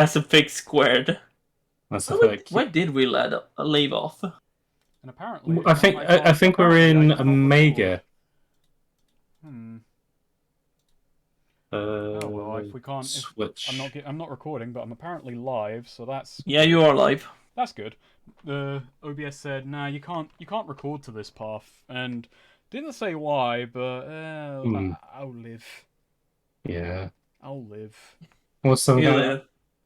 As a fig squared. That's a fake. Where did we leave off? And apparently, I think we're in Omega. Oh well, if we can't, Switch. I'm not recording, but I'm apparently live, so that's. Yeah, you are live. That's good. The OBS said, "Nah, you can't record to this path," and didn't say why, but I'll live. Yeah. I'll live. Well,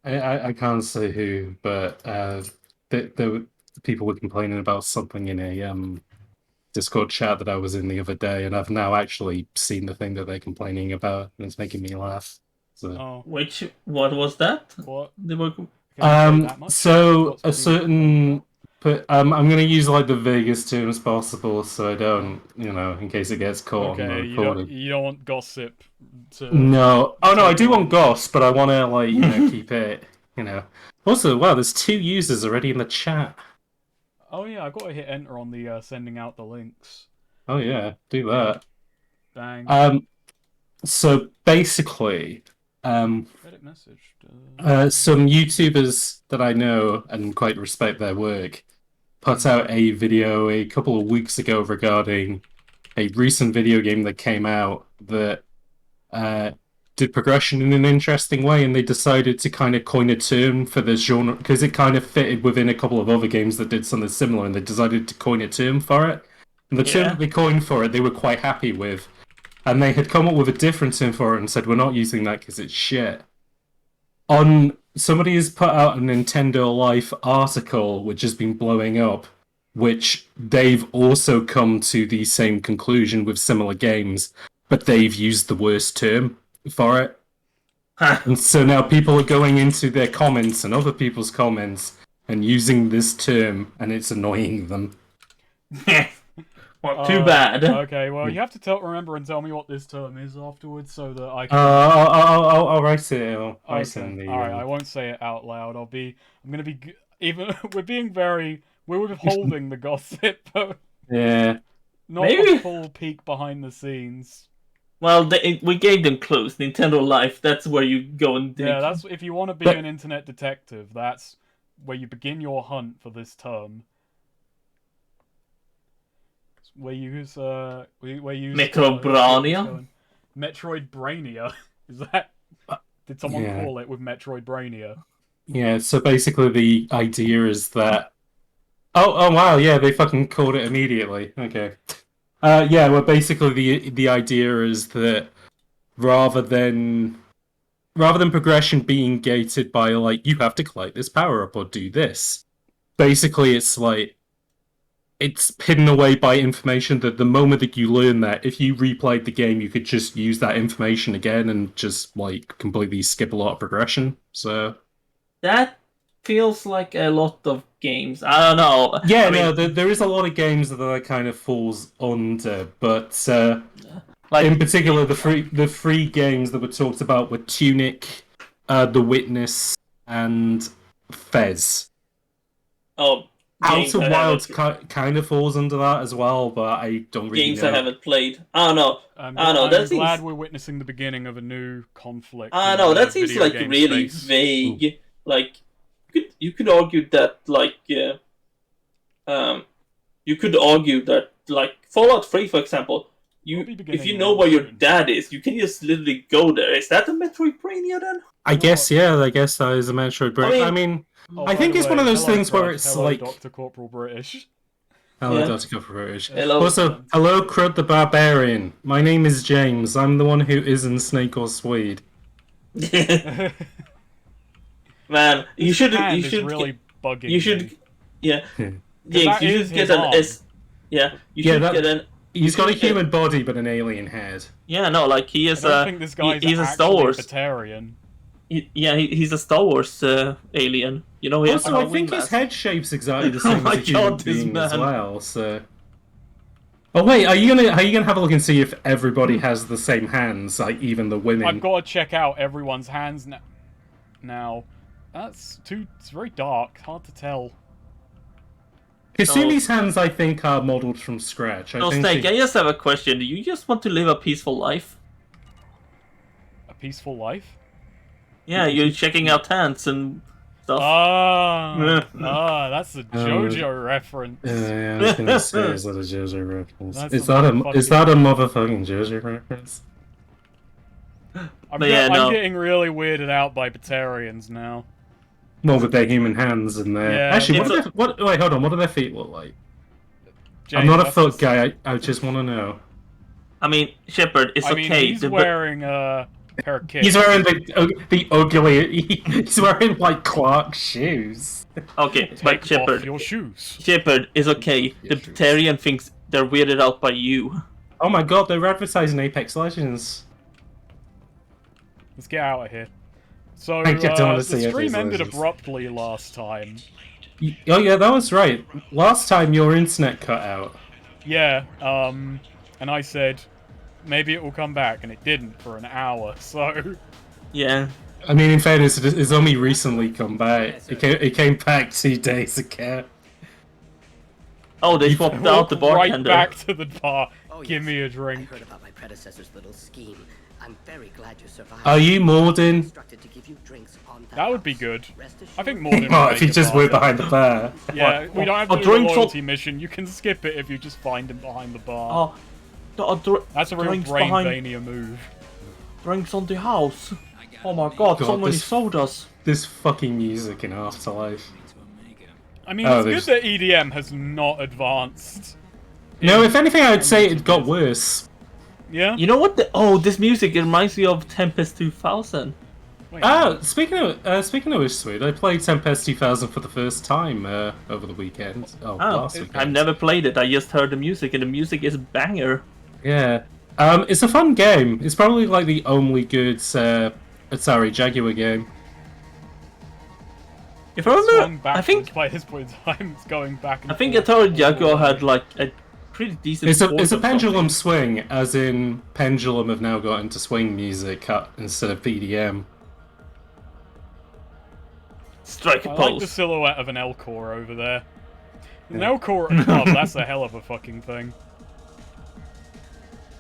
I can't say who, but the people were complaining about something in a Discord chat that I was in the other day, and I've now actually seen the thing that they're complaining about, and it's making me laugh. So. What was that? What? They were... So a certain, but I'm gonna use like the vaguest terms possible, so I don't, in case it gets caught on the recording. You don't want gossip to... No. Oh no, I do want goss, but I want to keep it, Also, wow, there's 2 users already in the chat. Oh yeah, I've got to hit enter on the sending out the links. Oh yeah, do that. Bang. So basically, Credit message. some YouTubers that I know and quite respect their work put out a video a couple of weeks ago regarding a recent video game that came out that did progression in an interesting way, and they decided to kind of coin a term for this genre because it kind of fitted within a couple of other games that did something similar, and they decided to coin a term for it. And the term that they coined for it, they were quite happy with. And they had come up with a different term for it and said, we're not using that because it's shit. Somebody has put out a Nintendo Life article which has been blowing up, which they've also come to the same conclusion with similar games, but they've used the worst term for it. And so now people are going into their comments and other people's comments and using this term, and it's annoying them. Well, too bad. Okay, well, you have to remember and tell me what this term is afterwards, so that I can. I'll write it. All right, I won't say it out loud. I'm gonna be we're withholding the gossip, but yeah, not a full peek behind the scenes. Well, we gave them clues. Nintendo Life, that's where you go and dig. Yeah, that's if you want to be an internet detective. That's where you begin your hunt for this term. We use Metroidbrania. Metroidbrania. Is that? Did someone call it with Metroidbrania? Yeah. So basically, the idea is that. Oh wow! Yeah, they fucking called it immediately. Okay. Yeah. Well, basically, the idea is that rather than progression being gated by you have to collect this power up or do this, basically it's it's hidden away by information that the moment that you learn that, if you replayed the game, you could just use that information again and just completely skip a lot of progression. So that feels like a lot of games. I don't know. Yeah, there is a lot of games that kind of falls under, but in particular, the three games that were talked about were Tunic, The Witness, and Fez. Oh. Outer Wilds kind of falls under that as well, but I don't really know. Games I haven't played. I don't know. I'm glad we're witnessing the beginning of a new conflict. I know, that seems really vague. You could argue that Fallout 3, for example, if you know where your dad is, you can just literally go there. Is that a Metroidbrania then? I guess that is a Metroidbrania. I mean, I think it's one of those things where it's hello, Dr. Corporal British. Hello, Dr. Corporal British. Hello. Also, hello, Crud the Barbarian. My name is James. I'm the one who isn't Snake or Swede. Man, you should really bugging. You should, me. yeah. James, you should get an S. Yeah, you should get an. He's got a human body but an alien head. Yeah, no, he is. I don't think this guy's he's a Star Wars vegetarian. He's a Star Wars alien. He has I think his head shape's exactly the same as a human being as well. So. Oh wait, are you gonna have a look and see if everybody has the same hands, even the women? I've got to check out everyone's hands now. It's very dark, hard to tell. Kasumi's hands, I think, are modelled from scratch. Snake, I just have a question. Do you just want to live a peaceful life? A peaceful life? Yeah, you're checking out hands and stuff. That's a JoJo reference. Yeah, I was gonna say, is that a JoJo reference? That's Is a that a motherfucking JoJo reference? I'm But yeah, no. getting really weirded out by Batarians now. Well, with their human hands and their... Yeah, Actually, it's wait, hold on, what do their feet look like? Jay, I'm not a that's foot just- guy, I just want to know. I mean, Shepard, it's I mean, okay. he's wearing a pair of kicks. He's wearing the ugly... He's wearing, like, Clark shoes. Okay, Take but off Shepard, your shoes. Shepard is okay. The Batarian thinks they're weirded out by you. Oh my god, they're advertising Apex Legends. Let's get out of here. So, I don't wanna the see stream Apex ended Legends. abruptly last time. Oh yeah, that was right. Last time your internet cut out. Yeah, and I said, maybe it will come back, and it didn't for an hour, so... Yeah. I mean, in fairness, it's only recently come back. It came back 2 days ago. Oh, they swapped out the Right bartender. back to the bar. Oh, Give yes. me a I drink. heard about my predecessor's little scheme. I'm very glad you survived. Are you Morden? Instructed to give you drinks on the That would be house. good. Rest I think assured- Morden Oh, would if you make a just were bartender. behind the bar. Yeah, we don't have to A do a drink for- loyalty mission. You can skip it if you just find him behind the bar. Oh, That's a real drinks behind- Brainvania move. drinks on the house. Oh my god, so many sodas. This fucking music in Afterlife. I mean, Oh, it's good that EDM has not advanced. No, if anything, I'd say it got worse. Yeah? You know what? This music, it reminds me of Tempest 2000. Wait, Oh, speaking of which, sweet, I played Tempest 2000 for the first time over the weekend. Oh, last weekend. I've never played it. I just heard the music, and the music is banger. Yeah. It's a fun game. It's probably like the only good Atari Jaguar game. If I swung remember, I backwards think by this point in time, it's going back and I think forth. Atari Jaguar had like a pretty decent. It's port a of something. pendulum swing, as in Pendulum have now got into swing music instead of PDM. Strike a I like the pose. silhouette of an Elcor over there. An Elcor at a club, that's a hell of a fucking thing.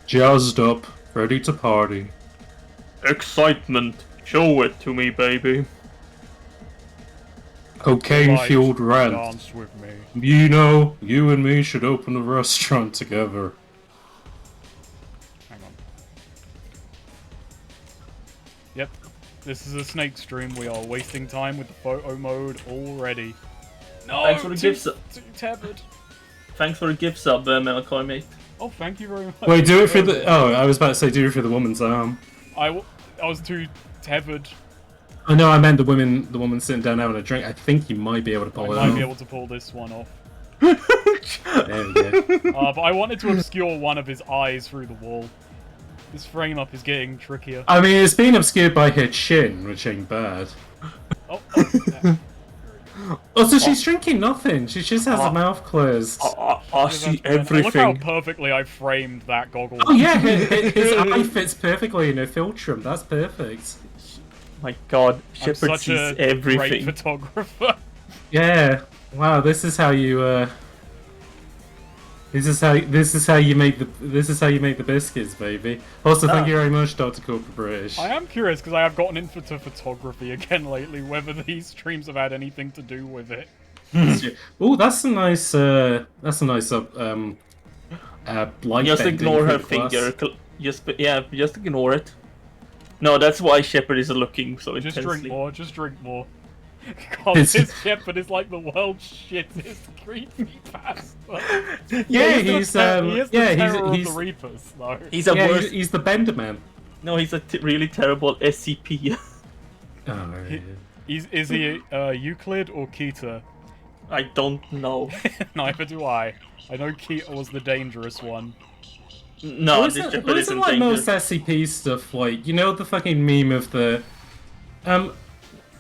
Jazzed up, ready to party. Excitement. Show it to me, baby. Cocaine-fueled rant. Dance with me. You know, you and me should open a restaurant together. Hang on. Yep. This is a snake stream. We are wasting time with the photo mode already. No, Thanks for the too, gift sub. too tethered. Thanks for the gift sub, Malachi, mate. Oh, thank you very much. Wait, do it for the... Oh, I was about to say do it for the woman's arm. I was too tethered. Oh no, I meant the woman sitting down having a drink. I think you might be able to pull it I might off. be able to pull this one off. There we go. But I wanted to obscure one of his eyes through the wall. This frame up is getting trickier. I mean, it's been obscured by her chin, which ain't bad. Oh, yeah. Oh, so she's drinking nothing. She just has her mouth closed. I see Look how everything. perfectly I framed that goggle. Oh yeah, his eye fits perfectly in her philtrum. That's perfect. My god, I'm Shepard such sees a great everything. photographer. Yeah. Wow. This is how you. This is how you make the biscuits, baby. Also, thank you very much, Dr. Cooper British. I am curious because I have gotten into photography again lately. Whether these streams have had anything to do with it. Oh, that's a nice. Light Just bending ignore her for the class. finger. Just ignore it. No, that's why Shepard is looking so Just intensely. drink more. Just drink more. God, It's- this Shepard is like the world's shittest creepy bastard. Yeah, he is the terror of he's the Reapers, though. He's a yeah, worse. he's the Bender Man. No, he's a really terrible SCP. Oh, yeah. Is he Euclid or Keter? I don't know. Neither do I. I know Keter was the dangerous one. No, Well, this Shepard isn't isn't like most dangerous. SCP stuff like, you know, the fucking meme of the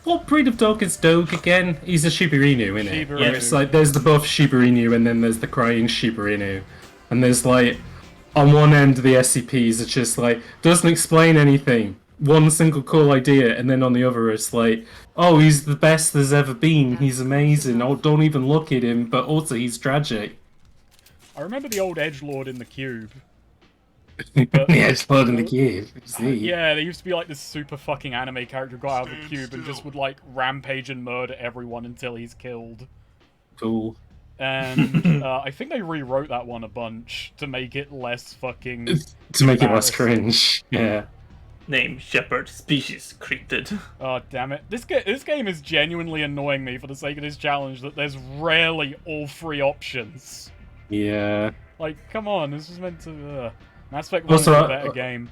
what breed of dog is Dog again? He's a Shiba Inu, isn't it? Shiba Yeah, Inu. it's like there's the buff Shiba Inu and then there's the crying Shiba Inu. And there's like on one end the SCPs it's just like doesn't explain anything. One single cool idea, and then on the other it's like, oh, he's the best there's ever been, he's amazing, oh don't even look at him, but also he's tragic. I remember the old edgelord in the cube. Yeah, exploding the cube. See? Yeah, there used to be like this super fucking anime character who got out of the cube and just would like rampage and murder everyone until he's killed. Cool. And I think they rewrote that one a bunch to make it less fucking To make it less embarrassing. cringe. Yeah. Name Shepherd, species cryptid. Oh damn it! This game is genuinely annoying me for the sake of this challenge. That there's rarely all three options. Yeah. Like, come on, this was meant to. Mass Effect 1 Also, is a better game.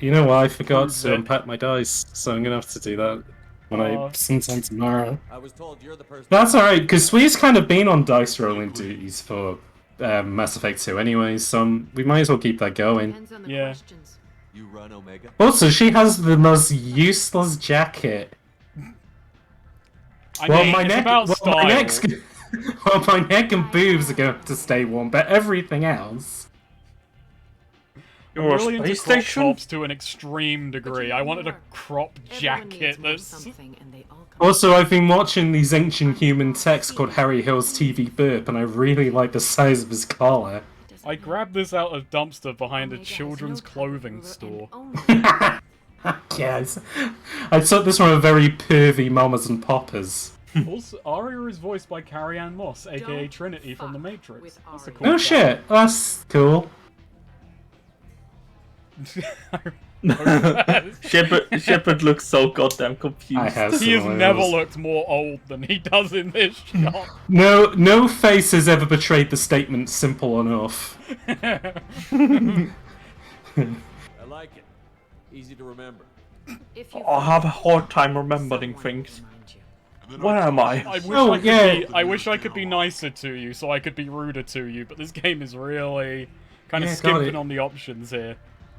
You know what? I forgot Prove to it. unpack my dice, so I'm gonna have to do that when I sometime tomorrow. I was told you're the person. That's alright, because we've kind of been on dice rolling duties for Mass Effect 2 anyways, so we might as well keep that going. Depends on the Yeah. questions. You run Omega. Also, she has the most useless jacket. I mean, it's about style. Well, my neck and boobs are going to stay warm, but everything else. I'm Your really into space crop station? tops to an extreme degree. I wanted a crop Everyone jacket needs more that's. something, and they all come Also, I've been watching these ancient human texts called Harry Hill's TV Burp, and I really like the size of his collar. I grabbed this out of dumpster behind a children's clothing store. Yes. I took this from a very pervy Mamas and Poppers. Also, Aria is voiced by Carrie-Anne Moss, aka Don't Trinity from The fuck Matrix. with That's a Aria. cool Oh guy. shit, that's cool. Shepherd looks so goddamn confused. I have He has some of never those. looked more old than he does in this shot. No face has ever betrayed the statement simple enough. I like it. Easy to remember. If you I have a hard time remembering someone will things. remind you. Where am I? I wish Oh, I could yeah. be. I wish I could be nicer to you, so I could be ruder to you. But this game is really kind of Yeah, got skimping it. on the options here.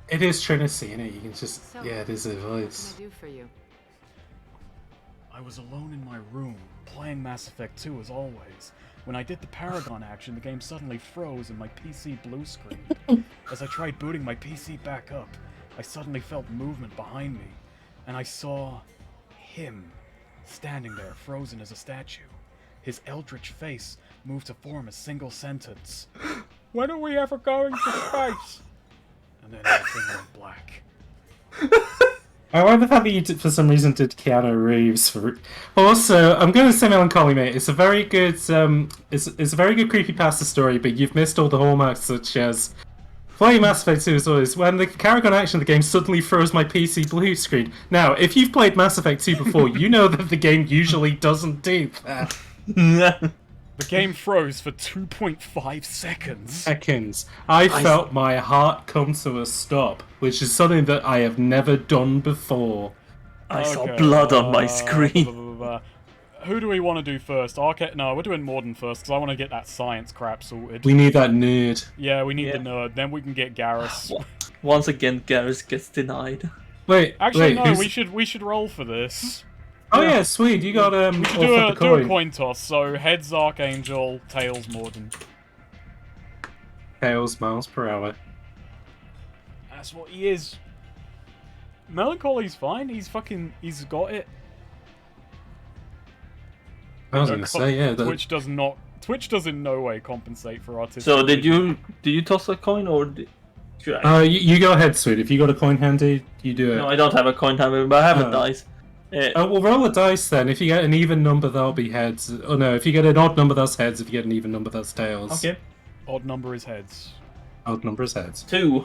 It is Trinity, innit? You can just... So, Yeah, it is a What voice. can I do for you? I was alone in my room, playing Mass Effect 2 as always. When I did the Paragon action, the game suddenly froze and my PC blue screened. As I tried booting my PC back up, I suddenly felt movement behind me, and I saw him standing there, frozen as a statue. His eldritch face moved to form a single sentence. When are we ever going to space? And then everything went black. I like the fact that you did, for some reason, did Keanu Reeves for. Also, I'm going to say Melancholy Mate. It's a very good, it's a very good creepypasta story, but you've missed all the hallmarks such as playing Mass Effect 2 as always. When the Paragon action of the game suddenly froze my PC blue screen. Now, if you've played Mass Effect 2 before, you know that the game usually doesn't do that. The game froze for 2.5 seconds. Seconds. I felt my heart come to a stop, which is something that I have never done before. I saw Okay, blood on my blah, screen. blah, blah, blah. Who do we want to do first? Arcade? No, we're doing Morden first because I want to get that science crap sorted. We need that nerd. Yeah, we need Yeah. the nerd. Then we can get Garrus. Once again, Garrus gets denied. Wait, Actually, wait, no. who's- We should roll for this. Oh yeah, sweet. You got We should all do for a, the do a coin. coin toss. So heads Archangel, tails Morden. Tails miles per hour. That's what he is. Melancholy's fine. He's got it. I was gonna say yeah. That, Twitch does not. Twitch does in no way compensate for autistic. So did you toss a coin or should I? you go ahead, sweet. If you got a coin handy, you do it. No, I don't have a coin hammer, but I have a Oh. dice. Well, roll a dice then. If you get an even number, that'll be heads. Oh no, if you get an odd number, that's heads. If you get an even number, that's tails. Okay, Odd number is heads. Odd number is heads. 2.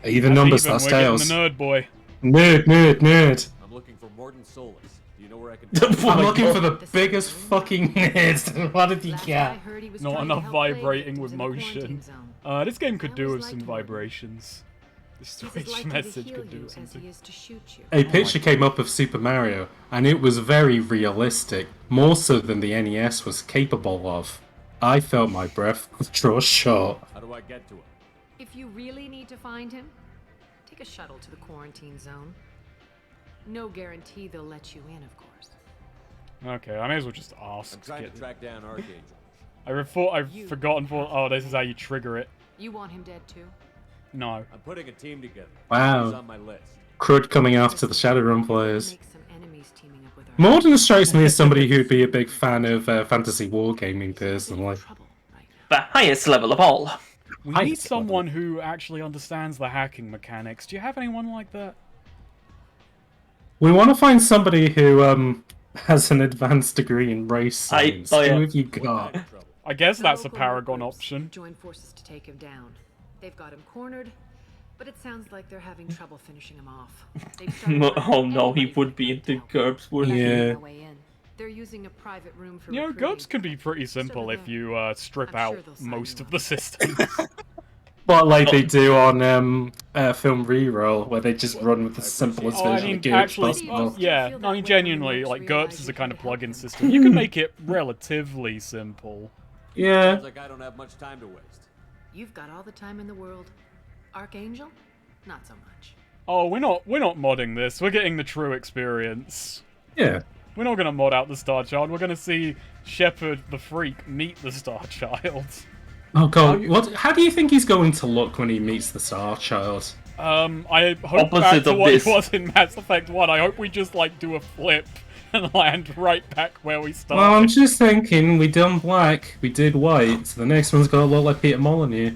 Even That's numbers, even. that's We're tails. getting the nerd boy. Nerd. I'm looking for Morton Solus. Do you know where I can Oh I'm my looking God. for the biggest fucking nerd. What did you Last I get? heard, he was Not trying to enough help play vibrating victims with in the motion. quarantine zone. This game could I do always with some liked Morton. vibrations. This He's as Twitch likely to message heal could you do as something. he is to shoot you. A picture came up of Super Mario, and it was very realistic, more so than the NES was capable of. I felt my breath draw short. How do I get to him? If you really need to find him, take a shuttle to the quarantine zone. No guarantee they'll let you in, of course. Okay, I may as well just ask. I'm trying to track down Archangel. I've forgotten for. Oh, this is how you trigger it. You want him dead too? No. I'm putting a team together. Wow. He's on my list. Crud coming after the Shadowrun players. Make some enemies teaming up with our Morden strikes me as somebody who'd be a big fan of fantasy wargaming personally. trouble right now. The highest level of all. We I need thought someone who actually understands the hacking mechanics. Do you have anyone like that? We want to find somebody who has an advanced degree in race science. oh, yeah. Who have you What kind got? of trouble? I guess The that's a local Paragon workers option. have joined forces to take him down. They've got him cornered, but it sounds like they're having trouble finishing him off. They've started No, running oh no, he anybody would they be can into help. GURPS, wouldn't That's he? Yeah. their way in. They're using a private room for You know, recruiting. GURPS can be pretty simple if you strip I'm sure out they'll sign most you of up. the systems. What, like they do on film reroll, where they just run with the simplest Oh, I version mean, of GURPS actually, possible. yeah. I mean, genuinely, like GURPS is a kind of plugin system. You can make it relatively simple. Yeah. Sounds like I don't have much time to waste. You've got all the time in the world. Archangel? Not so much. Oh, we're not modding this. We're getting the true experience. Yeah. We're not gonna mod out the Star Child. We're gonna see Shepard the Freak meet the Star Child. Oh god, how do you think he's going to look when he meets the Star Child? I hope back Opposite to of what this. it was in Mass Effect 1. I hope we just, like, do a flip and land right back where we started. Well, I'm just thinking, we done black, we did white, so the next one's gonna look like Peter Molyneux.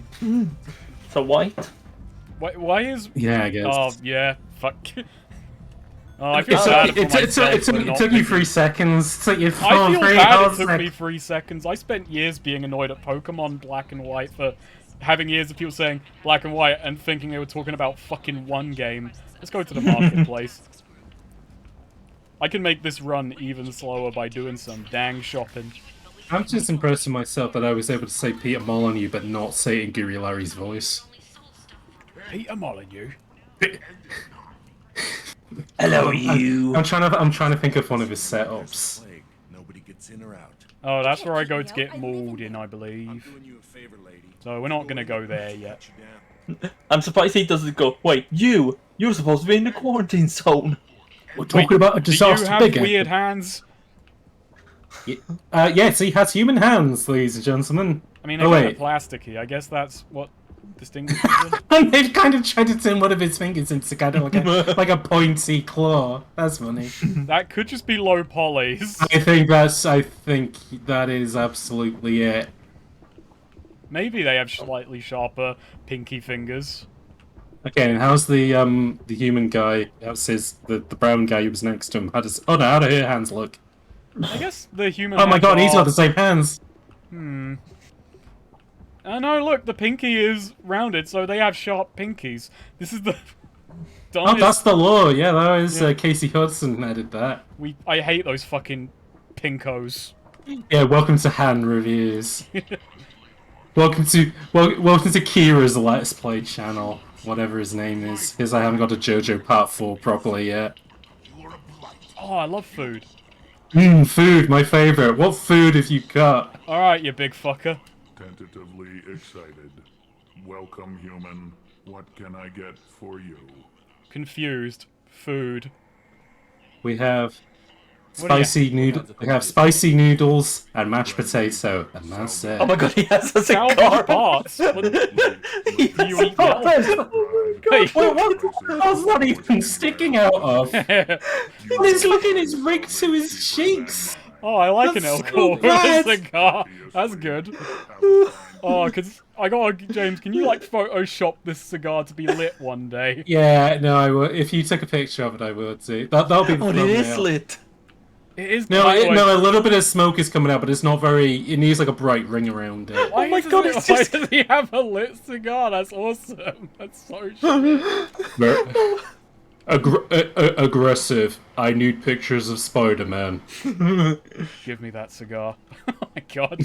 So white? Why is... Yeah, I guess. Oh, yeah. Fuck. Oh, I feel sad for It myself for not took you picking- 3 seconds. It took you I feel 3 bad it hours. took me 3 seconds. I spent years being annoyed at Pokemon Black and White for having years of people saying Black and White and thinking they were talking about fucking one game. Let's go to the marketplace. I can make this run even slower by doing some dang shopping. I'm just impressed with myself that I was able to say Peter Molyneux, but not say it in Guri Larry's voice. Peter Molyneux? Hello, you. I'm trying to think of one of his setups. Nobody gets in or out. Oh, that's where I go to get mauled in, I believe. Doing you a favor, lady. So we're not gonna go there yet. I'm surprised he doesn't go, wait, you're supposed to be in the quarantine zone. We're talking about a Do you disaster have bigger. weird hands? Yes, he has human hands, ladies and gentlemen. I mean, Oh, they're kind wait. of plasticky. I guess that's what distinguishes them. And they've kind of tried to turn one of his fingers into kind of like a pointy claw. That's funny. That could just be low polys. I think that is absolutely it. Maybe they have slightly sharper pinky fingers. Okay, and how's the human guy? How's the brown guy who was next to him? How do her hands look? I guess the human. Oh my hands god, he's are- got the same hands. No, look, the pinky is rounded, so they have sharp pinkies. This is the. Oh, that's the law. Yeah, that was Yeah. Casey Hudson added that. I hate those fucking pinkos. Yeah, welcome to Han Reviews. welcome to Kira's Let's Play channel, whatever his name is. Because I haven't got a JoJo Part 4 properly yet. Oh, I love food. Food, my favorite. What food have you got? Alright, you big fucker. Tentatively excited. Welcome, human. What can I get for you? Confused. Food. We have What do you- spicy noodle. We have spicy noodles and mashed potato, and that's it. Oh my god, he has a Salvage cigar. parts. What- He Do you has eat that? Wait, what's that even sticking out of? He's looking his rig to his cheeks. Oh, I like an That's so alcohol with a bad. cigar. That's good. Oh, cause I got James. Can you like Photoshop this cigar to be lit one day? Yeah, no, I would. If you took a picture of it, I would too. That'll be the Oh, it is thumbnail. lit. It is. No, by the way- no, a little bit of smoke is coming out, but it's not very. It needs like a bright ring around it. Why Oh my does god, it- it's why just- does he have a lit cigar? That's awesome. That's so shit. Aggressive. I need pictures of Spider-Man. Give me that cigar. Oh my god.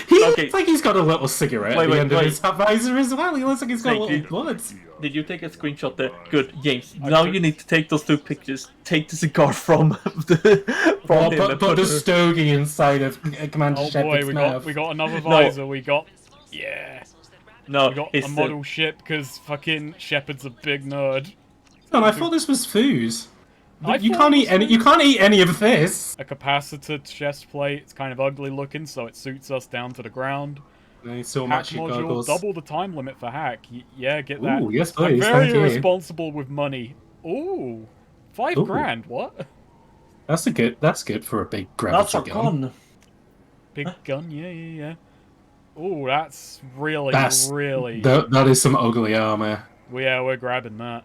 He Okay. looks like he's got a little cigarette at the end of his visor as well. He looks like he's got a Thank little you. bullets. Did you take a screenshot there? Good, James. Now you need to take those 2 pictures. Take the cigar from Oh, him. but and put put a her- stogie inside of Commander Oh boy, Shepard's mouth. we got another visor. We got No, we got it's a model ship because fucking Shepard's a big nerd. No, I thought this was food. I You thought can't it eat was any. food. You can't eat any of this. A capacitor chest plate. It's kind of ugly looking, so it suits us down to the ground. Nice, so Hack much module, goggles. double the time limit for hack. Yeah, get that. Ooh, yes, I'm please. very Thank you. irresponsible with money. Ooh, $5 Ooh. grand. What? That's good for a big That's gravity our gun. Big gun. Yeah. Ooh, that's really, That's really... that is some ugly armor. Yeah, we're grabbing that.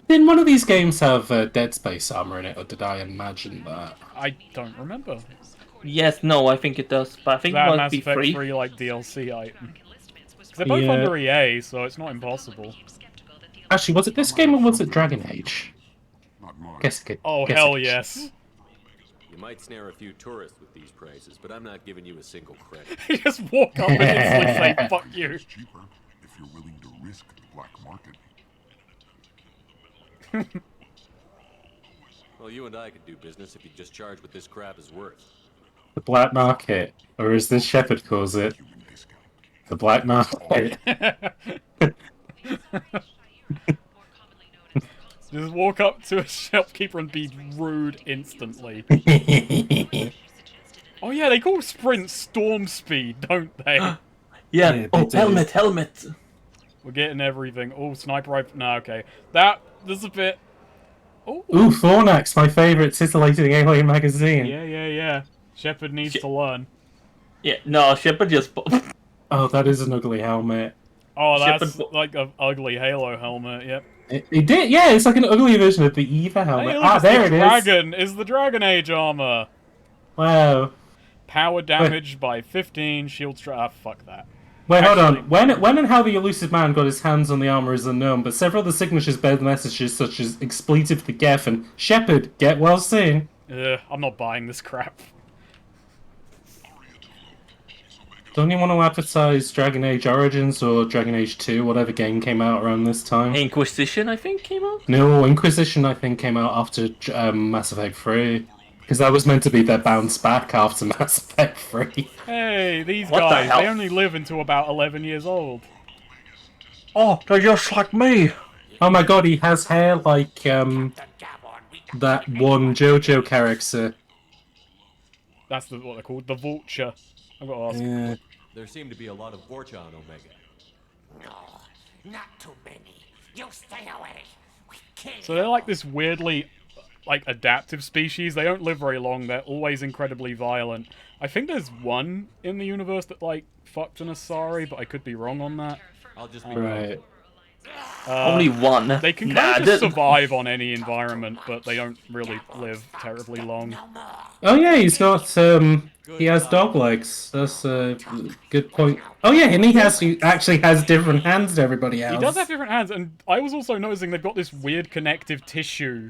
Didn't one of these games have Dead Space armor in it, or did I imagine that? I don't remember. Yes, no, I think it does, but I think it That might Mass be Effect free. 3 like DLC item. 'Cause they're both Yeah. under EA, so it's not impossible. Actually, was it this game or was it Dragon Age? Not much. Guess it. Oh, guess hell it. yes. You might snare a few tourists with these prices, but I'm not giving you a single credit. You just walk up and instantly say, fuck you. It's cheaper if you're willing to risk the black market. Well, you and I could do business if you just charge what this crap is worth. The black market, or as this shepherd calls it, Human discount. the black market. Just walk up to a shopkeeper and be rude instantly. Oh yeah, they call sprint storm speed, don't they? Yeah. Yeah, Oh, they do. helmet. We're getting everything. Oh, sniper rifle. No, okay. There's a bit... Oh, Ooh, Thornax, my favourite titillating alien magazine. yeah. Shepard needs to learn. Yeah, no, Shepard just. Oh, that is an ugly helmet. Oh, that's Shepard- like an ugly Halo helmet, yep. It did, yeah, it's like an ugly version of the Eva helmet. Hey, look, it's There the it dragon! Is the Dragon Age armor. Wow. Power damage by 15, shield fuck that. Wait, hold Actually- on. When and how the elusive man got his hands on the armor is unknown, but several of the signatures bear messages such as expletive to Geffen and Shepard, get well soon. I'm not buying this crap. Don't you want to advertise Dragon Age Origins or Dragon Age 2, whatever game came out around this time? Inquisition, I think, came out. No, Inquisition I think came out after Mass Effect 3. Because that was meant to be their bounce back after Mass Effect 3. Hey, these What the guys, hell? they only live until about 11 years old. Oh, they're just like me. Oh my god, he has hair like that one JoJo character. That's what they're called, the Vulture. I've got to ask. Yeah. There seem to be a lot of Vorcha on Omega. No, not too many. You stay away. We kill So they're like this weirdly, like, adaptive species. They don't live very long. They're always incredibly violent. I think there's one in the universe that, like, fucked an Asari, but I could be wrong on that. I'll just be Right. Only one. They can Nah, kind of just that- survive on any environment, but they don't really live terribly long. Oh yeah, he's got he has dog legs. That's a good point. Oh yeah, and he actually has different hands to everybody else. He does have different hands, and I was also noticing they've got this weird connective tissue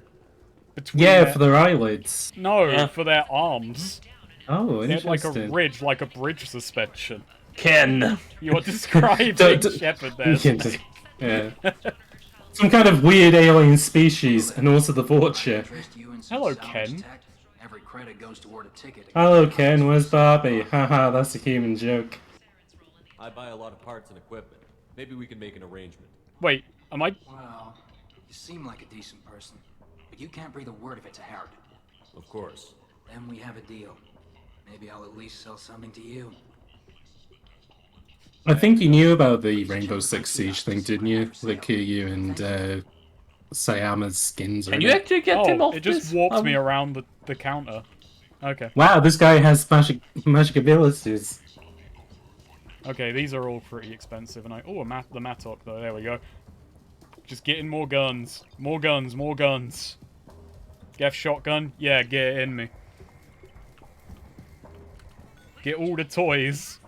between Yeah, their... for their eyelids. No, Yeah. for their arms. Oh, They have like a interesting. ridge, like a bridge suspension. Ken. You're describing Don't- Shepard there. Yeah. Some kind of weird alien species, and also the Vulture. Hello, Ken. Every credit goes toward a ticket. Hello, Ken. Where's Barbie? Haha, that's a human joke. I buy a lot of parts and equipment. Maybe we can make an arrangement. Wait, am I... Well, you seem like a decent person, but you can't breathe a word of it to Harrod. Of course. Then we have a deal. Maybe I'll at least sell something to you. I think you knew about the Rainbow Six Siege thing, didn't you? The Kiryu and Sayama's skins. Can you actually get him Oh, off it just this? warped me around the counter. Okay. Wow, this guy has magic abilities. Okay, these are all pretty expensive, and oh, the Mattock though. There we go. Just getting more guns, more guns, more guns. Get shotgun, yeah, get it in me. Get all the toys.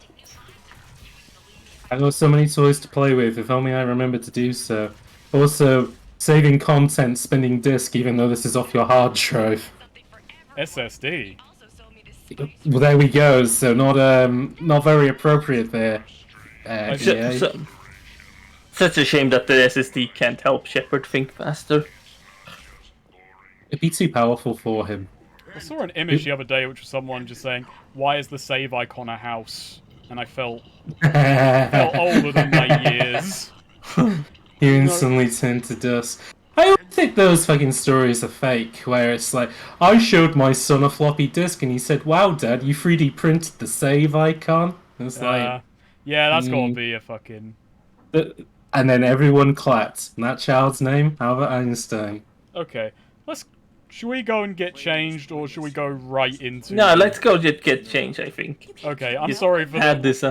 I got so many toys to play with. If only I remembered to do so. Also, saving content, spinning disk, even though this is off your hard drive. SSD. Well, there we go. So not very appropriate there. EA. Such a shame that the SSD can't help Shepard think faster. It'd be too powerful for him. I saw an image the other day which was someone just saying, "Why is the save icon a house?" And I felt older than my years. You instantly turn to dust. I don't think those fucking stories are fake, where it's like, I showed my son a floppy disk and he said, "Wow, Dad, you 3D printed the save icon?" It's like, Yeah, that's gotta be a fucking... and then everyone clapped. And that child's name, Albert Einstein. Okay, let's should we go and get changed, or should we go right into? No, let's go get changed. I think. Okay, I'm sorry for Had this.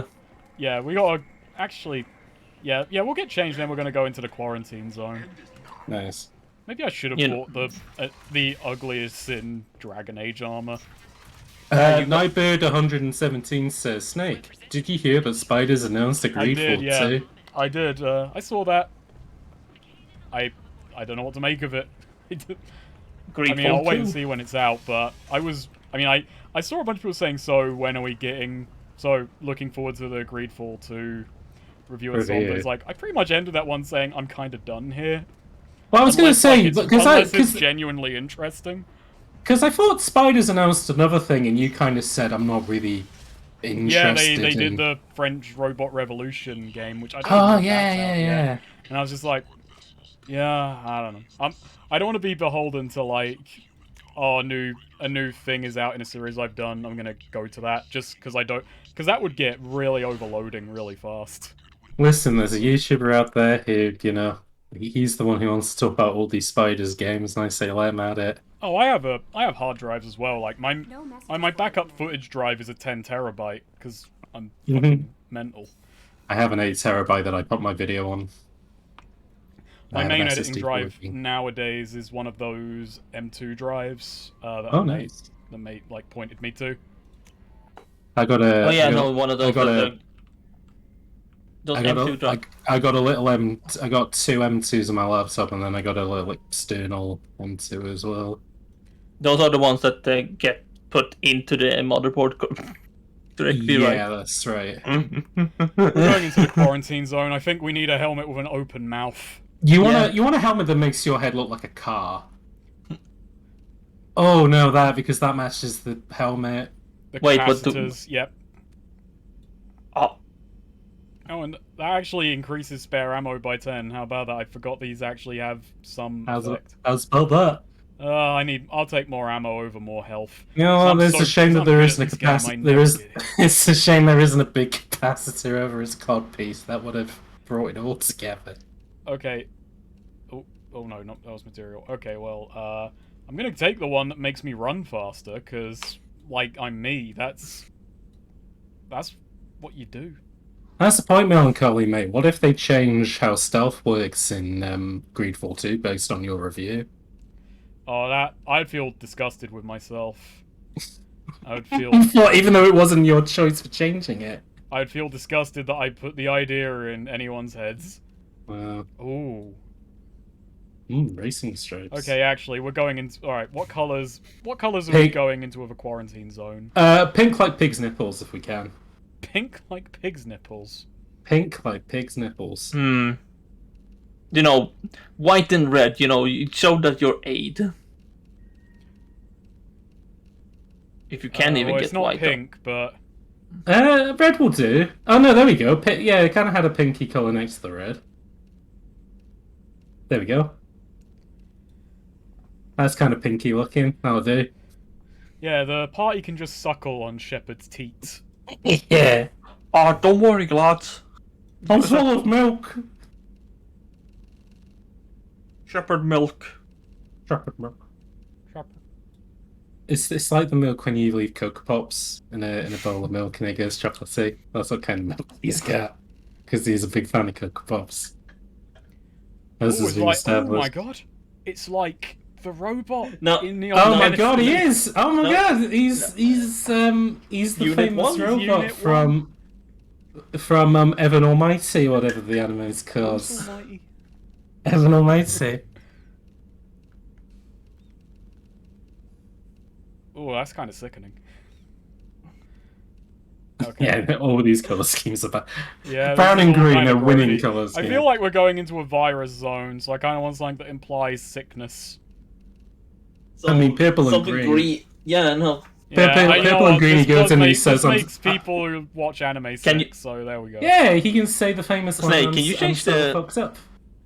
Yeah, we gotta actually. Yeah, we'll get changed. Then we're gonna go into the quarantine zone. Nice. Maybe I should have bought the ugliest in Dragon Age armor. Nightbird 117 says, Snake, did you hear that Spiders announced a Greedfall 2? I did. I saw that. I don't know what to make of it. I mean, I'll wait and see when it's out. But I saw a bunch of people saying, so when are we getting? So looking forward to the Greedfall 2 review and so on. But it's like I pretty much ended that one saying I'm kind of done here. Well, I was going to say because it's genuinely interesting. Because I thought Spiders announced another thing, and you kind of said I'm not really interested. Yeah, they did the French Robot Revolution game, which I don't. Oh yeah. And I was just like, yeah, I don't know. I don't want to be beholden to like, oh, a new thing is out in a series I've done. I'm gonna go to that just because because that would get really overloading really fast. Listen, there's a YouTuber out there who, you know, he's the one who wants to talk about all these Spiders games, and I say let him at it. Oh, I have hard drives as well. Like my backup footage drive is a 10 terabyte because I'm fucking mental. I have an 8 terabyte that I put my video on. My main editing drive nowadays is one of those M2 drives that nice. The mate like pointed me to. I got a. One of those. Those M2 drives. I got a little I got 2 M2s on my laptop, and then I got a little external M2 as well. Those are the ones that get put into the motherboard directly, right? Yeah, that's right. We're going into the quarantine zone. I think we need a helmet with an open mouth. You want a helmet that makes your head look like a car. Oh no, because that matches the helmet. The capacitors, yep. Oh, and that actually increases spare ammo by 10. How about that? I forgot these actually have some effect. How's about that? I'll take more ammo over more health. You know, it's a shame that there isn't a capacitor. It's a shame there isn't a big capacitor over his cod piece. That would have brought it all together. Okay. Oh no, that was material. Okay, well, I'm gonna take the one that makes me run faster, because, like, I'm me. That's what you do. That's the point, Melancholy, mate. What if they change how stealth works in Greedfall 2 based on your review? Oh, I'd feel disgusted with myself. I would feel... What, even though it wasn't your choice for changing it? I'd feel disgusted that I put the idea in anyone's heads. Wow. Ooh. Racing stripes. Okay, actually, we're going into... Alright, what colours are we going into with a quarantine zone? Pink like pig's nipples, if we can. Pink like pig's nipples? Pink like pig's nipples. You know, white and red, you know, it showed that you're aid. If you can even get it's not white. pink, but... Red will do. Oh no, there we go. Yeah, it kind of had a pinky colour next to the red. There we go. That's kind of pinky looking. That'll do. Yeah, the party can just suckle on Shepard's teats. Yeah. Oh, don't worry, lads. I'm full of milk. Shepherd milk. Shepherd milk. It's like the milk when you leave Cocoa Pops in a bowl of milk and it goes chocolatey. That's what kind of milk he's got. Because he's a big fan of Cocoa Pops. As has been established. Oh my god. It's like the robot in the Oh my god, he is! Oh my god, he's the Unit famous 1? robot from Evan Almighty, whatever the anime is called. Evan Almighty. Oh, that's kind of sickening. Okay. Yeah, all these colour schemes are bad. Yeah, brown and green are winning colour schemes. I feel like we're going into a virus zone, so I kind of want something that implies sickness. I mean, purple and green. Yeah, no. Purple and green, he goes in and he says... This makes people who watch anime sick, so there we go. Yeah, he can say the famous Snake, line, can you change the... fucks up.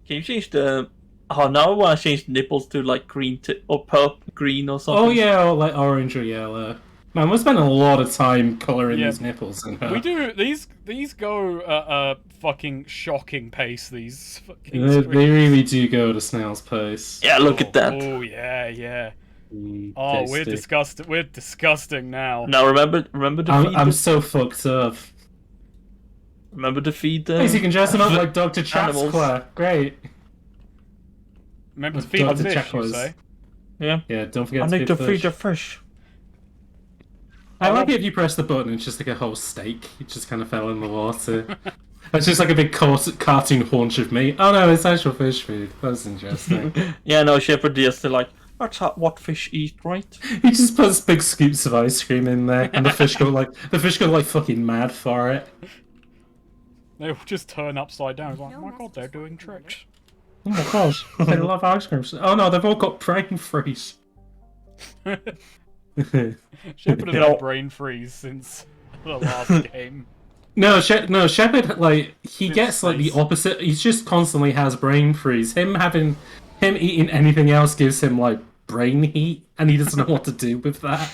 Can you change the... Oh, now I want to change the nipples to, like, green or purple, green or something. Oh, yeah, or, like, orange or yellow. Man, we're spending a lot of time colouring these nipples. We do. These go at a fucking shocking pace, these fucking They really do go at a snail's pace. Yeah, look at that. Oh, yeah. Oh, we're Tasty. disgusting. We're disgusting now. Now remember to feed. I'm so fucked up. Remember to feed. Nice, you can dress him up like Dr. animals. Chatsquare. Great. Remember to feed the Dr. fish, you Chackwas. say? Yeah. Yeah, don't forget I to need to feed fish. the fish. I like it if you press the button and it's just like a whole steak. It just kind of fell in the water. It's just like a big cartoon haunch of meat. Oh no, it's actual fish food. That's interesting. Yeah, no, Shepard just like, that's what fish eat, right? He just puts big scoops of ice cream in there, and the fish go like fucking mad for it. They will just turn upside down. It's like, oh my god, they're doing tricks. Oh my gosh, they love ice cream. Oh no, they've all got brain freeze. Shepard has had brain freeze since the last game. No, Shepard, like, he gets like the opposite. He just constantly has brain freeze. Him eating anything else gives him like brain heat, and he doesn't know what to do with that.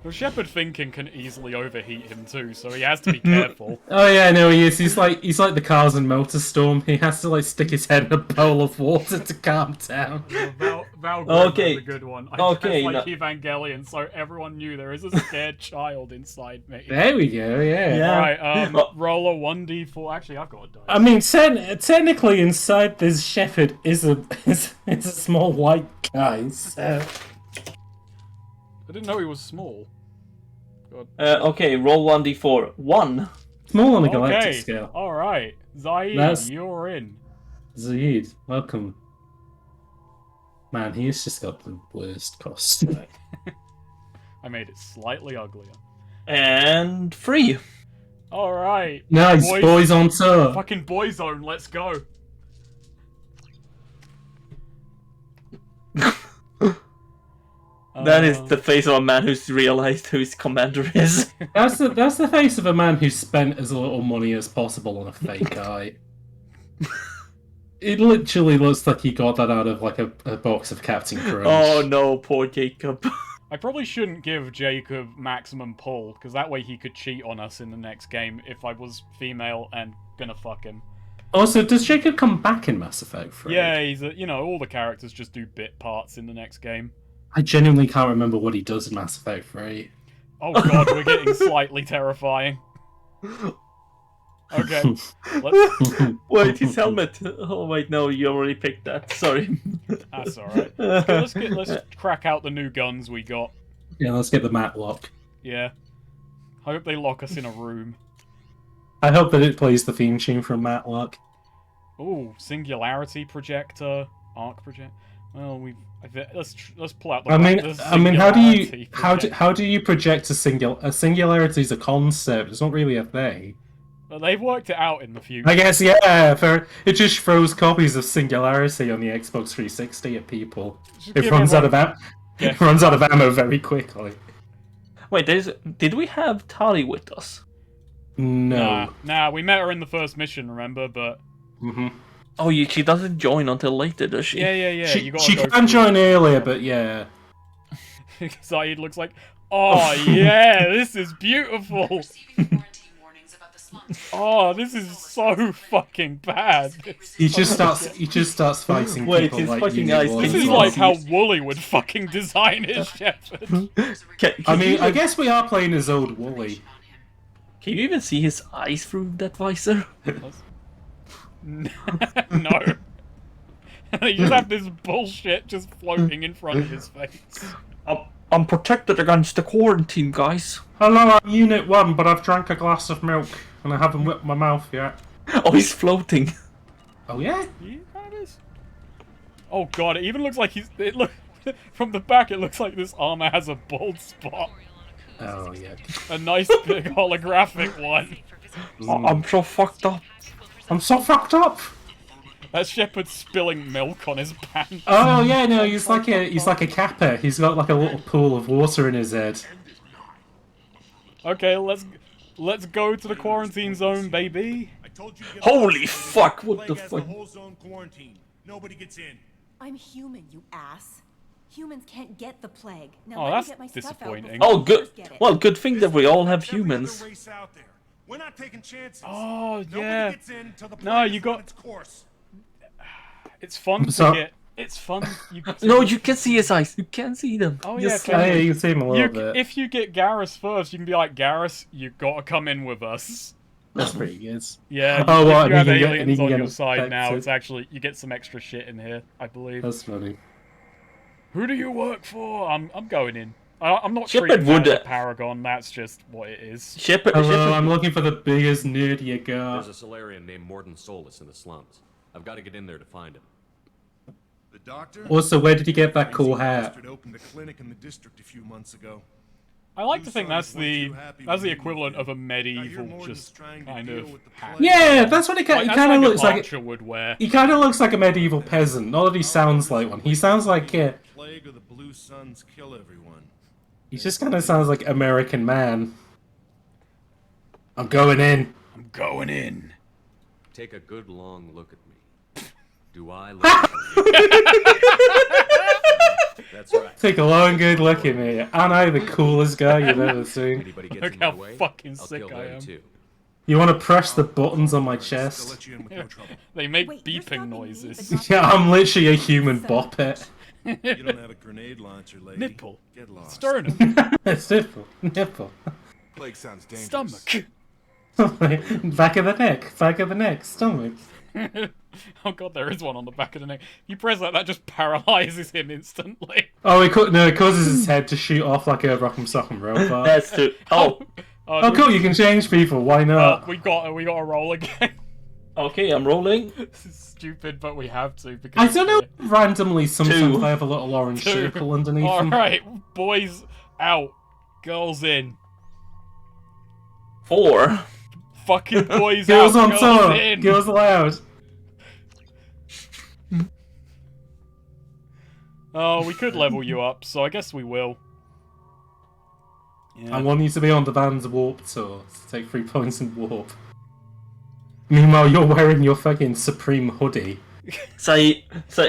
Well, Shepard thinking can easily overheat him too, so he has to be careful. Oh yeah, no, he is. He's like the cars in Motorstorm. He has to like stick his head in a bowl of water to calm down. Valgrind was a good one. I Okay, dressed like Evangelion, so everyone knew there is a scared child inside me. There we go. Yeah. Alright, roll a 1d4. Actually, I've got a dice. I mean, technically, inside this Shepard is a small white guy. So. I didn't know he was small. God. Okay, roll 1d4. 1. Small on a galactic scale. Alright. Zaid, That's- you're in. Zaid, welcome. Man, he's just got the worst costume. I made it slightly uglier. And 3. Alright. Nice, boys on tour. Fucking Boyzone, let's go. That is the face of a man who's realized who his commander is. That's the face of a man who spent as little money as possible on a fake eye. It literally looks like he got that out of like a box of Captain Crunch. Oh no, poor Jacob. I probably shouldn't give Jacob maximum pull, because that way he could cheat on us in the next game if I was female and gonna fuck him. Also, does Jacob come back in Mass Effect 3? Yeah, he's all the characters just do bit parts in the next game. I genuinely can't remember what he does in Mass Effect 3. Oh god, we're getting slightly terrifying. Okay, let's... Wait, his helmet. Oh wait, no, you already picked that. Sorry. That's alright. Let's crack out the new guns we got. Yeah, let's get the Matlock. Yeah. I hope they lock us in a room. I hope that it plays the theme tune from Matlock. Ooh, singularity projector, arc project. Well, let's pull out the. I mean, how do you project a singularity is a concept? It's not really a thing. Well, they've worked it out in the future. I guess, yeah. It just throws copies of Singularity on the Xbox 360 at people. It runs out of ammo very quickly. Wait, did we have Tali with us? No. Nah, we met her in the first mission, remember? But oh, she doesn't join until later, does she? Yeah. She can join earlier, but yeah. Zaid looks like, oh yeah, this is beautiful. Oh, this is so fucking bad. He just starts fighting Wait, people his like fucking you. eyes. This is like how Wooly would fucking design his Shepard. I mean, I guess we are playing as old Wooly. Can you even see his eyes through that visor? No. You just have this bullshit just floating in front of his face. I'm protected against the quarantine, guys. Hello, I'm Unit 1, but I've drank a glass of milk, and I haven't whipped my mouth yet. Oh, he's floating. Oh, yeah? Yeah, that is. Oh god, it even looks like from the back it looks like this armor has a bald spot. Oh, yeah. A nice big holographic one. I'm so fucked up. I'm so fucked up! That's Shepard spilling milk on his pants. Oh, yeah, no, he's like a kappa. He's got like a little pool of water in his head. Okay, let's go to the quarantine zone, baby. Holy fuck, what the fuck? The whole zone quarantine. Nobody gets in. I'm human, you ass. Humans can't get the plague. Now Oh, let me that's get my disappointing. Stuff out Oh, good. Well, good thing that we all have humans. We're not taking chances. Oh, Nobody yeah. gets in till the No, plague you has got- run its course. It's fun to So- get It's fun. No, you can see his eyes. You can see them. Oh You're yeah, slowly- Yeah, you can see him a little bit. If you get Garrus first, you can be like, Garrus, you gotta come in with us. That's pretty good. Yeah, Oh, if what, you and have he can get- and he aliens can on get your side now, infected. it's actually, you get some extra shit in here, I believe. That's funny. Who do you work for? I'm going in. I'm not Shepard treating that would- as a paragon, that's just what it is. Shepard, Hello, Shepard- I'm looking for the biggest nerd you got. There's a Solarian named Morden Solus in the slums. I've got to get in there to find him. The doctor? Also, where did you get that cool hat? Bastard opened a clinic in the district a few months ago. I like to think Blue that's Suns weren't the too happy that's with the him equivalent of a I hear medieval Morden's just trying to kind deal of with the hat. plague. Yeah, that's what he kind That's of like looks an like. archer would wear. He kind of looks like a medieval peasant. Not that he sounds like one. He sounds like Plague or the Blue Suns kill everyone. he just kind of sounds like American man. I'm going in. I'm going in. Take a good long look at me. Do I look That's right. Take a long, good look at me. Aren't I the coolest guy you've ever seen? Anybody gets Look in my how way, fucking I'll sick kill I them am. too. You want to press the buttons on my They'll chest? let you in with no trouble. They make Wait, you're stopping beeping me, noises. but not- Yeah, I'm literally a human boppet. You don't have a grenade launcher, lady. Nipple. Get lost. Sternum. It's nipple. Nipple. Plague sounds dangerous. Stomach. Back of the neck. Back of the neck. Stomach. Oh god, there is one on the back of the neck. You press that just paralyzes him instantly. Oh, it causes his head to shoot off like a Rock'em Sock'em robot. That's true. Oh, Oh, cool! You can change people. Why not? We got to roll again. okay, I'm rolling. This is stupid, but we have to because I don't know. Randomly, sometimes Two. I have a little orange Two. circle underneath All them. right, boys out, girls in. 4. Fucking boys Girls out, on girls top. in. Girls allowed. Oh, we could level you up, so I guess we will. Yeah. I want you to be on the band's warp tour to take 3 points in warp. Meanwhile, you're wearing your fucking Supreme hoodie. Said,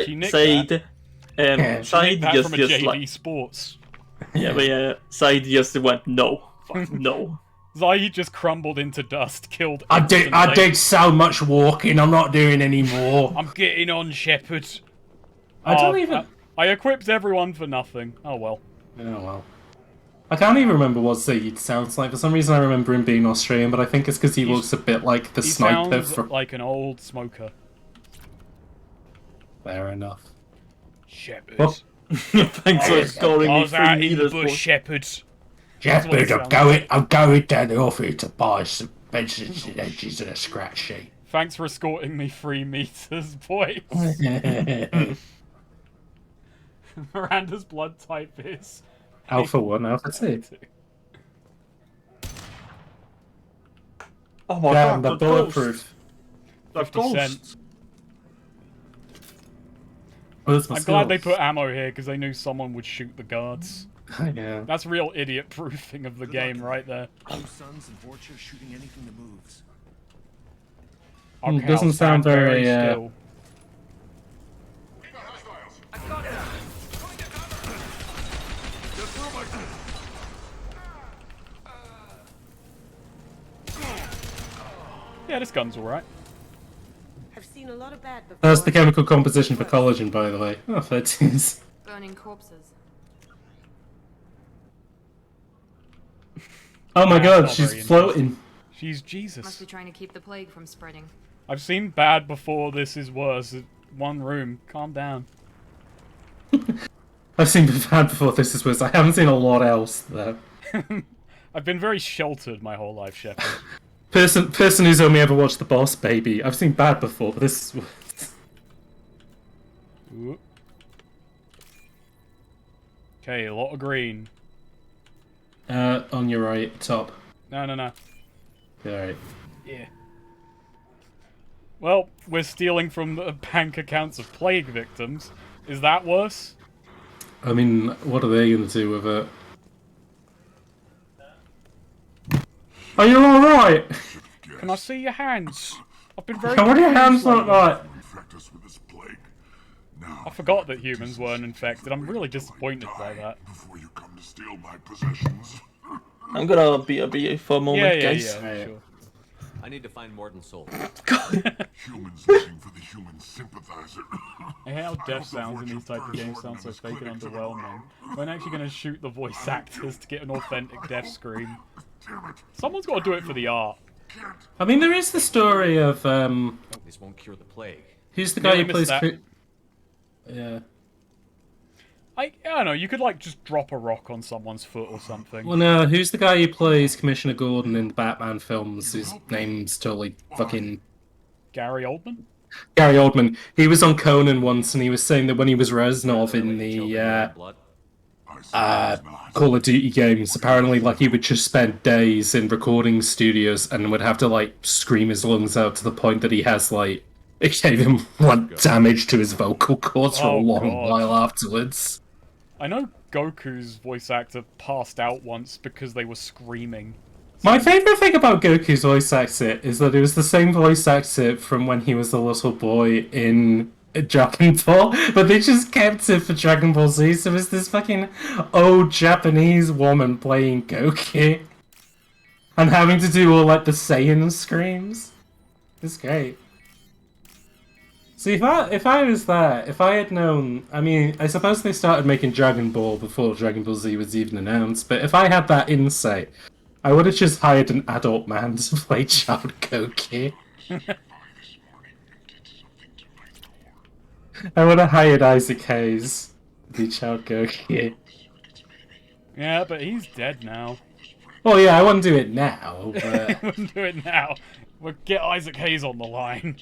She nicked Said, Yeah. Said That just, from a just JD like, Sports. yeah, but yeah, Said just went, no. Fuck, no. Zaid just crumbled into dust, killed I instantly. did so much walking. I'm not doing any more. I'm getting on, Shepard. I don't even. I equipped everyone for nothing. Oh well. Oh well. I can't even remember what Zaid sounds like. For some reason, I remember him being Australian, but I think it's because he looks a bit like the He sniper sounds from. like an old smoker. Fair enough. Shepard. Well, Thanks for scoring I me was out 3 in the meters. bush, Shepard. Shepard, I'm going- I'm going down the office to buy some pencils and edges and a scratch sheet. Thanks for escorting me 3 meters, boys. Miranda's blood type is Alpha 1, Alpha 2. Oh my Damn, god, the the bulletproof. The 50 ghost. cents. Oh, that's my I'm glad they skills. put ammo here because they knew someone would shoot the guards. Yeah. That's real idiot proofing of the game right there. Blue Suns and Vorcha shooting anything that moves. Okay, doesn't I'll sound stand very, still. Yeah, this gun's alright. I've seen a lot of bad before. That's the chemical composition for collagen, by the way. Oh, 13s. Burning corpses. Oh my That's god, not she's very floating. She's Must Jesus. be trying to keep the plague from spreading. I've seen bad before, this is worse. One room. Calm down. I've seen bad before this is worse. I haven't seen a lot else, though. I've been very sheltered my whole life, Shepard. Person who's only ever watched The Boss Baby. I've seen bad before, but this is worse. Ooh. Okay, a lot of green. On your right, top. No. Alright. Yeah. Well, we're stealing from the bank accounts of plague victims. Is that worse? I mean, what are they gonna do with it? Are you alright? Can I see your hands? I've been very. What do your hands confused look lately. like? Infect us with this plague. Now, I forgot that humans weren't infected. I'm really disappointed by that. before you come to steal my possessions. I'm gonna be a for a moment, Yeah, guys. sure. I need to find Morton's soul. Humans looking for the human sympathizer. I hate how death sounds in these type of games sound so fake and underwhelming. We're actually going to shoot the voice actors to get an authentic death scream. Someone's got to do it for the art. I mean, there is the story of This won't cure the plague. who's the guy who plays? that. Yeah. I don't know, you could like just drop a rock on someone's foot or something. Well, no, who's the guy who plays Commissioner Gordon in the Batman films? His name's totally fucking... Gary Oldman? Gary Oldman. He was on Conan once, and he was saying that when he was Reznov in the Call of Duty games, apparently, like, he would just spend days in recording studios and would have to, like, scream his lungs out to the point that he has, like, it gave him, like, damage to his vocal cords for a long while afterwards. I know Goku's voice actor passed out once because they were screaming. My favourite thing about Goku's voice actor is that it was the same voice actor from when he was a little boy in Dragon Ball, but they just kept it for Dragon Ball Z, so it's this fucking old Japanese woman playing Goku. And having to do all, like, the Saiyan screams. It's great. See, if I was there, if I had known... I mean, I suppose they started making Dragon Ball before Dragon Ball Z was even announced, but if I had that insight, I would have just hired an adult man to play Child Goku. I would have hired Isaac Hayes to be Child Goku. Yeah, but he's dead now. Well, yeah, I wouldn't do it now, but... Wouldn't do it now. We'll get Isaac Hayes on the line.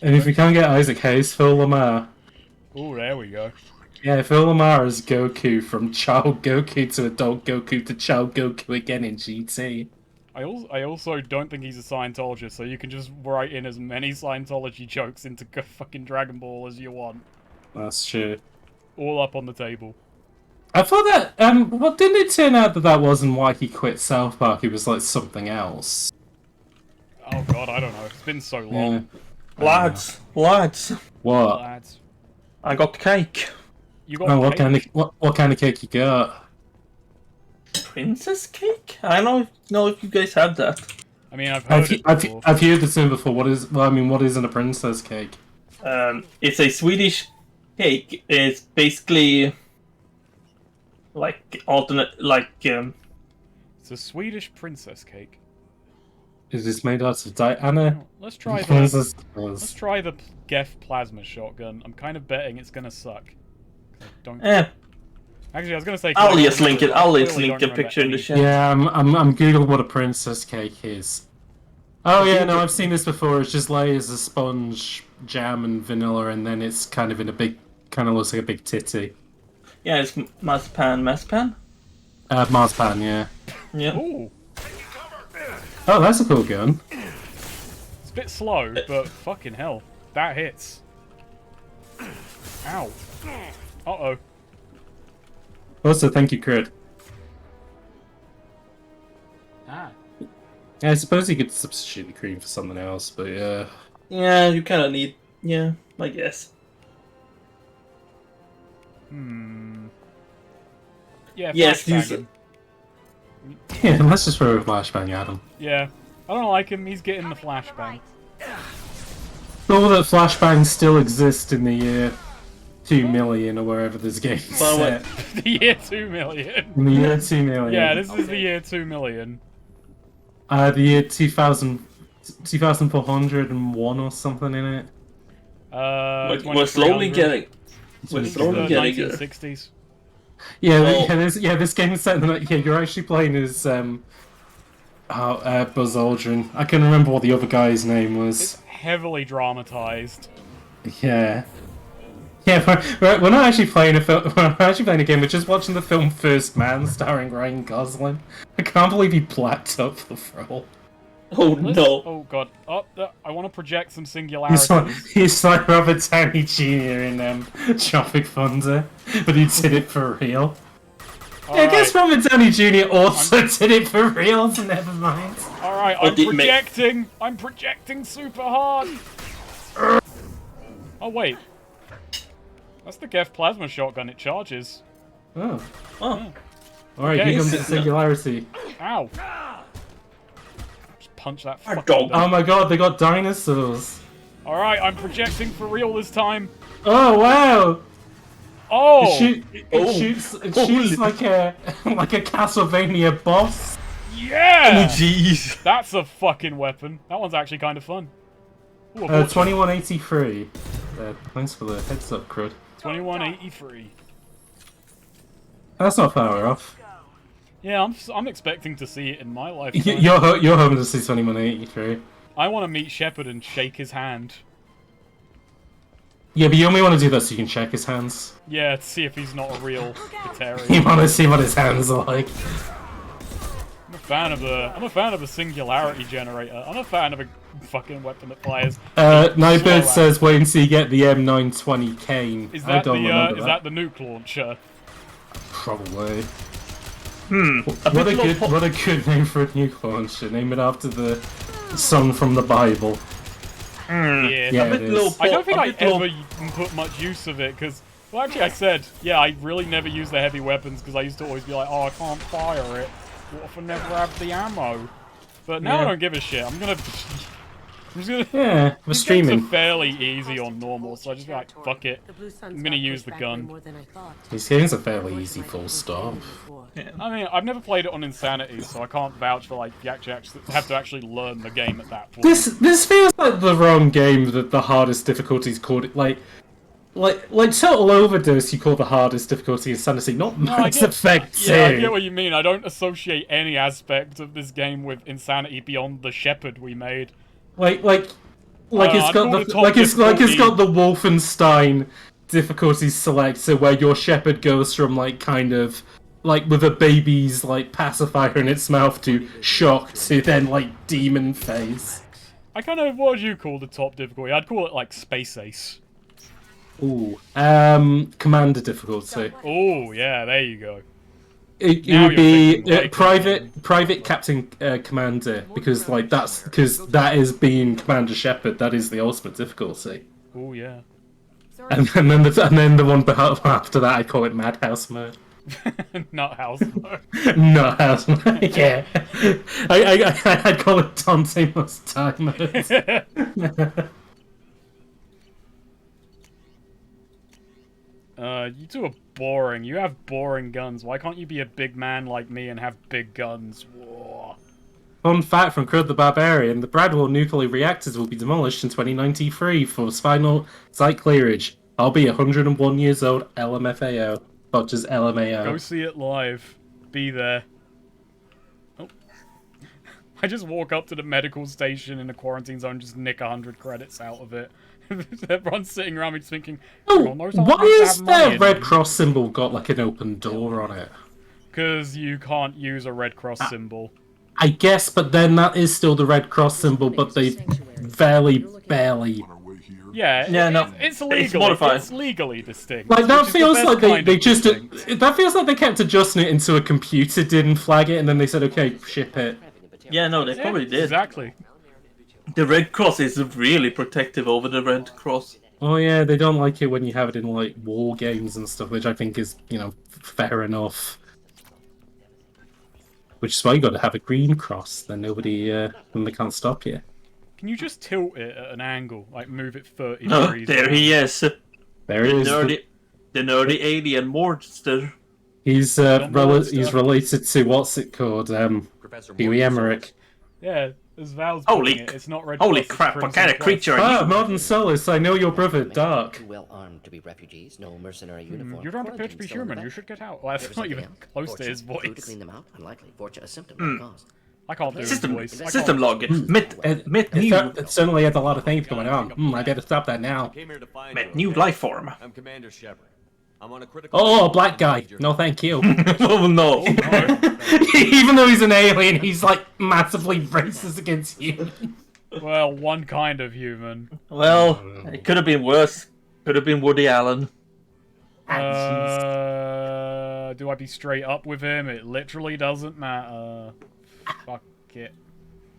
And if we can't get Isaac Hayes, Phil Lamar. Oh, there we go. Yeah, Phil Lamar is Goku, from Child Goku to Adult Goku to Child Goku again in GT. I also don't think he's a Scientologist, so you can just write in as many Scientology jokes into fucking Dragon Ball as you want. That's true. All up on the table. I thought that, well, didn't it turn out that that wasn't why he quit South Park? It was like something else. Oh god, I don't know. It's been so long. Yeah. Lads. What? Lads. I got cake. You got Oh, cake? what kind of cake you got? Princess cake? I don't know if you guys have that. I mean, I've heard it before. I've heard this name before. What isn't a princess cake? It's a Swedish cake. It's basically like alternate, It's a Swedish princess cake. Is this made out of Diana? Let's try Princess. Let's try the Geth plasma shotgun. I'm kind of betting it's gonna suck. Don't. Actually, I was gonna say. I'll just link it. I'll just link the picture in the chat. Yeah, I'm googling what a princess cake is. Oh yeah, no, I've seen this before. It's just layers of sponge, jam, and vanilla, and then it's kind of in a big, kind of looks like a big titty. Yeah, it's marzipan. Marzipan, yeah. Yeah. Ooh. Oh, that's a cool gun. It's a bit slow, but fucking hell, that hits. Ow. Uh-oh. Also, thank you, Crit. Ah. Yeah, I suppose you could substitute the cream for something else, but yeah. Yeah, you kind of need. Yeah, I guess. Yeah. Yes, use it. Yeah, let's just throw a flashbang at him. Yeah. I don't like him. He's getting the flashbang. All that flashbangs still exist in the year 2 million or wherever this game's set. The year 2 million. In the year 2 million. Yeah, this is the year 2 million. The year 2401 or something in it. We're slowly getting. We're slowly getting it. 1960s. Yeah, Well, this game is set in the, yeah, you're actually playing as Buzz Aldrin. I couldn't remember what the other guy's name was. It's heavily dramatized. Yeah. Yeah, we're not actually playing a film. We're not actually playing a game. We're just watching the film First Man, starring Ryan Gosling. I can't believe he blacked up the role. Oh no! Oh god! Oh, I want to project some singularities. He's like Robert Downey Jr. in Tropic Thunder, but he did it for real. Yeah, I guess Robert Downey Jr. also did it for real. So never mind. All right, I'm projecting. I'm projecting super hard. Oh wait. That's the Geth plasma shotgun, it charges. Oh. Oh. Alright, Okay. here comes the singularity. Ow. Just punch that Our fucking dog. dog. Oh my god, they got dinosaurs. Alright, I'm projecting for real this time. Oh wow! Oh! It shoots like a like a Castlevania boss. Yeah! Jeez. That's a fucking weapon. That one's actually kind of fun. Ooh, a 2183. Thanks for the heads up, crud. 2183. That's not far off. Yeah, I'm expecting to see it in my lifetime. You're hoping to see 2183. I want to meet Shepard and shake his hand. Yeah, but you only want to do that so you can check his hands. Yeah, to see if he's not a real Batarian. You want to see what his hands are like. I'm a fan of the singularity generator. I'm a fan of a fucking weapon that fires. Nightbird says wait until you get the M920 cane. Is I that don't remember that the nuke launcher? Probably. What a good name for a nuke launcher. Name it after the song from the Bible. Yeah, it is. I don't think I ever put much use of it because, well, actually, I said, yeah, I really never use the heavy weapons because I used to always be like, oh, I can't fire it. What if I never have the ammo? But now I don't give a shit. I'm just gonna. Yeah, we're These games streaming. are fairly easy on normal, so I just be like, fuck it. I'm gonna use the gun. These games are fairly easy, full stop. Yeah. I mean, I've never played it on Insanity, so I can't vouch for like you actually have to actually learn the game at that point. This feels like the wrong game that the hardest difficulties called it. Like Total Overdose, you call the hardest difficulty Insanity, not Mass Effect 2. Yeah, I get what you mean. I don't associate any aspect of this game with Insanity beyond the Shepherd we made. It's got the Wolfenstein difficulty selector where your Shepherd goes from like kind of like with a baby's like pacifier in its mouth to shock to then like demon face. I kind of, what would you call the top difficulty? I'd call it like Space Ace. Ooh, Commander difficulty. Oh yeah, there you go. It would be private captain commander because that is being Commander Shepard. That is the ultimate difficulty. Oh yeah. And then the one after that, I call it Madhouse mode. Not house mode. Not house mode. Yeah, I'd call it Dante Must Die mode. You two are boring. You have boring guns. Why can't you be a big man like me and have big guns? Whoa. Fun fact from Crud the Barbarian, the Bradwell nuclear reactors will be demolished in 2093 for final site clearage. I'll be 101 years old, LMFAO. Not just LMAO. Go see it live. Be there. Oh. I just walk up to the medical station in the quarantine zone, just nick 100 credits out of it. Everyone's sitting around me just thinking, why is their Red Cross symbol got like an open door on it? Because you can't use a Red Cross symbol. I guess, but then that is still the Red Cross symbol, but they barely. Yeah, it's legally distinct. Like that feels like that feels like they kept adjusting it until a computer didn't flag it, and then they said, "Okay, ship it." Yeah, no, they probably did. Exactly. The Red Cross is really protective over the Red Cross. Oh yeah, they don't like it when you have it in like war games and stuff, which I think is, fair enough. Which is why you got to have a green cross, then then they can't stop you. Can you just tilt it at an angle, like move it 30 Oh, degrees? there he is. There he is. The nerdy alien monster. He's related to what's it called? Huey Emmerich. Yeah, as Val's Holy, putting it, it's not Red holy Cross, crap! What kind of creature are you? Modern Solus, I know your brother, Dark. Too well armed to be refugees, no mercenary uniform. You don't appear to be human. You should get out. Well, that's not even close to his voice. To clean them out, unlikely. Fortune, a symptom caused. I can't do his voice. System log. It certainly has a lot of things going on. I better stop that now. Met new life form. I'm Commander Shepard. I'm on a critical. Oh, black guy. No, thank you. Oh no. Even though he's an alien, he's like massively racist against humans. Well, one kind of human. Well, it could have been worse. Could have been Woody Allen. Do I be straight up with him? It literally doesn't matter. Fuck it.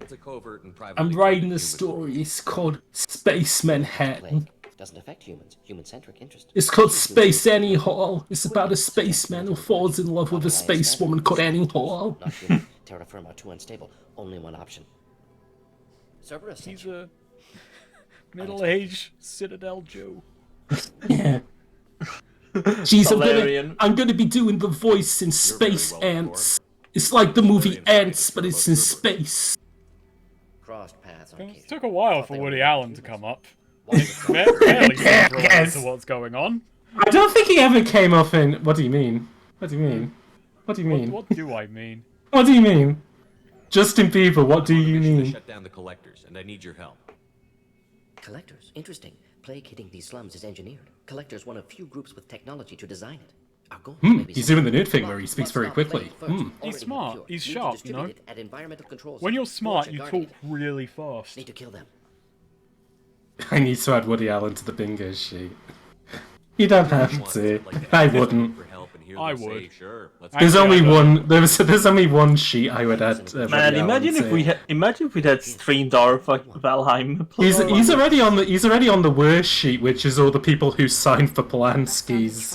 It's a covert and private. I'm writing a story. It's called Space Manhattan. Doesn't affect humans. Human-centric interest. It's called Space Annie Hall. It's about a spaceman who falls in love with a space woman called Annie Hall. Not human. Terra firma, too unstable. Only one option. Cerberus sent He's you. a middle-aged Citadel Joe. Yeah. Jeez, Valerian. I'm gonna be doing the voice in Space Ants. It's like the movie Ants, but it's in space. Crossed paths on It occasion. took a while Thought for they Woody were Allen to humans. come up. Why was it Barely seems related Yes. to what's going on. I don't think he ever came off in. What do you mean? What do you mean? What do you mean? What do I mean? What do you mean? Justin Bieber, what do you Mission to mean? shut down the collectors, and I need your help. Collectors? Interesting. Plague hitting these slums is engineered. Collectors one of few groups with technology to design it. Our goal may be He's simple. doing the nude thing where he speaks But very stop quickly. plague first. He's Already smart. cure. He's Need to sharp, you distribute know? it at environmental control When you're centers. smart, Fortune you guarding talk it. really fast. Need to kill them. I need to add Woody Allen to the bingo sheet. You don't have to. I wouldn't. I would. Sure, let's There's Actually, only I don't. one. There's only one sheet I would add. Man, Woody imagine Allen if to. we imagine if we had streamed our Valheim. He's already on the worst sheet, which is all the people who signed for Polanski's.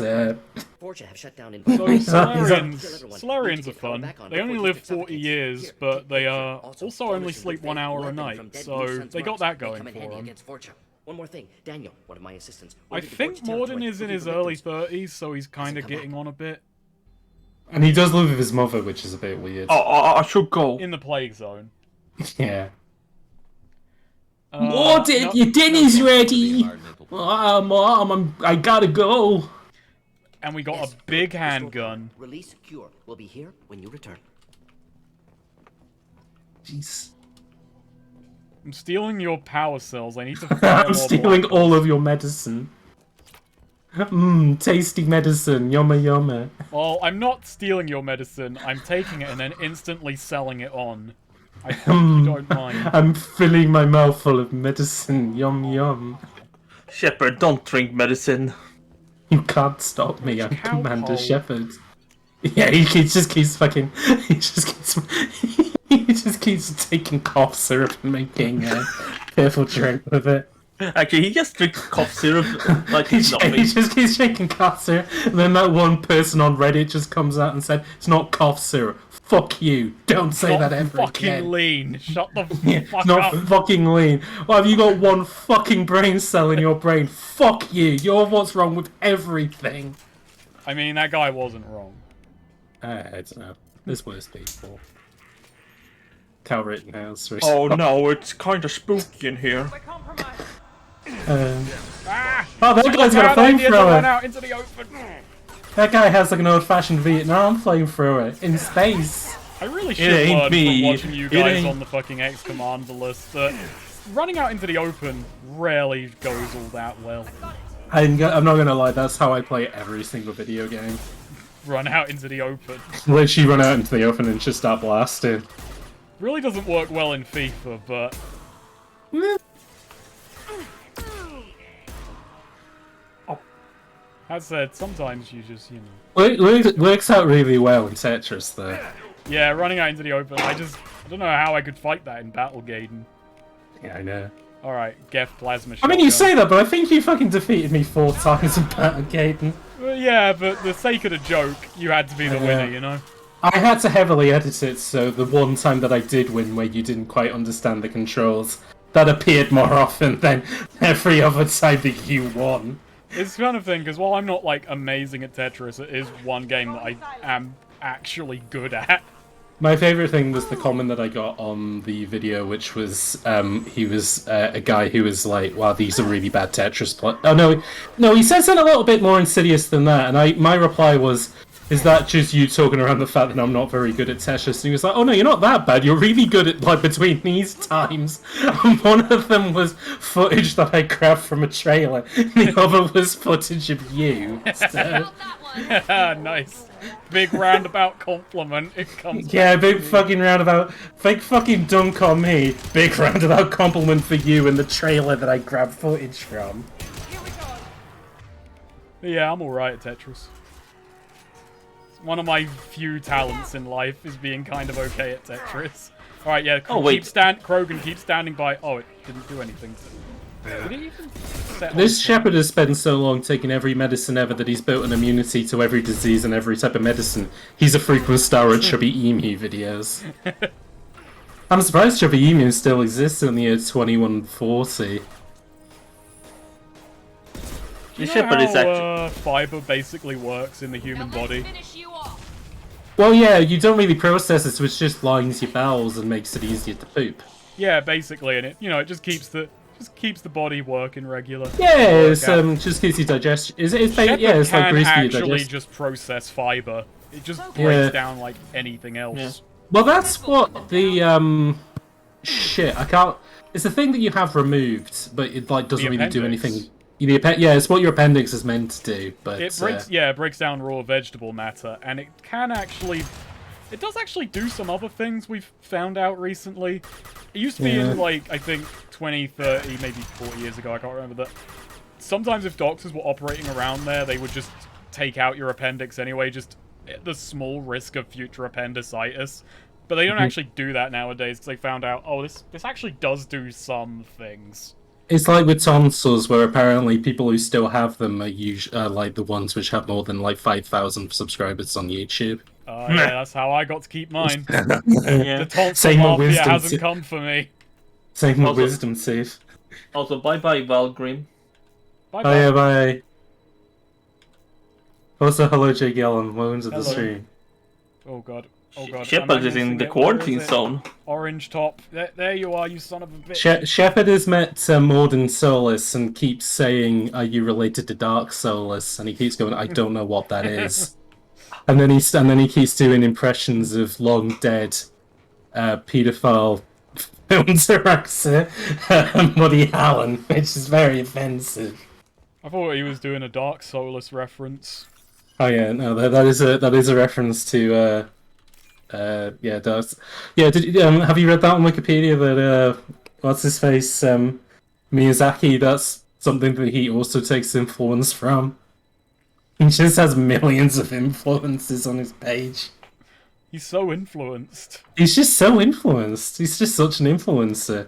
Fortune have shut down So environmental Solarians are fun. They only live 40 years, but they also only sleep 1 hour a night, so they got that going for them. One more thing, Daniel, one of my assistants. I ordered the think Forge Morden territory is in for his the early victims. 30s, so he's kind of Hasn't come getting on a bit. And he does live with his mother, which is a bit weird. I should go. In the plague zone. Yeah. Morden, Morden, your dinner's ready. Mom, I gotta go. And we got a big handgun. Release cure will be here when you return. Jeez. I'm stealing your power cells. I need to fire I'm more stealing black all ones. of your medicine. Tasty medicine. Yumma yumma. Well, I'm not stealing your medicine. I'm taking it and then instantly selling it on. I hope you don't mind. I'm filling my mouth full of medicine. Yum yum. Shepard, don't drink medicine. You can't stop me. I'm cow Commander hole. Shepard. Yeah, he just keeps fucking. He just keeps taking cough syrup and making a careful drink with it. Actually, he just drinks cough syrup like it's nothing. He just keeps drinking cough syrup, and then that one person on Reddit just comes out and said, "It's not cough syrup. Fuck you. Don't say Not that ever fucking again." lean. Shut the Yeah, fuck it's not up. fucking lean. Well, have you got one fucking brain cell in your brain? Fuck you. You're what's wrong with everything. I mean, that guy wasn't wrong. I don't know. There's worse people. Cal Rittenhouse. Oh no, it's kind of spooky in here. Oh, that guy's got a Bad idea to run flamethrower. out into the open. That guy has like an old-fashioned Vietnam flamethrower in space. I really It should ain't learn me. from watching you It guys ain't- on the fucking X Commander list that running out into the open rarely goes all that well. I'm not gonna lie, that's how I play every single video game. Run out into the open. Literally run out into the open and just start blasting. Really doesn't work well in FIFA, but that said, sometimes you just, you know. Works out really well in Tetris, though. Yeah, running out into the open. I don't know how I could fight that in Battlegaden. Yeah, I know. Alright, Geth Plasma I mean, you Shotgun. say that, but I think you fucking defeated me 4 times in Battlegaden. Well, yeah, but the sake of the joke, you had to be the winner, you know? I had to heavily edit it, so the one time that I did win where you didn't quite understand the controls, that appeared more often than every other time that you won. It's the kind of thing, because while I'm not, like, amazing at Tetris, it is one game that I am actually good at. My favourite thing was the comment that I got on the video, which was, he was a guy who was like, wow, these are really bad Tetris players. Oh, no, he says it a little bit more insidious than that, and my reply was, is that just you talking around the fact that I'm not very good at Tetris? And he was like, oh no, you're not that bad, you're really good at, like, between these times. And one of them was footage that I grabbed from a trailer, and the other was footage of you. So... Nice. Big roundabout compliment. It comes Yeah, back big to me. fucking roundabout. Fake fucking dunk on me. Big roundabout compliment for you in the trailer that I grabbed footage from. But yeah, I'm alright at Tetris. One of my few talents in life is being kind of okay at Tetris. Alright, yeah, Oh, wait. Krogan keeps standing by. Oh, it didn't do anything. Did it even set This on- shepherd has spent so long taking every medicine ever that he's built an immunity to every disease and every type of medicine. He's a frequent star at Chubby Emu videos. I'm surprised Chubby Emu still exists in the year 2140. Do you know how fiber basically works in the human body? Well, yeah, you don't really process it, so it just lines your bowels and makes it easier to poop. Yeah, basically, and it it just keeps the body working regular. Yeah, it's just keeps you digestion. It's like grease for your actually digestion. just process fiber. It just breaks down like anything else. Yeah. Well, that's what the shit. I can't. It's the thing that you have removed, but it like doesn't really do anything. Yeah, it's what your appendix is meant to do, but it breaks down raw vegetable matter, and it does actually do some other things we've found out recently. It used to be in like I think 20, 30, maybe 40 years ago. I can't remember that. Sometimes if doctors were operating around there, they would just take out your appendix anyway, just at the small risk of future appendicitis. But they don't actually do that nowadays because they found out, oh, this actually does do some things. It's like with tonsils, where apparently people who still have them are like the ones which have more than like 5,000 subscribers on YouTube. Yeah, that's how I got to keep mine. The tonsil mafia hasn't come for me. Same with wisdom teeth. Also, bye-bye, Valgrim. Bye-bye. Oh yeah, bye. Also, hello, Jake Yellen. Welcome to the stream. Oh god. Oh god. Shepard is in the quarantine zone. Orange top. There you are, you son of a bitch. Shepard has met Morden Solus and keeps saying, "Are you related to Dark Solus?" And he keeps going, "I don't know what that is." and then he keeps doing impressions of long dead paedophile film director Woody Allen, which is very offensive. I thought he was doing a Dark Solus reference. Oh yeah, no, that is a reference to have you read that on Wikipedia that what's his face Miyazaki? That's something that he also takes influence from. He just has millions of influences on his page. He's so influenced. He's just so influenced. He's just such an influencer,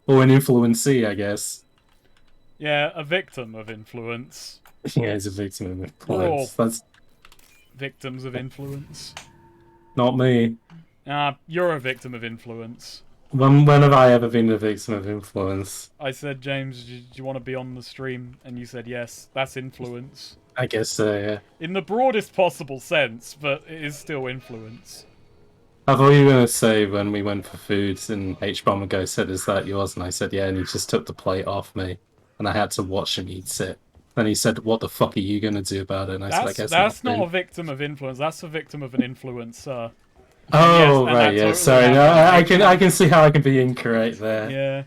or an influencee, I guess. Yeah, a victim of influence. Yeah, he's a victim of influence. That's victims of influence. Not me. You're a victim of influence. When have I ever been a victim of influence? I said, James, do you want to be on the stream? And you said yes. That's influence. I guess so, yeah. In the broadest possible sense, but it is still influence. I thought you were going to say when we went for food and H-Bomber Go said, "Is that yours?" And I said, "Yeah," and he just took the plate off me. And I had to watch him eat it. Then he said, "What the fuck are you going to do about it?" And I said, "I guess that's not a victim of influence. That's a victim of an influencer." Oh, yes, right, yeah. Sorry, no, I can see how I can be incorrect there. Yeah.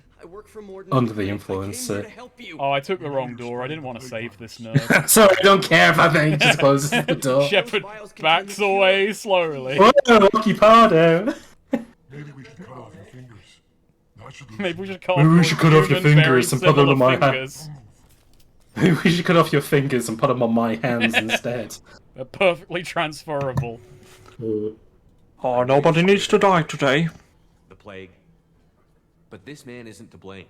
Under the influence. Oh, I took the wrong door. I didn't want to save this nerd. Sorry, I don't care if I think he just closes the door. Shepard backs away slowly. Oh, Occupardo! Maybe we should cut off your fingers. Maybe we should cut off your fingers and put them on my hands. Maybe we should cut off your fingers and put them on my hands instead. They're perfectly transferable. Oh, nobody needs to die today. The plague. But this man isn't to blame.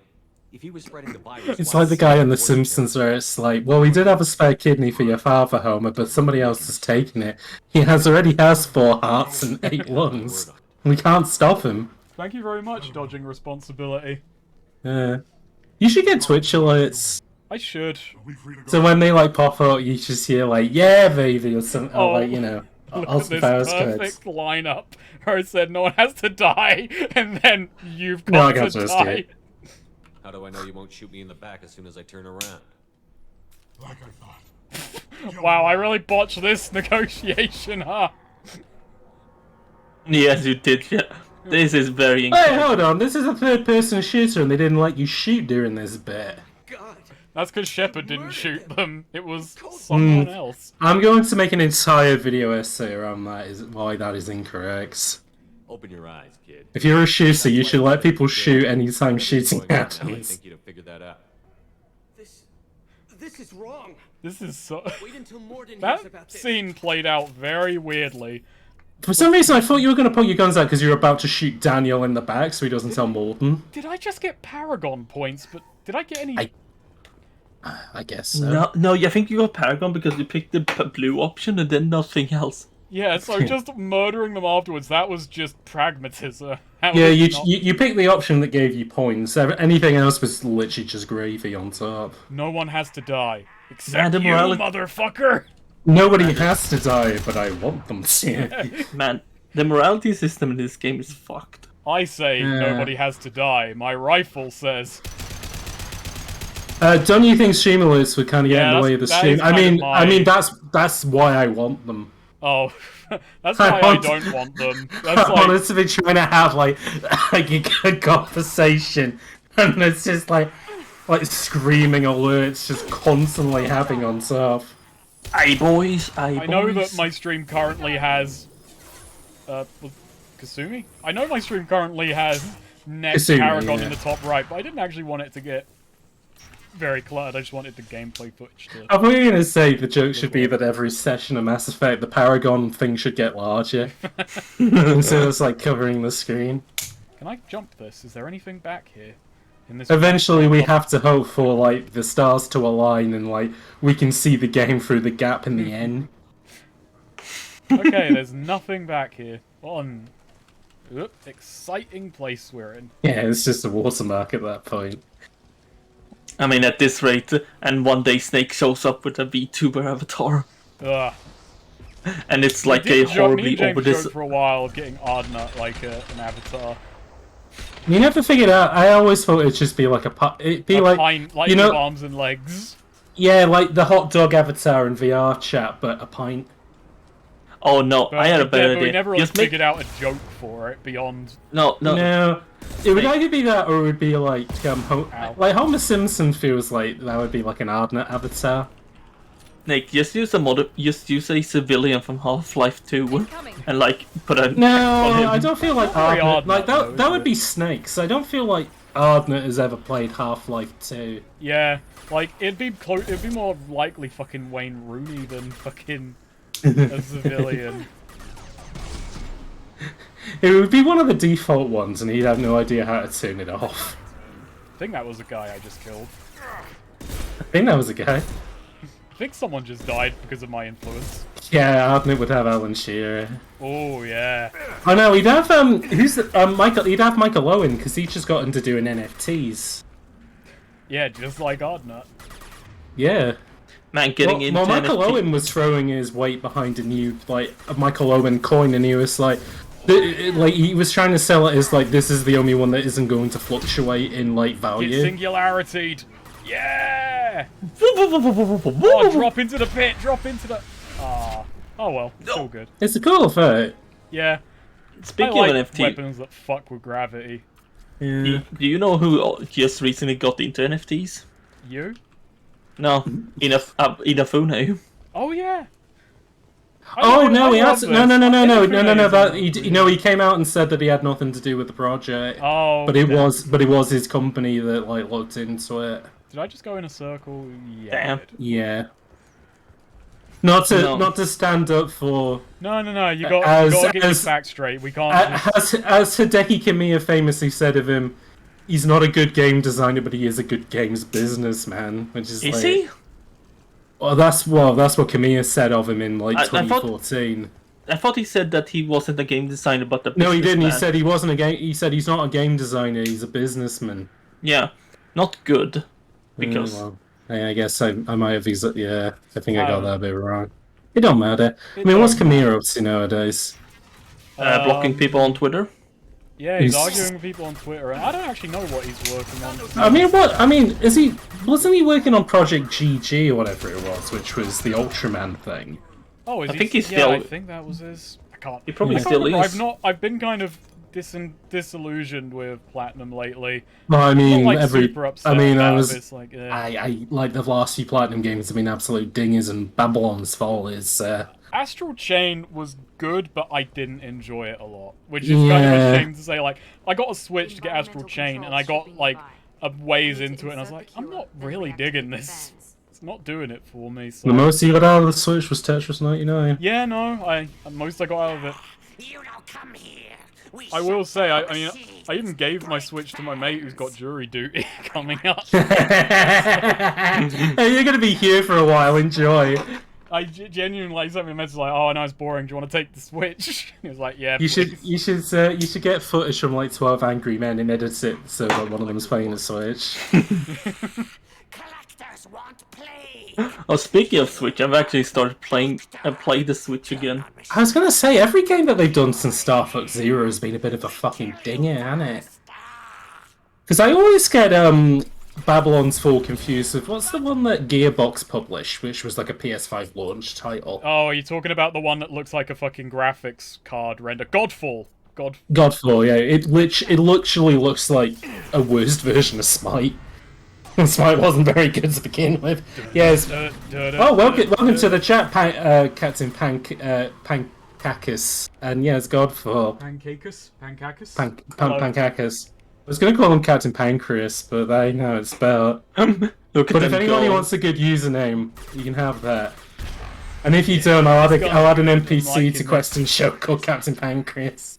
If he was spreading the virus, it's like the guy on The Simpsons where it's like, well, we did have a spare kidney for your father, Homer, but somebody else has taken it. He already has 4 hearts and 8 lungs. We can't stop him. Thank you very much, dodging responsibility. Yeah. You should get Twitch alerts. I should. So when they like pop up, you just hear like, "Yeah, baby," or something, or like, you know. Look at this perfect lineup. Her said no one has to die, and then you've got to die. How do I know you won't shoot me in the back as soon as I turn around? Like I thought. Wow, I really botched this negotiation, huh? Yes, you did. Yeah. This is very. Hey, hold on. This is a third-person shooter, and they didn't let you shoot during this bit. That's because Shepard didn't shoot them. It was someone else. I'm going to make an entire video essay around that. Why that is incorrect. Open your eyes, kid. If you're a shooter, you should let people shoot anytime shooting happens. I think you'd have figured that out. This is wrong. This is so. Wait until Morden that hears about this. scene played out very weirdly. For some reason, I thought you were going to put your guns out because you were about to shoot Daniel in the back, so he doesn't tell Morden. Did I just get Paragon points? But did I get any? I guess so. No, I think you got Paragon because you picked the blue option and then nothing else. Yeah, so just murdering them afterwards, that was just pragmatism. How Yeah, was you, it not- you you picked the option that gave you points. Anything else was literally just gravy on top. No one has to die. Except the you, morality- motherfucker! Nobody has to die, but I want them to. Man, the morality system in this game is fucked. I say nobody has to die. My rifle says... Don't you think stream alerts would kind of get in the Yeah, way of the that stream? is kind of I mean my- that's why I want them. Oh, that's why I don't want them. That's I like... wanted to be trying to have like a conversation, and it's just like screaming alerts just constantly happening on top. Aye, boys. Aye, I know that my stream currently has... Kasumi? I know my stream currently has next Kasumi, Paragon yeah. in the top right, but I didn't actually want it to get very cluttered. I just wanted the gameplay footage to... I thought you were going to say the joke should be that every session of Mass Effect, the Paragon thing should get larger. So it's like covering the screen. Can I jump this? Is there anything back here? In this Eventually we have to hope for like the stars to align and like we can see the game through the gap in the end. Okay, there's nothing back here. What an exciting place we're in. Yeah, it's just a watermark at that point. I mean, at this rate, and one day Snake shows up with a VTuber avatar. Ugh. And it's like Me a and horribly James over this. joked for a while of getting Ardnut like an avatar. You never figured out. I always thought it'd just be like it'd be like Pint, like you know, with arms and legs. yeah, like the hot dog avatar in VR chat, but a pint. Oh no, I had a better But we idea. never really Just make... figured out a joke for it beyond... No. No, it would either be that or it would be like like Homer Simpson feels like that would be like an Ardnett avatar. Snake, just use a civilian from Half-Life 2 and like put a No, on him. I don't feel like Very Ardnett. Like Ardnett, that would be Snakes. I don't feel like Ardnett has ever played Half-Life 2. Yeah, like, it'd be more likely fucking Wayne Rooney than fucking a civilian. It would be one of the default ones, and he'd have no idea how to turn it off. I think that was a guy I just killed. I think that was a guy. I think someone just died because of my influence. Yeah, Ardnett would have Alan Shearer. Oh, yeah. Oh no, he'd have Michael. He'd have Michael Owen because he just got into doing NFTs. Yeah, just like Ardnut. Yeah. Man, getting into well, Michael NFT. Owen was throwing his weight behind a new a Michael Owen coin, and he was like, he was trying to sell it as like this is the only one that isn't going to fluctuate in like Get value. singularitied. Yeah! Oh, drop into the pit, drop into the... Ah. Oh well, still good. It's a cool effect. Yeah. Speaking I like of NFT, weapons that fuck with gravity. Yeah. do you know who just recently got into NFTs? You? No, Inafune. Oh yeah. Oh no, he has love no. this. That he came out and said that he had nothing to do with the project. Oh. But it was his company that like looked into it. Did I just go in a circle? Yeah. Damn. I did. Yeah. Not to stand up for. No. You gotta get your facts straight. We can't. As Hideki Kamiya famously said of him, he's not a good game designer, but he is a good games businessman. Which is like, he? Well, that's what Kamiya said of him in like I 2014. I thought he said that he wasn't a game designer, but a No, he didn't. He businessman. said he wasn't a game. He said he's not a game designer. He's a businessman. Yeah, not good. Because well, I guess I might have yeah. I think I got that a bit wrong. It don't matter. I mean, what's Kamiya up to nowadays? blocking people on Twitter. Yeah, he's arguing with people on Twitter, and I don't actually know what he's working on. I mean, wasn't he working on Project GG or whatever it was, which was the Ultraman thing? Oh, is I he? think he's yeah, still. I think that was his. I can't. He probably I can't still remember. is. I've been kind of disillusioned with Platinum lately. Well, I mean, I'm not, like, super upset I about it, it's like, I like the last few Platinum games have been absolute dingers, and Babylon's Fall is. Astral Chain was good, but I didn't enjoy it a lot. Which is kind of a shame to say. Like, I got a Switch to get Astral Chain, and I got like a ways into it, and I was like, I'm not really digging this. It's not doing it for me. So. The most you got out of the Switch was Tetris 99. Yeah, no, most I got out of it. You don't come here. I will say, I mean, I even gave my Switch to my mate who's got jury duty coming up. Hey, you're gonna be here for a while. Enjoy. I genuinely like sent me a message like, "Oh, I know it's boring. Do you want to take the Switch?" He was like, "Yeah, You please." you should get footage from like 12 Angry Men and edit it so that one of them's playing a Switch. Collectors want play. Oh, speaking of Switch, I've actually started playing. I played the Switch again. I was gonna say, every game that they've done since Star Fox Zero has been a bit of a fucking dinger, hasn't it? Because I always get Babylon's Fall confused with what's the one that Gearbox published, which was like a PS5 launch title. Oh, are you talking about the one that looks like a fucking graphics card render? Godfall. Godfall, yeah. It literally looks like a worse version of Smite. Smite wasn't very good to begin with. Yes. Oh, welcome to the chat, Captain Pankakis. And yes, Godfall. Pancakis? Pankakis. I was going to call him Captain Pancreas, but I know it's spelled. But if anybody wants a good username, you can have that. And if you don't, I'll add an NPC to Question Show called Captain Pancreas.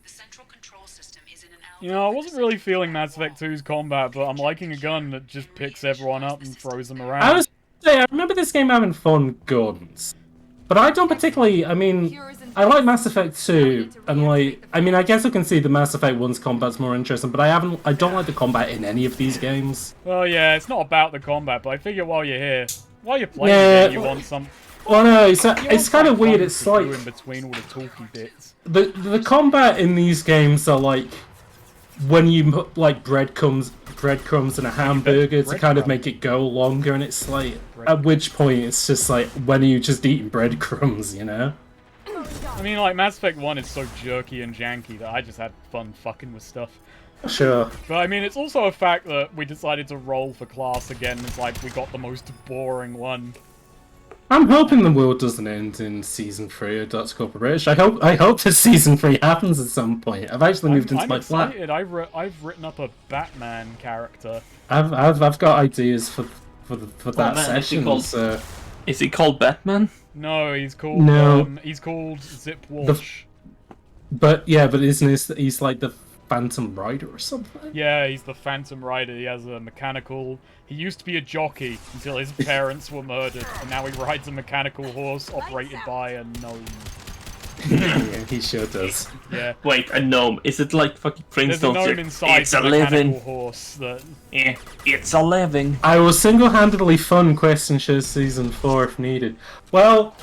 You know, I wasn't really feeling Mass Effect 2's combat, but I'm liking a gun that just picks everyone up and throws them around. I remember this game having fun guns. But I don't particularly, I mean, I like Mass Effect 2, and like, I mean, I guess I can see the Mass Effect 1's combat's more interesting, but I don't like the combat in any of these games. Well, yeah, it's not about the combat, but I figure while you're playing it, you want some... Well, no, it's kind of weird, it's like... in between all the talky bits. The combat in these games are like, when you put like breadcrumbs in a hamburger to kind of make it go longer, and it's like, at which point it's just like, when are you just eating breadcrumbs, you know? I mean, like, Mass Effect 1 is so jerky and janky that I just had fun fucking with stuff. Sure. But I mean, it's also a fact that we decided to roll for class again. It's like, we got the most boring one. I'm hoping the world doesn't end in Season 3 of Dr. Corporation. I hope that Season 3 happens at some point. I've actually moved into my flat. I've written up a Batman character. I've got ideas for that session. Is he called Batman? No, he's called he's called Zip Walsh. But isn't he's like the Phantom Rider or something? Yeah, he's the Phantom Rider. He has a mechanical... He used to be a jockey until his parents were murdered, and now he rides a mechanical horse operated by a gnome. Yeah, he sure does. Yeah. Wait, a gnome? Is it like fucking Prince? There's a gnome inside the mechanical horse that... Yeah, it's a living. I will single-handedly fund Question Show Season 4 if needed. Well,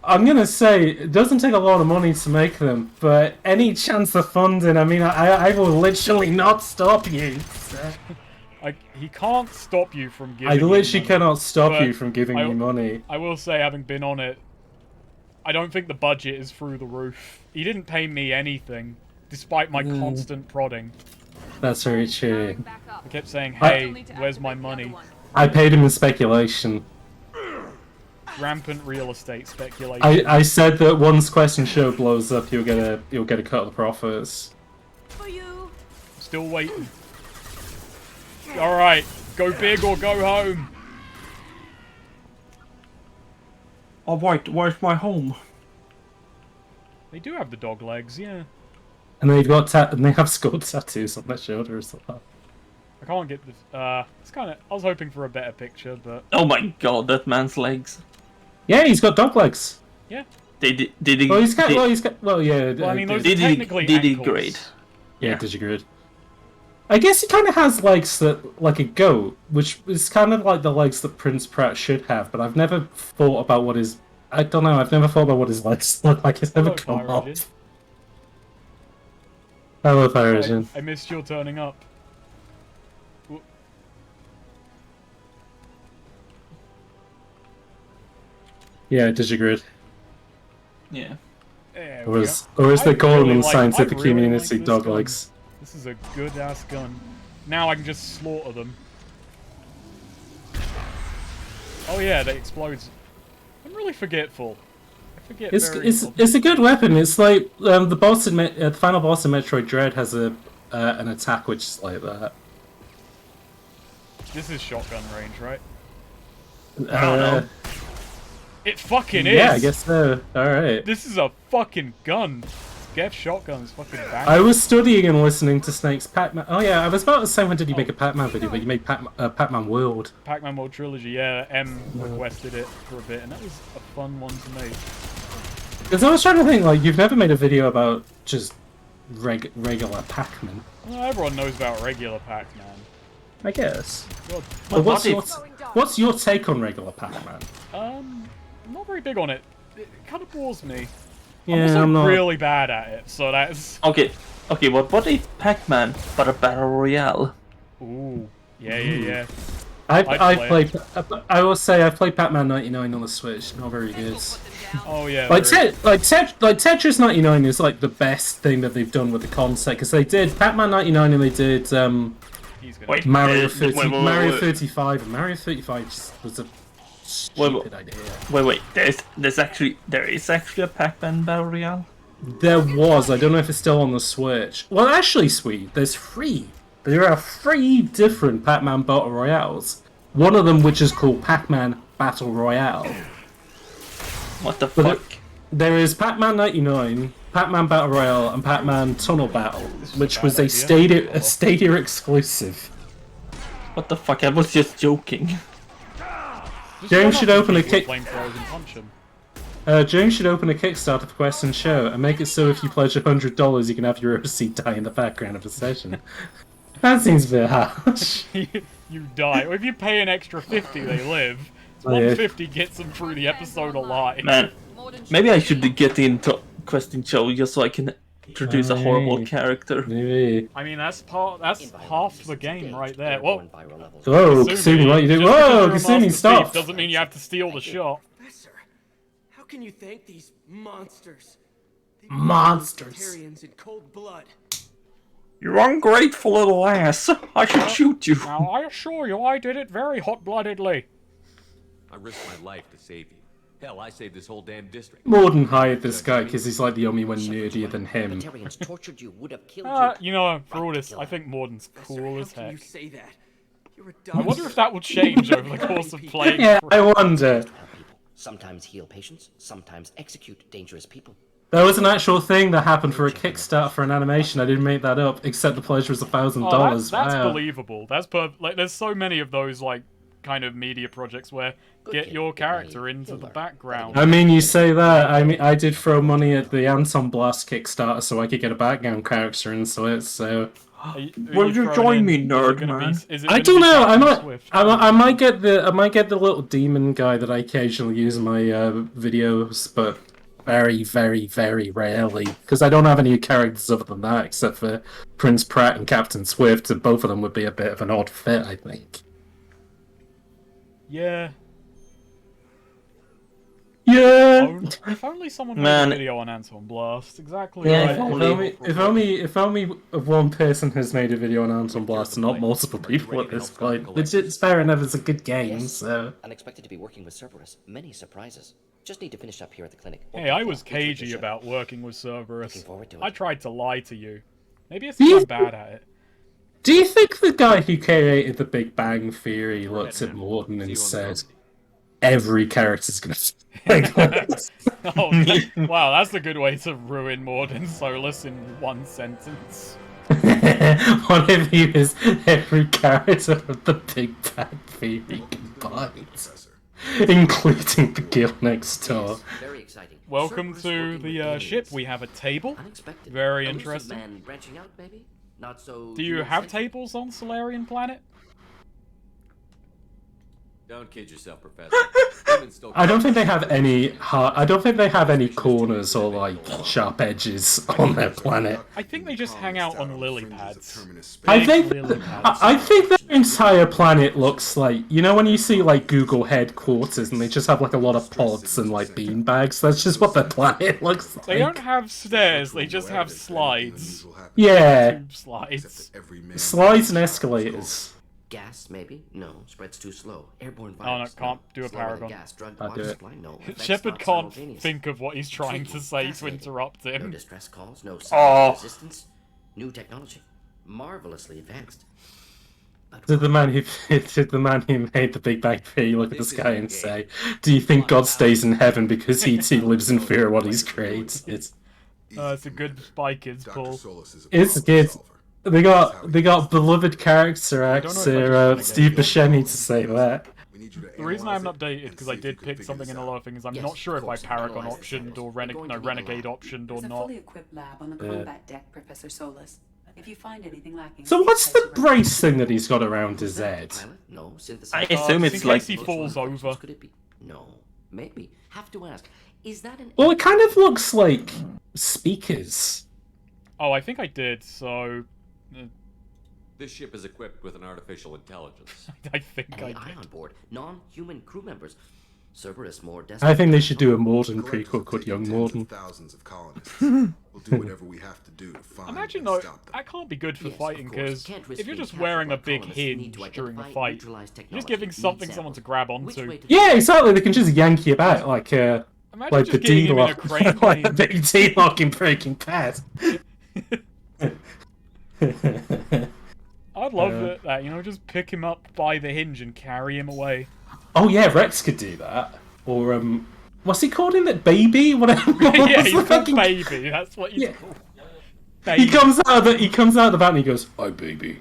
I'm gonna say, it doesn't take a lot of money to make them, but any chance of funding, I mean, I will literally not stop you. He can't stop you from giving I literally money, cannot stop you from giving me money. I will say, having been on it, I don't think the budget is through the roof. He didn't pay me anything, despite my constant prodding. That's very true. I kept saying, hey, where's my money? I paid him in speculation. Rampant real estate speculation. I said that once Question Show blows up, you'll get a cut of the profits. Still waiting. Alright, go big or go home. Oh wait, where's my home? They do have the dog legs, yeah. And they have skull tattoos on their shoulders. I can't get this. It's kind of. I was hoping for a better picture, but. Oh my god, that man's legs. Yeah, he's got dog legs. Yeah. Did he? Well, he's got. Yeah. Well, I mean, those did are technically he ankles. grade? Yeah, digigrade. I guess he kind of has legs that, like a goat, which is kind of like the legs that Prince Pratt should have. But I've never thought about what his. I don't know. I've never thought about what his legs look like. It's never come up. Hello, Pyrogen. I missed your turning up. Yeah, digigrade. Yeah. Or as they call them in scientific community, dog legs. This is a good ass gun. Now I can just slaughter them. Oh yeah, they explode. I'm really forgetful. I forget it's a good weapon. It's like the boss in the final boss in Metroid Dread has an attack which is like that. This is shotgun range, right? I don't know. It fucking is! Yeah, I guess so. Alright. This is a fucking gun. Geff shotgun's fucking bang. I was studying and listening to Snake's Pac-Man. Oh yeah, I was about to say when did you make a Pac-Man video, but you made Pac-Man World. Pac-Man World Trilogy, yeah. M requested it for a bit, and that was a fun one to make. Because I was trying to think, like, you've never made a video about just regular Pac-Man. Well, everyone knows about regular Pac-Man. I guess. God. But what's your take on regular Pac-Man? I'm not very big on it. It kind of bores me. Yeah, I'm also I'm not really bad at it, so that's... Okay, what if Pac-Man but a battle royale? Ooh, yeah. I will say I've played Pac-Man 99 on the Switch. Not very good. Oh yeah. Like Tetris 99 is like the best thing that they've done with the concept because they did Pac-Man 99 and they did Mario 35 and Mario 35 just was a stupid idea. Wait. There is actually a Pac-Man battle royale. There was. I don't know if it's still on the Switch. Well, actually, sweet. There's 3. There are 3 different Pac-Man battle royales. One of them, which is called Pac-Man Battle Royale. What the fuck? There is Pac-Man 99, Pac-Man Battle Royale, and Pac-Man Tunnel Battle, which was a Stadia exclusive. What the fuck? I was just joking. James should open a James should open a Kickstarter for Quest and Show and make it so if you pledge $100, you can have your OC die in the background of a session. That seems a bit harsh. You die. Or if you pay an extra 50, they live. 150 gets them through the episode alive. Man, maybe I should get into Quest and Show just so I can introduce a horrible character. Maybe. I mean, that's half the game right there. Whoa, Kasumi, what you do? Whoa, Kasumi, stop! Doesn't mean you have to steal the shot. Professor, how can you thank these monsters? Monsters. In cold blood. You ungrateful little ass! I should shoot you. Now, I assure you, I did it very hot-bloodedly. I risked my life to save you. Hell, I saved this whole damn district. Morden hired this guy because he's like the only one nerdier than him. You know, for all this, I think Morden's cool as heck. I wonder if that will change over the course of playing. Yeah, I wonder. Sometimes heal patients, sometimes execute dangerous people. That was an actual thing that happened for a Kickstarter for an animation. I didn't make that up, except the pledge was $1,000. Oh, that's believable. That's like, there's so many of those like kind of media projects where get your character into the background. I mean, you say that. I mean, I did throw money at the Anton Blast Kickstarter so I could get a background character into it. So, will you join me, nerd man? I don't know. I might get the little demon guy that I occasionally use in my videos, but very, very, very rarely because I don't have any characters other than that except for Prince Pratt and Captain Swift, and both of them would be a bit of an odd fit, I think. Yeah. Yeah. If only someone made a video on Anton Blast. Exactly. Yeah. Right. If only one person has made a video on Anton Blast and not multiple people at this point. It's fair enough. It's a good game. Yes. So. Unexpected to be working with Cerberus. Many surprises. Just need to finish up here at the clinic. Hey, I was cagey about working with Cerberus. I tried to lie to you. Maybe it's I'm bad at it. Do you think the guy who created the Big Bang Theory looked at Morton and said, "Every character's gonna"? Oh, wow, that's a good way to ruin Morden Solus in one sentence. What if he was every character of the Big Bang Theory combined, including the girl next door? Very exciting. Welcome to the ship. We have a table. Very interesting. Man branching out, maybe? Not so. Do you have tables on Solarian Planet? Don't kid yourself, Professor. I don't think they have any. I don't think they have any corners or like sharp edges on their planet. I think they just hang out on lily pads. I think their entire planet looks like, you know when you see like Google headquarters and they just have like a lot of pods and like bean bags. That's just what their planet looks like. They don't have stairs. They just have slides. Yeah. Tube slides. Slides and escalators. Gas, maybe? No, spreads too slow. Airborne Oh virus. no, can't do a paragon. Gas, drug, I'll do water it. supply, no. Shepard can't think of what he's trying to say to interrupt No him. distress calls, no resistance. New technology. Marvelously advanced. Did the man who made the Big Bang Theory look at the sky and say, "Do you think God stays in heaven because he too lives in fear of what he's created?" It's a good Spy Kids pull. It's good. They got beloved character actor Steve Buscemi to say that. The reason I haven't updated because I did pick something in a lot of things. I'm not sure if I Paragon optioned or Renegade optioned or There's a not. fully equipped lab on the combat deck, Professor Solus. If you find anything lacking, So what's the brace thing that he's got around his head? No, I assume it's like he falls over. Could it be? No, maybe. Have to ask. Is that an? Well, it kind of looks like speakers. Oh, I think I did. So. This ship is equipped with an artificial intelligence. I think I did. on board. Non-human crew members. Cerberus more I think they should do a Morden prequel called Young Morden. Thousands of colonists. We'll do whatever we have to do to find Imagine and though, stop them. that can't be good for Yes, fighting of course. because Can't risk if you're being just wearing a captured big by colonists. Need hinge to during the identify, fight, neutralize you're just technology, giving need something sample. someone to grab Which onto. way to Yeah, exactly. They can just yank you about like Imagine like just the getting him in a D-lock, crane like the plane. big D-lock in Breaking Bad. I'd love that, you know, just pick him up by the hinge and carry him away. Oh yeah, Rex could do that. Or what's he called in that? Baby? Whatever. Yeah, he's called Baby. That's what he's called. Baby. He comes out of the van and he goes, "Hi, baby."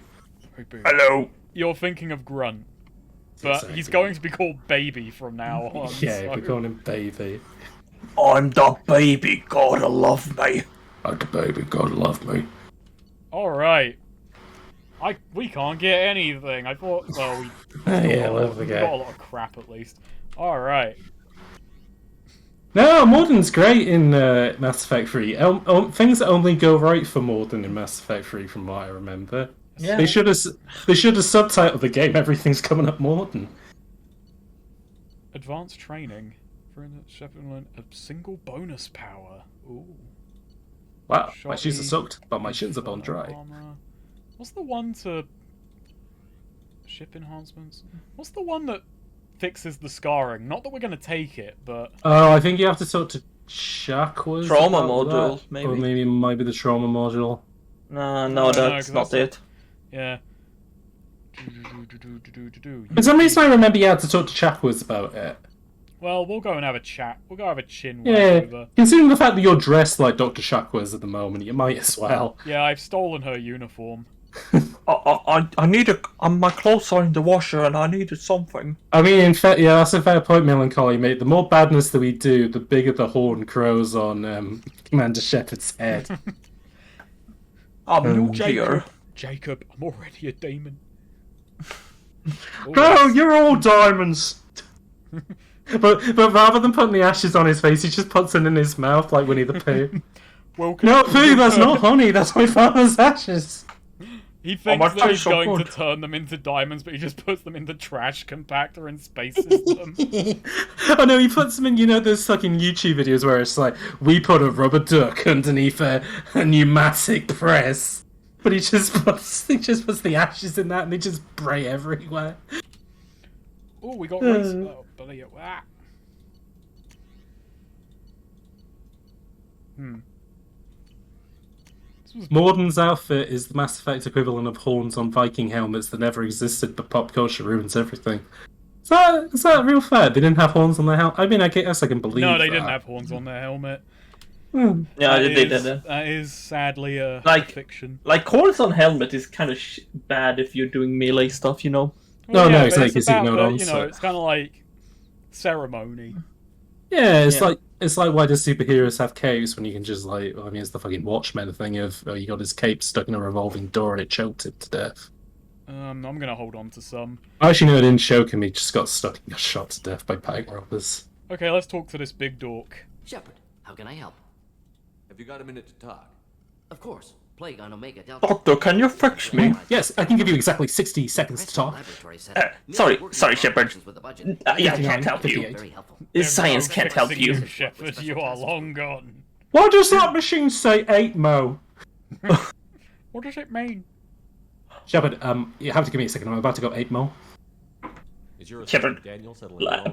Hello. You're thinking of Grunt, but he's going to be called Baby from now on. Yeah, so. we're calling him Baby. I'm the baby, gotta love me. I'm the baby, God love me. All right. We can't get anything. I thought, well, we we got a lot of crap at least. All right. No, Morden's great in Mass Effect 3. Things only go right for Morden in Mass Effect 3, from what I remember. Yeah. They should have subtitled the game "Everything's Coming Up Morden." Advanced training for Shepard learn a single bonus power. Ooh. Wow, my shoes are Shotty, soaked, but my shins are bone dry. armor. What's the one to ship enhancements? What's the one that fixes the scarring? Not that we're gonna take it, but Oh, I think you have to talk to Chakwas. Trauma about module, that. maybe. Or maybe it might be the trauma module. No, that's 'cause not it. yeah. For some reason, I remember you had to talk to Chakwas about it. Well, we'll go and have a chat. We'll go have a chin wag Yeah, over. considering the fact that you're dressed like Dr. Chakwas at the moment, you might as well. Yeah, I've stolen her uniform. I need my clothes are in the washer and I needed something. I mean, in fact, yeah, that's a fair point, Melancholy, mate. The more badness that we do, the bigger the horn crows on Commander Shepard's head. I'm nuclear. Jacob, I'm already a demon. No, you're all diamonds! but rather than putting the ashes on his face, he just puts it in his mouth like Winnie the Pooh. No, Pooh, that's not honey, that's my father's ashes! He thinks that he's going to turn them into diamonds, but he just puts them in the trash compactor and spaces them. Oh no, he puts them in, you know, those fucking YouTube videos where it's like, we put a rubber duck underneath a pneumatic press. But he just puts the ashes in that and they just spray everywhere. Oh, we got race. Oh, bloody ah. Morden's outfit is the Mass Effect equivalent of horns on Viking helmets that never existed, but pop culture ruins everything. Is that real fair? They didn't have horns on their helmet? I mean, I guess I can believe No, they that. didn't have horns on their helmet. Yeah, they didn't. That is sadly a fiction. Like, horns on helmet is kind of bad if you're doing melee stuff, you know? Well, no, yeah, it's but like it's about ignored the, you know, it's kind of like ceremony. Yeah, it's like why do superheroes have capes when you can just like, I mean, it's the fucking Watchmen thing of you got his cape stuck in a revolving door and it choked him to death. I'm gonna hold on to some. Actually, no, it didn't choke him. He just got stuck and got shot to death by bank robbers. Okay, let's talk to this big dork. Shepard, how can I help? Have you got a minute to talk? Of course. Plague on Omega Delta. Doctor, can you fix me? Yes, I can give you exactly 60 seconds to talk. Sorry, Shepard. Yeah, I can't help you. Science can't help you. Shepard, you are long gone. Why does that machine say 8 Mo? What does it mean? Shepard, you have to give me a second. I'm about to go 8 Mo. Shepard,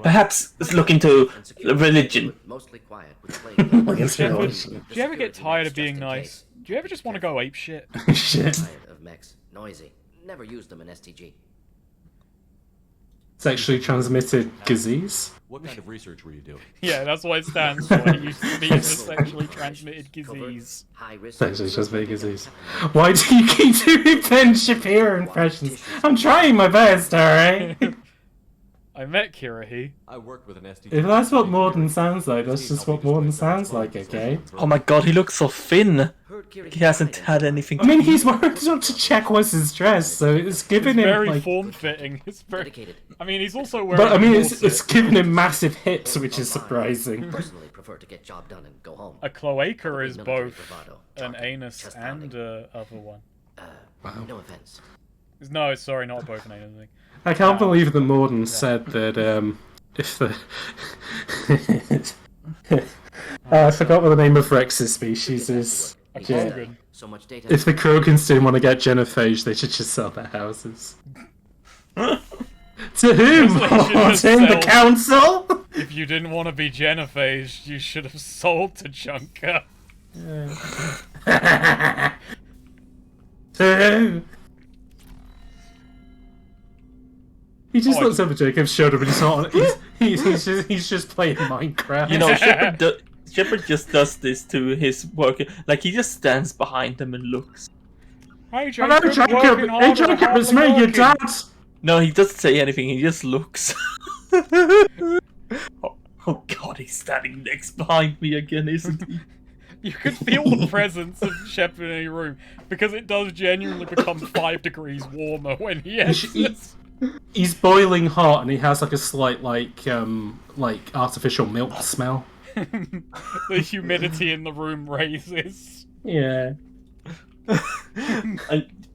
perhaps look into religion. Mostly quiet. Shepard, do you ever get tired of being nice? Do you ever just want to go apeshit? Shit. Tired of mechs. Noisy. Never used them in STG. Sexually transmitted disease. What kind of research were you doing? Yeah, that's what it stands for. It used to be the sexually transmitted disease. Sexually transmitted disease. Why do you keep doing Ben Shapiro impressions? I'm trying my best, alright? I met Kirahi. I worked with an STD. If that's what Morden sounds like, that's just what Morden sounds like, okay? Oh my god, he looks so thin. He hasn't had anything. I mean, he's wearing Dr. Check was his dress, so it's giving him Very like. form-fitting. It's very. I mean, he's also wearing. But I mean, a it's corset. giving him massive hips, which is surprising. Personally, prefer to get job done and go home. A cloaca is Military both bravado, an chocolate, anus chest and pounding. other one. No offense. No, sorry, not both an anus thing. I can't believe that Morden said that if the I forgot what the name of Rex's species is. Yeah. So much data. If the Krogans didn't want to get genophage, they should just sell their houses. To whom? Morden, the council? If you didn't want to be genophaged, you should have sold to Junker. To whom? He just looks over Jacob's shoulder, but he's not. He's just playing Minecraft. You know, Shepard just does this to his worker. Like, he just stands behind them and looks. Hey, Hello, Jacob! Hey, Jacob, it's me, your dad! No, he doesn't say anything, he just looks. Oh god, he's standing next behind me again, isn't he? You could feel the presence of Shepard in your room, because it does genuinely become 5 degrees warmer when he enters. He's boiling hot, and he has like a slight like artificial milk smell. The humidity in the room raises. Yeah.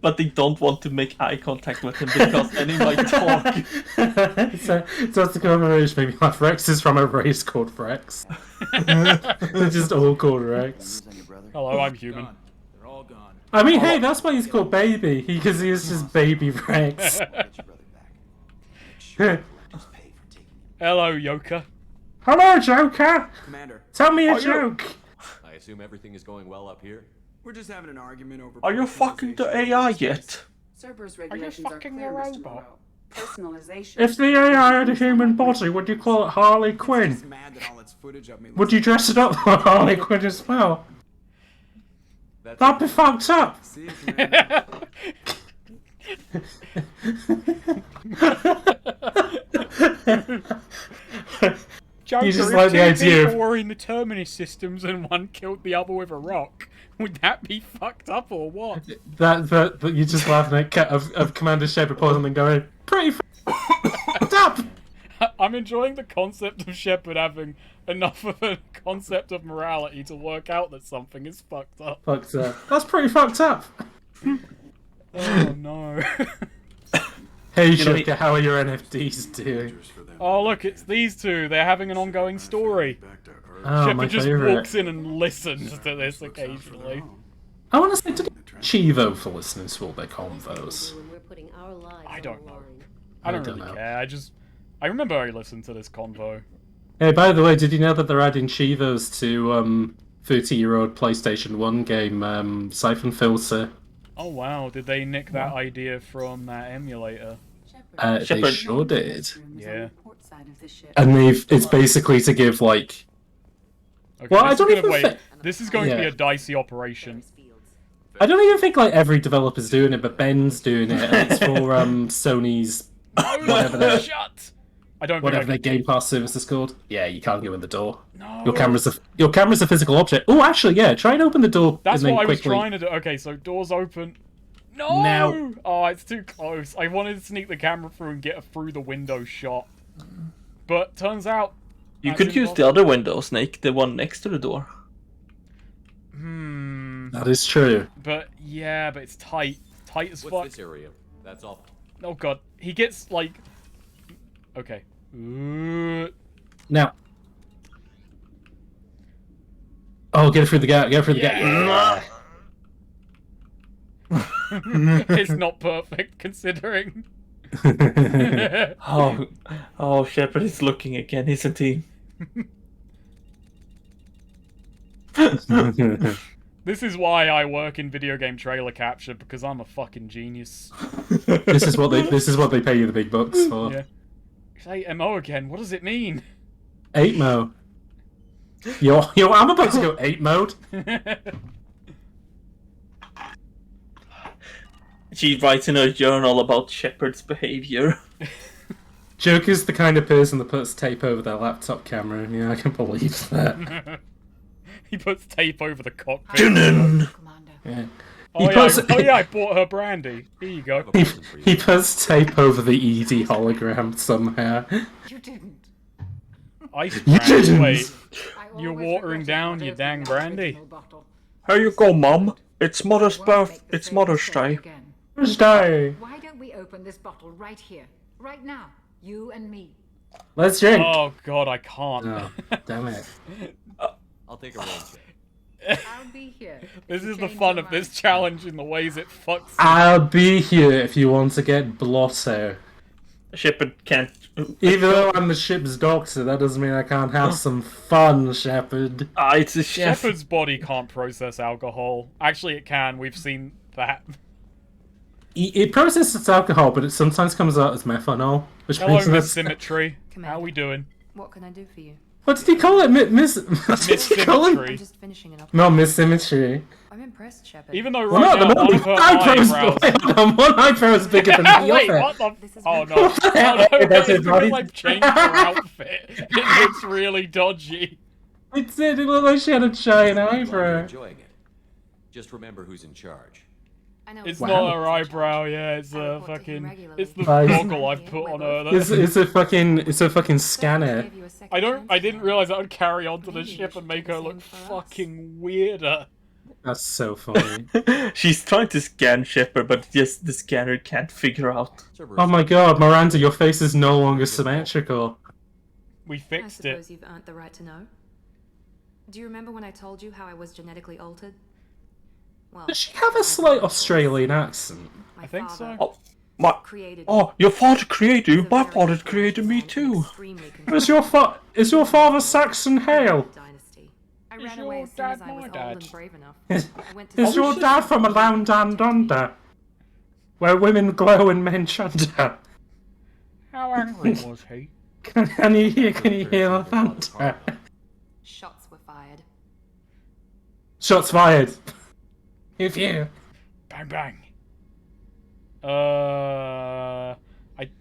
But they don't want to make eye contact with him because then he might talk. So that's the combination maybe like Rex is from a race called Rex. They're just all called Rex. Hello, I'm human. They're all gone. I mean, hey, that's why he's called Baby, because he is just Baby Rex. Hello, Yoka. Hello, Joker! Commander. Tell me a joke! I assume everything is going well up here? We're just having an argument over. Are you fucking the AI yet? Cerberus Are you regulations are fucking clear, a Mr. robot? Moreau. Personalization. If the AI had a human body, would you call it Harley Quinn? Just mad that all its footage of me Would you dress it up for Harley Quinn as well? That'd be fucked up! See you, Commander. Joker, You just if like the two idea people were in the Terminus systems and one killed the other with a rock, would that be fucked up or what? That you're just laughing at of Commander Shepard pausing and going, pretty fucked up! I'm enjoying the concept of Shepard having enough of a concept of morality to work out that something is fucked up. Fucked up. That's pretty fucked up! Oh no. Hey Shepard, how are your NFTs doing? Oh look, it's these two. They're having an ongoing story. Oh, my Shepard just favourite. walks in and listens to this occasionally. I want to say, did Chivo for listeners to all their convos? I don't know. I don't really care. I remember I listened to this convo. Hey, by the way, did you know that they're adding Chivos to 30-year-old PlayStation 1 game Siphon Filter? Oh wow, did they nick that idea from that emulator? They sure did. Yeah. And it's basically to give like... Okay, well, I don't even think... This is going to be Yeah. a dicey operation. I don't even think like every developer's doing it, but Ben's doing it, and it's for Sony's whatever their Game Pass service is called. Yeah, you can't go in the door. No. Your camera's a physical object. Oh, actually, yeah. Try and open the door. That's and then what I was quickly... trying to do. Okay, so doors open. No! Now. Oh, it's too close. I wanted to sneak the camera through and get a through the window shot. But turns out... You could use the other window, Snake, the one next to the door. That is true. But, yeah, but it's tight. Tight as fuck. What's this area? That's all. Oh god. He gets, like... Okay. Now. Oh, get it through the gap. Get it through the gap. It's not perfect, considering. Oh, Shepard is looking again, isn't he? This is why I work in video game trailer capture, because I'm a fucking genius. This is what they pay you the big bucks for. Yeah. Say MO again. What does it mean? 8 mode. Yo, I'm about to go 8 mode. She's writing a journal about Shepard's behavior. Joker's the kind of person that puts tape over their laptop camera. Yeah, I can believe that. He puts tape over the cockpit. Yeah. Oh yeah, I bought her brandy. Here you go. He puts tape over the ED hologram somehow. You didn't. Ice You brandy. didn't. Wait, you're watering down your dang brandy. Here you go, Mum. It's Mother's birth. It's Mother's Day. Mother's Day. Why don't we open this bottle right here, right now? You and me. Let's drink. Oh god, I can't. Oh, damn it. I'll take a rain check. I'll be here. This is the fun of this challenge in the ways it fucks. I'll be here if you want to get Blotto. Shepard can't. Even though I'm the ship's doctor, that doesn't mean I can't have some fun, Shepard. It's a chef. Shepard's body can't process alcohol. Actually, it can. We've seen that. It processes alcohol, but it sometimes comes out as methanol, which Hello, makes Miss it. Symmetry. How we doing? What can I do for you? What did he call it? Miss Symmetry. I'm just finishing it up. No, Miss Symmetry. I'm impressed, Shepard. Even though Well, right no, now one of her eyebrows... one eyebrow is bigger than the Wait, other. what the... Oh no. What the hell? Oh, no, That's it's it, because buddy. I've changed her outfit. It looks really dodgy. It did. It looked like she had a giant Glad you're eyebrow. enjoying it. Just remember who's in charge. I know It's Wow. not her eyebrow, yeah, it's the fucking... It's the Guys. goggle I've put on her. It's a fucking scanner. I didn't realise that would carry on to the ship and make her look fucking weirder. That's so funny. She's trying to scan Shepard, but just the scanner can't figure out. Oh my god, Miranda, your face is no longer symmetrical. We I fixed suppose it. you've earned the right to know. Do you remember when I told you how I was genetically altered? Well, Does she have a slight Australian accent? I think so. Your father created you. My father created me too. Is your father Saxon Hale? I ran away as soon as I was old and brave enough. I went to Is your dad from a land down under, where women glow and men shudder? How angry was he? Can you hear the thunder? Shots were fired. Shots fired. If you. Bang bang. I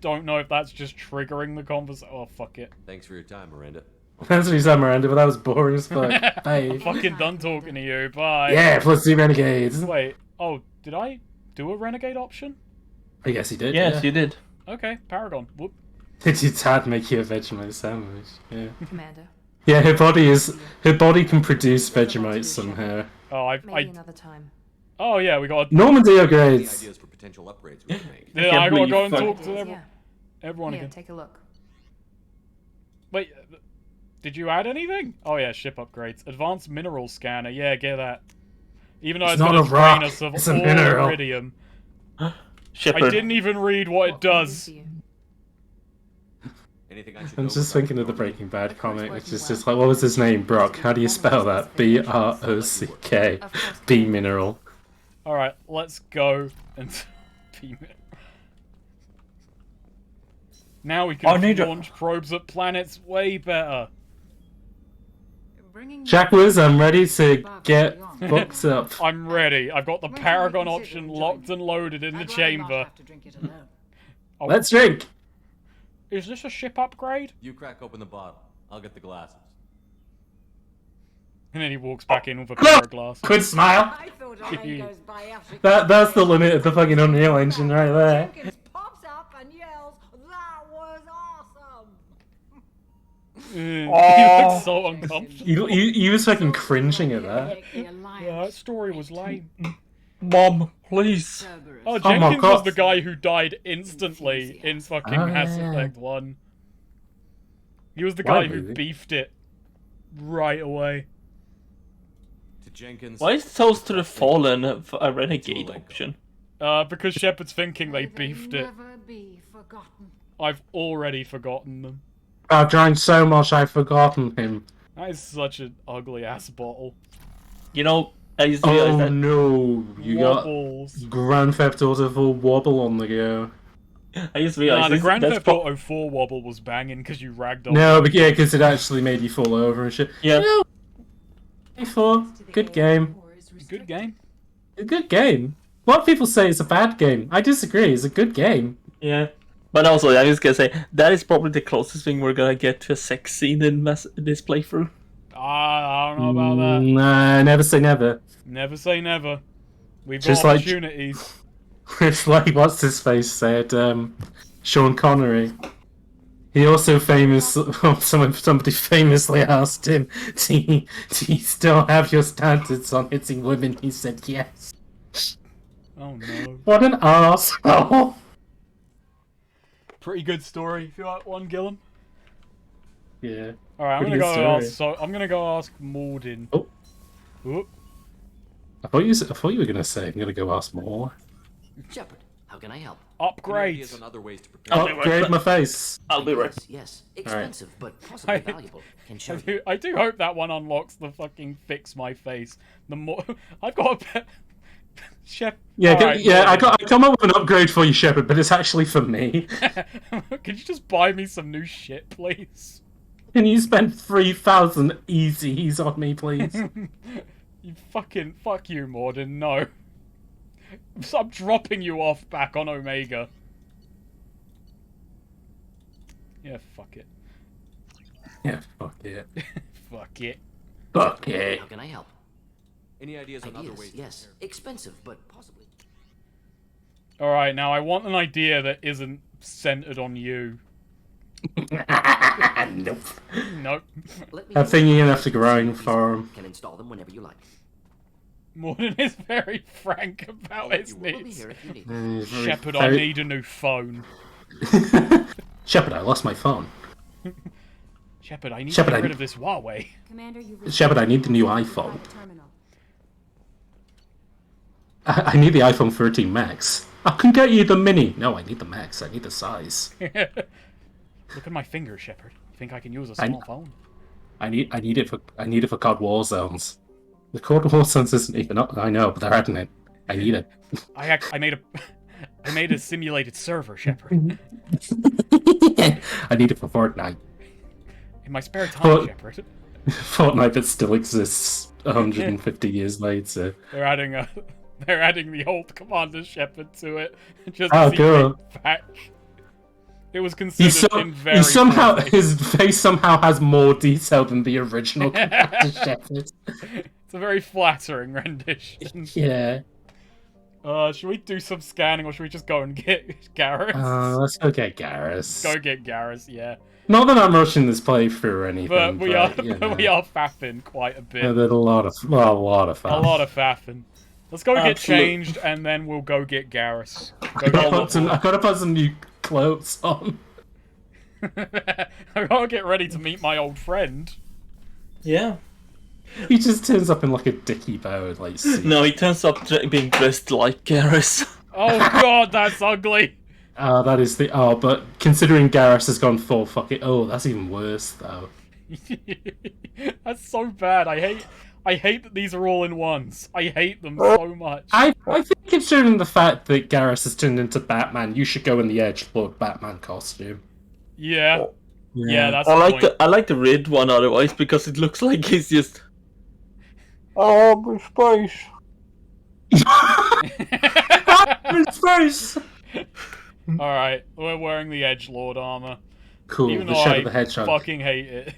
don't know if that's just triggering the conversation. Oh, fuck it. Thanks for your time, Miranda. That's what you said, Miranda, but that was boring as fuck. Bye. I'm fucking done talking to you. Bye. Yeah, plus 2 renegades. Wait. Oh, did I do a renegade option? I guess he did. Yes, yeah. you did. Okay, Paragon. Whoop. Did your dad make you a Vegemite sandwich? Yeah. Commander. Yeah, her body can produce Vegemite somehow. Oh, Maybe another time. Oh yeah, we got. Normandy Any upgrades. ideas for potential upgrades we can make? Yeah, I gotta go and fuck- talk to Yeah. everyone Here, again. take a look. Wait, did you add anything? Oh yeah, ship upgrades. Advanced mineral scanner. Yeah, get that. Even though It's it's not gonna a rock, drain us of it's a all mineral. iridium. Shepard. I didn't even read what it does. Anything I should I'm know just about thinking of the Dork? Breaking Bad comic, which is just like, what was his name? Brock. How do you spell that? B-R-O-C-K. B mineral. Alright, let's go and beam it. Now we I can need a- launch probes at planets way better. Jack Wiz, I'm ready to get booked up. I'm ready. I've got the Paragon option locked and loaded in the chamber. Oh, Let's drink! is this a ship upgrade? You crack open the bottle. I'll get the glasses. And then he walks back in with a pair of glasses. Good smile. I thought a lane goes by after That's the limit of the fucking Unreal Engine right there. Jenkins pops up and yells, "That was awesome!" He looks so uncomfortable. He was fucking cringing at that. Yeah, that story was lame. Mom, please. Oh, my Jenkins God. was the guy who died instantly in fucking Oh, Mass yeah. Effect 1. He was the Why, guy who really? beefed it right away. To Jenkins. Why is Toast to the Fallen a renegade option? Because Shepard's thinking they beefed it. Never be forgotten. I've already forgotten them. I've drank so much I've forgotten him. That is such an ugly ass bottle. You know, I just realized Oh that. no, you Wobbles. got Grand Theft Auto full wobble on the go. I just realized the this, Grand that's Theft Auto 4 wobble was banging because you ragdolled. No, but yeah, because it actually made you fall over and shit. Yeah. You know, 4, good game. Good game. A good game. A lot of people say it's a bad game. I disagree. It's a good game. Yeah. But also, I'm just gonna say, that is probably the closest thing we're gonna get to a sex scene in this playthrough. I don't know about that. Nah, never say never. Never say never. We've Just got like- opportunities. It's like what's his face said, Sean Connery. He also somebody famously asked him, do you still have your standards on hitting women? He said yes. Oh no. What an arsehole. Pretty good story. If you like one, Gillum. Yeah. Alright, I'm Pretty gonna good go ask. story. So I'm gonna go ask Morden. Oh. Oop. I thought you were gonna say I'm gonna go ask more. Shepard, how can I help? Upgrades. On other ways to prepare. Upgrade my face. I'll be right. Yes, Alright. expensive, but possibly valuable. Can show you. I do hope that one unlocks the fucking fix my face. The more I've got a Shep. Yeah, Alright, I Morden. come up with an upgrade for you, Shepard, but it's actually for me. Could you just buy me some new shit, please? Can you spend 3,000 easies on me, please? You fucking fuck you, Morden. No. I'm dropping you off back on Omega. Yeah, fuck it. Yeah, fuck it. Fuck it. Fuck it. How can I help? Any ideas on other ways? Yes, expensive, but possibly. Alright, now I want an idea that isn't centered on you. Nope. Nope. I think you're gonna have to grind for him. Can install them whenever you like. Morden is very frank about his We'll be needs. here if you need. Shepard, I need a new phone. Shepard, I lost my phone. Shepard, I need Shepard, to I- get rid of this Huawei. Commander, you Shepard, I need the new iPhone. terminal. I need the iPhone 13 Max. I can get you the mini. No, I need the Max. I need the size. Look at my finger, Shepard. You think I can use a small phone? I need it for COD Warzones. The COD Warzones isn't even up. I know, but they're adding it. I need it. I made a simulated server, Shepard. I need it for Fortnite. In my spare time, But- Shepard. Fortnite that still exists 150 years later. They're adding the old Commander Shepard to it. Just Oh, to cool. back. It was considered in very He somehow poor taste. his face somehow has more detail than the original Commander Shepard. It's a very flattering rendition. Yeah. Should we do some scanning or should we just go and get Garrus? Let's go get Garrus. Go get Garrus, yeah. Not that I'm rushing this playthrough or anything, But we are you know. we are faffing quite a bit. Yeah, there's a lot of fun. A lot of faffing. Let's go get Absolute- changed and then we'll go get Garrus. I've got to put some new clothes on. I gotta get ready to meet my old friend. Yeah. He just turns up in like a dicky bow, like suit. No, he turns up being dressed like Garrus. Oh god, that's ugly. That is the but considering Garrus has gone full fuck it. Oh, that's even worse though. That's so bad. I hate that these are all in ones. I hate them so much. I think considering the fact that Garrus has turned into Batman, you should go in the Edgelord Batman costume. Yeah. Yeah, that's I the like point. I like the red one otherwise because it looks like he's just. Oh, my space. Space. Alright, we're wearing the Edgelord armor. Cool. Even The though Shadow I the Hedgehog. fucking hate it.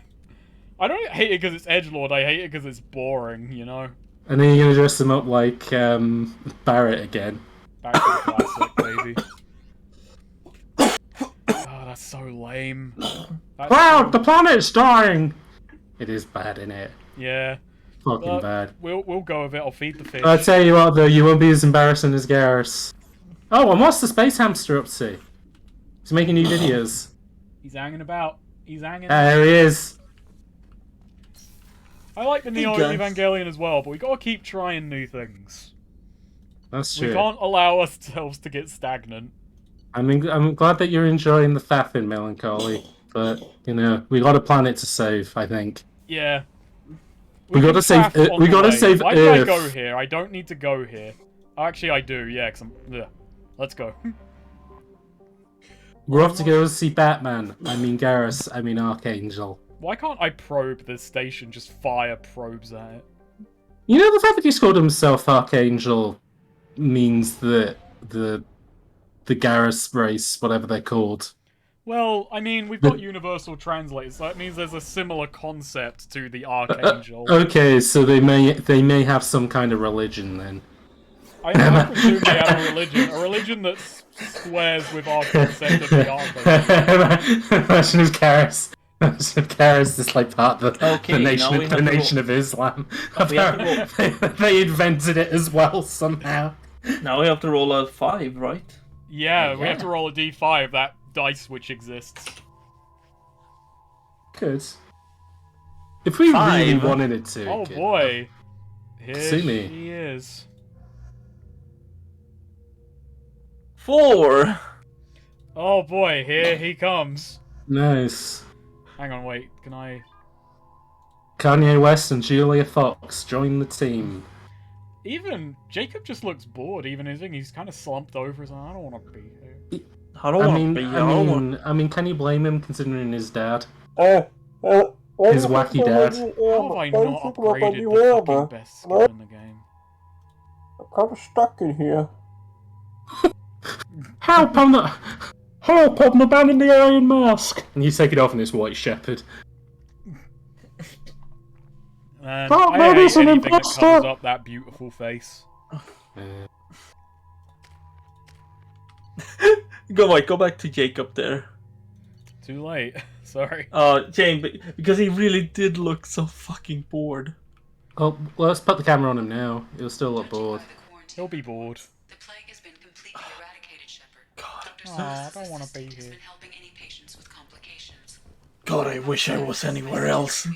I don't hate it because it's Edgelord, I hate it because it's boring, you know? And then you're gonna dress him up like Barrett again. Back to the classic, baby. Oh, that's so lame. That's Cloud, the planet's dying. It is bad, isn't it? Yeah. Fucking But bad. We'll go with it. I'll feed the fish. I'll tell you what, though, you won't be as embarrassing as Garrus. Oh, and what's the space hamster up to? He's making new videos. He's hanging about. He's hanging. There he is. I like the Neo guys. Evangelion as well, but we gotta keep trying new things. That's We true. can't allow ourselves to get stagnant. I'm glad that you're enjoying the faffing melancholy, but you know we got a planet to save. I think. Yeah. We can gotta save. craft on We the gotta way. save Why did I Earth. go here? I don't need to go here. Actually, I do. Yeah, 'cause I'm. Ugh. Let's go. We're off to go see Batman. I mean Garrus. I mean Archangel. Why can't I probe the station? Just fire probes at it. You know, the fact that he's called himself Archangel means that the Garrus race, whatever they're called. Well, I mean, we've got universal translators, so that means there's a similar concept to the Archangel. Okay, so they may have some kind of religion then. I presume they have a religion that squares with our concept of the Archangel. Imagine if Garrus is like part of the nation of Islam. They invented it as well somehow. Now we have to roll a 5, right? Yeah, we have to roll a d5, that dice which exists. Good. If we really 5. wanted it to. Oh boy. Here Sumi. she is. 4. Oh boy, here he comes. Nice. Hang on, wait, can I... Kanye West and Julia Fox join the team. Even Jacob just looks bored, even he's kind of slumped over, so I don't want to be here. I mean, can you blame him considering his dad? His His wacky dad. How have I not upgraded the fucking best skill in the game? I'm kind of stuck in here. Help! I'm the man in the iron mask! And you take it off and it's White Shepherd. And I hate anything that covers up that beautiful face. Go back to Jacob there. Too late. Sorry. Jane, because he really did look so fucking bored. Oh, well, let's put the camera on him now. He'll still look bored. He'll be bored. The plague has been completely eradicated, Shepard. God. I don't want to be here. God, I wish I was anywhere else.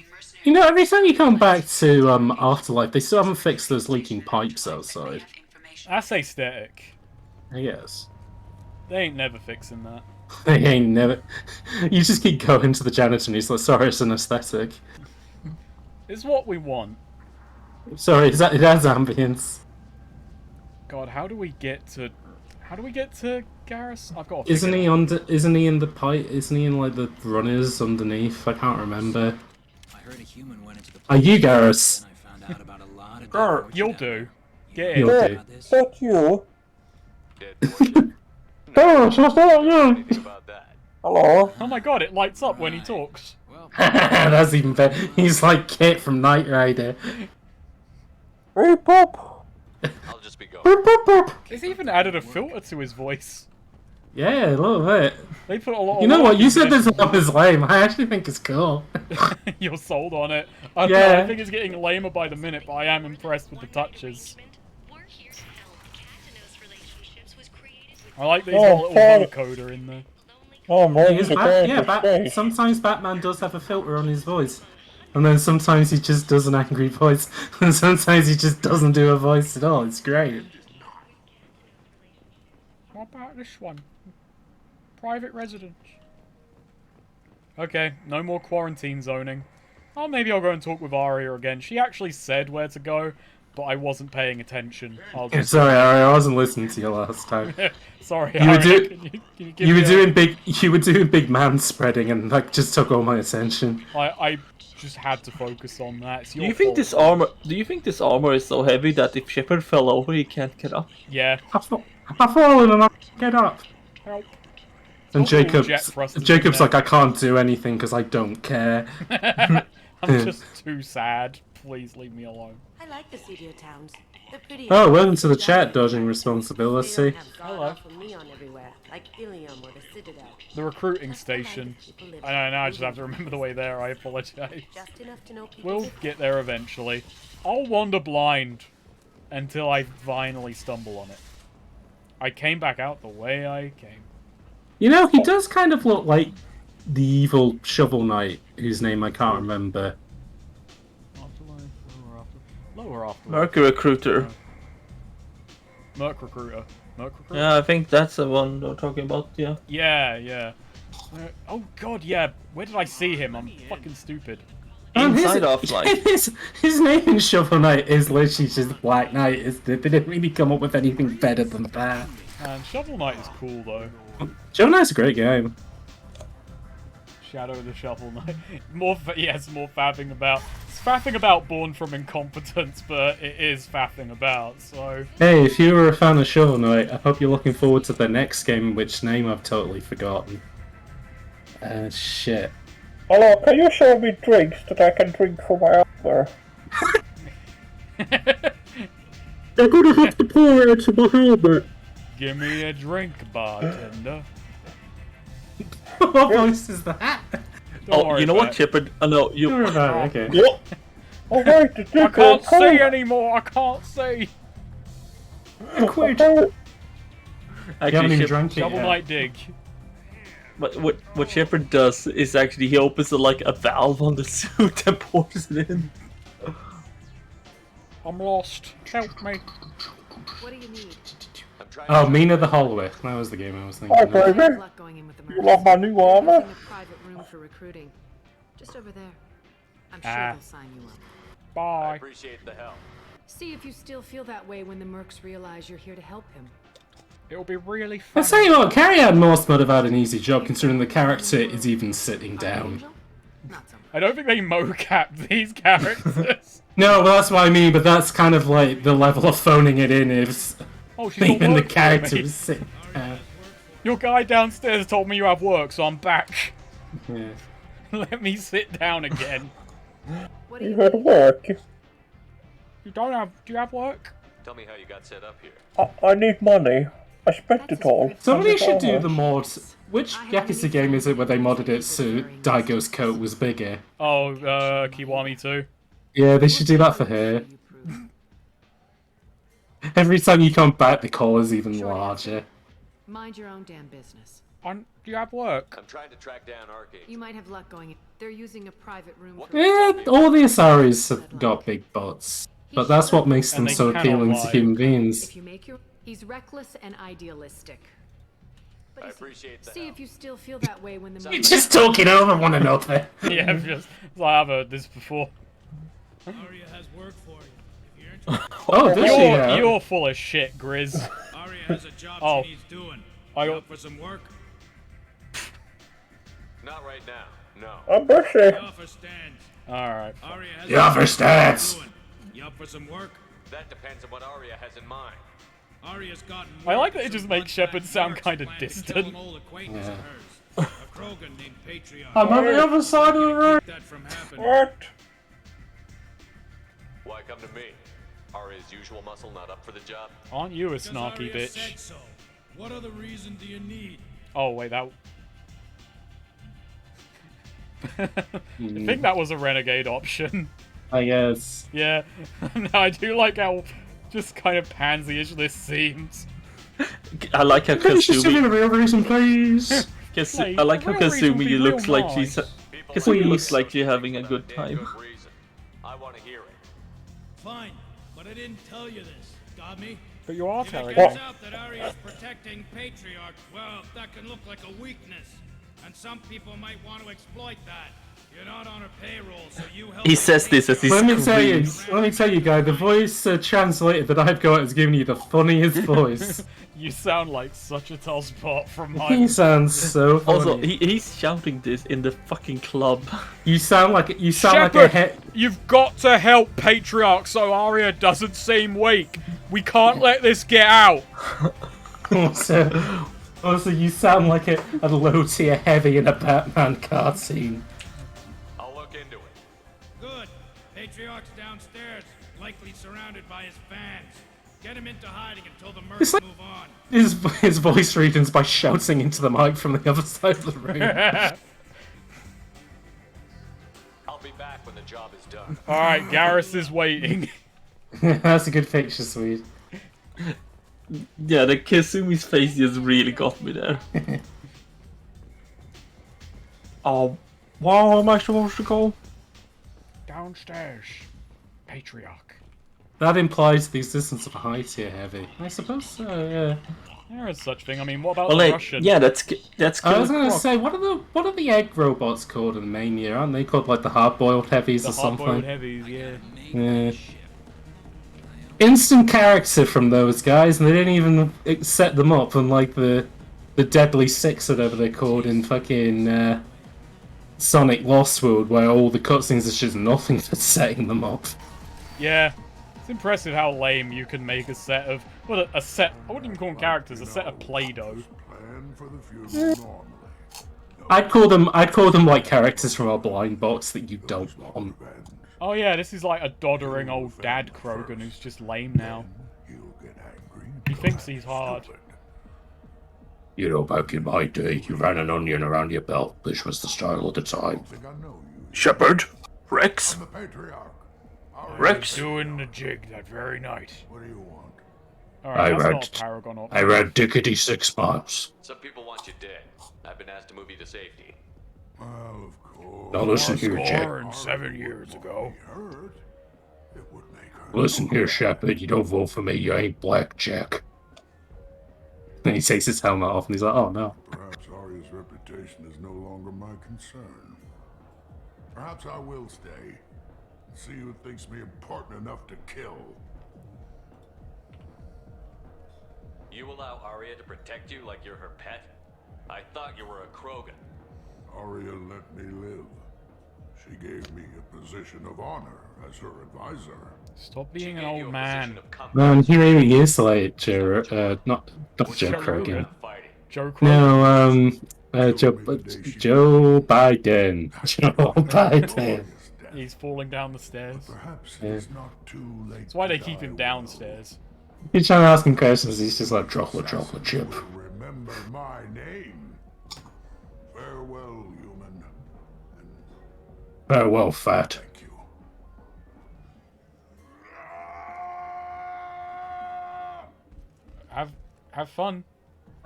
You know, every time you come back to Afterlife, they still haven't fixed those leaking pipes outside. That's aesthetic. I guess. They ain't never fixing that. They ain't never. You just keep going to the janitor and he's like, sorry, it's an aesthetic. It's what we want. Sorry, it has ambience. God, how do we get to Garrus? I've got. Isn't he in the pipe? Isn't he in like the runners underneath? I can't remember. I heard a human went into the Are you Garrus? and I found out about a lot of You'll do. Get in. You'll do. That's you. Garrus, what's that you? Hello. Oh my god, it lights up when he talks. That's even better. He's like Kit from Knight Rider. Hey, Pop. I'll just be going. He's even added a filter to his voice. Yeah, a little bit. They put a lot. You know what? You said this this stuff is lame. I actually think it's cool. You're sold on it. I think it's getting lamer by the minute, but I am impressed with the touches. I like these little vocoder in there. Oh man, sometimes Batman does have a filter on his voice. And then sometimes he just does an angry voice. And sometimes he just doesn't do a voice at all. It's great. What about this one? Private residence. Okay, no more quarantine zoning. Oh, maybe I'll go and talk with Aria again. She actually said where to go, but I wasn't paying attention. Sorry, Aria, I wasn't listening to you last time. Sorry, you Aria, you were doing big man spreading and like just took all my attention. I just had to focus on that. It's your Do you think this armor is so heavy that if Shepard fell over he can't get up? Yeah. I've fallen and I can't get up. Help. And Jacob's like, I can't do anything because I don't care. I'm just too sad. Please leave me alone. I like the studio towns. They're pretty. Oh, welcome to the chat, dodging responsibility. Hello. The recruiting station. I know, now I just have to remember the way there. I apologize. We'll get there eventually. I'll wander blind until I finally stumble on it. I came back out the way I came. You know, he does kind of look like the evil Shovel Knight, whose name I can't remember. Lower after. Merc Recruiter. Merc Recruiter. Yeah, I think that's the one we're talking about, yeah. Yeah. Oh god, yeah. Where did I see him? I'm fucking stupid. Inside off, like. His name in Shovel Knight is literally just Black Knight. They didn't really come up with anything better than that. And Shovel Knight is cool though. Shovel Knight's a great game. Shadow the Shovel Knight. More faffing about. It's faffing about born from incompetence, but it is faffing about, so... Hey, if you were a fan of Shovel Knight, I hope you're looking forward to the next game, which name I've totally forgotten. Shit. Hello, can you show me drinks that I can drink for my armor? They're gonna have to pour it into my helmet. Give me a drink, bartender. What voice is that? Oh, you know what, Chipper? Oh, no, you... Don't worry about it, okay. What? Oh, wait, the I drink can't is see cold. anymore, I can't see! Quit. Oh, You haven't even Chip- drank it Shovel yet. Knight dig. But what Shepard does is actually he opens a valve on the suit and pours it in. I'm lost. Help me. What do you need? Oh, Mina the Holloway. That was the game I was thinking Hi, of. baby. Luck going in with the You love my new They're armor? using a private room for recruiting. Just over there. I'm sure Ah. they'll sign you up. I Bye. appreciate the help. See if you still feel that way when the mercs realize you're here to help him. It'll be really I'll fun. tell you what, Carrie Ann Moss might have had an easy job considering the character is even sitting down. Angel? Not so much. I don't think they mocap these characters. No, well, that's what I mean, but that's kind of like the level of phoning it in is Oh, she's got even the work for character me. is sitting down. Your guy downstairs told me you have work, so I'm back. Yeah. Let me sit down again. What do You you had work. You don't have... Do you have work? Tell me how you got set up here. I need money. I spent it all. Somebody should do the mod. Which Yakuza game is it where they modded it so Daigo's coat was bigger? Oh, Kiwami too. Yeah, they should do that for her. Every time you come back, the collar's even larger. Mind your own damn business. Do you have work? I'm trying to track down Arcade. You might have luck going in. They're using a private room for Yeah, all the Asaris have got big butts. But that's what makes them And they so cannot appealing lie. to human beings. If you make your... He's reckless and idealistic. But I you see- appreciate the See help. if you still feel that way when the You're just talking over one another. Yeah, I've heard this before. Arya has work for you. If you're interested. Oh, does she now? You're full of shit, Grizz. Arya has a job Oh. she needs doing. I You got- up for some work? Not right now. No. I'm busy. The offer stands. Alright. Arya has The offer a job stands. doing. You up for some work? That depends on what Arya has in mind. Arya's gotten I like word that it just some makes Shepard bloodbath sound mercs kinda plan to kill distant. an old acquaintance Yeah. of hers. A Krogan named Patriarch. I'm on the other side of the room. Keep that from happening. What? Why come to me? Arya's usual muscle not up for the job? Aren't you a Because snarky Arya bitch? said so. What other reason do you need? Oh, wait, that... I think that was a renegade option. I guess. Yeah. No, I do like how just kind of pansy-ish this seems. I like how Can you just give me Kasumi... the real reason, please? Wait, I like how the real reason would be Kasumi looks real like she's... nice. Kasumi Please. looks like she's having a But good damn time. good reason. I want to hear it. Fine, but I didn't tell you this. Got me? But you are If it telling gets me. out that Arya's protecting Patriarch, well, that can look like a weakness. And some people might want to exploit that. You're not on her payroll, so you help He says this as he Let me screams. tell you, guy. The voice translated that I've got is giving you the funniest voice. You sound like such a tosspot from my... He sounds so funny. Also, he's shouting this in the fucking club. You sound like a Shepard, you've got to help Patriarch so Arya doesn't seem weak. We can't let this get out. Also, you sound like a low tier heavy in a Batman cartoon. I'll look into it. Good. Patriarch's downstairs, likely surrounded by his fans. Get him into hiding until the It's mercs like- move on. His voice readings by shouting into the mic from the other side of the room. I'll be back when the job is done. Alright, Garrus is waiting. That's a good picture, Swede. Yeah, the Kasumi's face just really got me there. Oh, what am I supposed to go? Downstairs. Patriarch. That implies the existence of a high tier heavy. I suppose so, yeah. There is such thing. I mean, what about Well, the like, Russian? yeah, that's I was Killer gonna Croc. say, what are the egg robots called in the main year? Aren't they called like the hard boiled heavies The or something? hard-boiled heavies, yeah. Yeah. instant character from those guys, and they didn't even set them up unlike the Deadly Six, whatever they're called in fucking Sonic Lost World, where all the cutscenes are just nothing for setting them up. Yeah. It's impressive how lame you can make a set of... Well, a set... I wouldn't even call them characters, a set of Play-Doh. I'd call them like characters from a blind box that you don't want. Oh yeah, this is like a doddering old dad Krogan who's just lame now. He thinks he's hard. You know, back in my day, you ran an onion around your belt, which was the style at the time. Shepard? Rex? Rex? Doing the jig that very night. What do you want? I read Dickety 6 Miles. Some people want you dead. I've been asked to move you to safety. Well, of course. Now listen here, Jack. 7 years ago. Listen here, Shepard. You don't vote for me, you ain't black, Jack. Then he takes his helmet off and he's like, oh no. Perhaps Arya's reputation is no longer my concern. Perhaps I will stay and see who thinks me important enough to kill. You allow Arya to protect you like you're her pet? I thought you were a Krogan. Arya let me live. She gave me a position of honor as her advisor. Stop being an old man. Man, he really is like Joe, not Joe Krogan. Joe Krogan. No, Joe Biden. Joe Biden. He's falling down the stairs. Perhaps it's not too late. That's why they keep him downstairs. He's trying to ask him questions, he's just like, chocolate chip. Remember my name. Farewell, human. Farewell, fat. Have fun.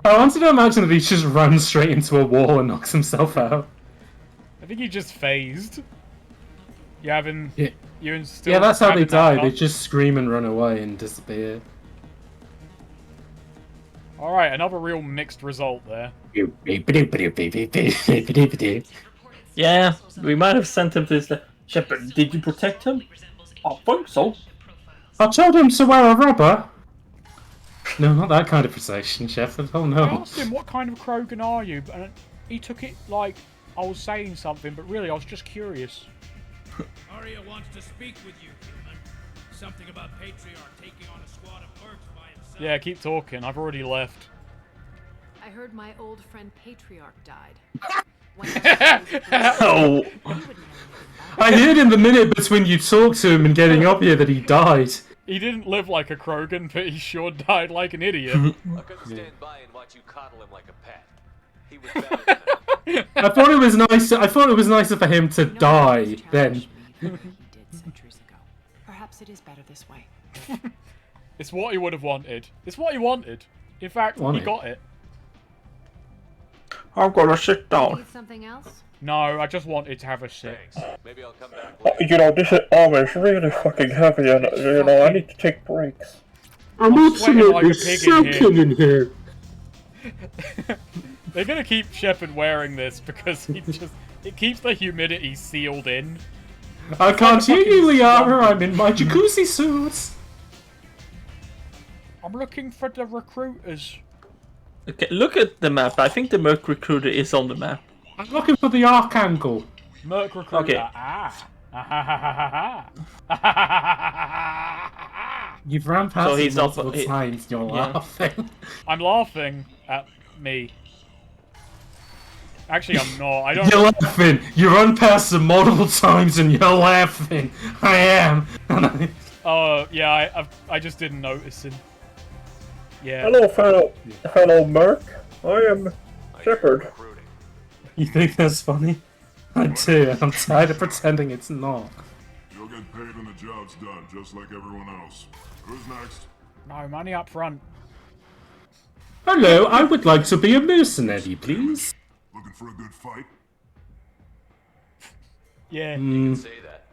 I wanted to imagine that he just runs straight into a wall and knocks himself out. I think he just phased. You having... Yeah, you're still yeah, that's how they die. that They just scream and run away and disappear. Alright, another real mixed result there. Yeah, we might have sent him to the... Shepard, did you protect him? I think so. I told him to wear a rubber. No, not that kind of protection, Shepard. Oh no. I asked him, what kind of Krogan are you? And he took it like I was saying something, but really I was just curious. Arya wants to speak with you, human. Something about Patriarch taking on a squad of orcs by himself. Yeah, keep talking. I've already left. I heard my old friend Patriarch died. Oh. I heard in the minute between you talk to him and getting up here that he died. He didn't live like a Krogan, but he sure died like an idiot. I couldn't stand by and watch you coddle him like a pet. He was better than that. I thought it was nice. I thought it was nicer for him to die than. He did centuries ago. Perhaps it is better this way. It's what he would have wanted. It's what he wanted. In fact, he got it. I'm gonna sit down. Need something else? No, I just wanted to have a sit. Maybe I'll come back. You know, this armor is really fucking heavy, and you know, I need to take breaks. I'm absolutely soaking in here. They're gonna keep Shepard wearing this because it keeps the humidity sealed in. I can't hear you, Liara. I'm in my jacuzzi suit. I'm looking for the recruiters. Okay, look at the map. I think the Merc Recruiter is on the map. I'm looking for the Archangel. Merc Recruiter. Okay. You've ran past So he's him up- multiple he- times. You're yeah. laughing. I'm laughing at me. Actually, I'm not. I don't. You're laughing. You run past him multiple times and you're laughing. I am. Oh, yeah. I just didn't notice him. Yeah. Hello, fellow Merc. I am Shepard. You think that's funny? I do. I'm tired of pretending it's not. You'll get paid when the job's done, just like everyone else. Who's next? No, money up front. Hello, I would like to be a mercenary, please. Looking for a good fight? Yeah. You can say that.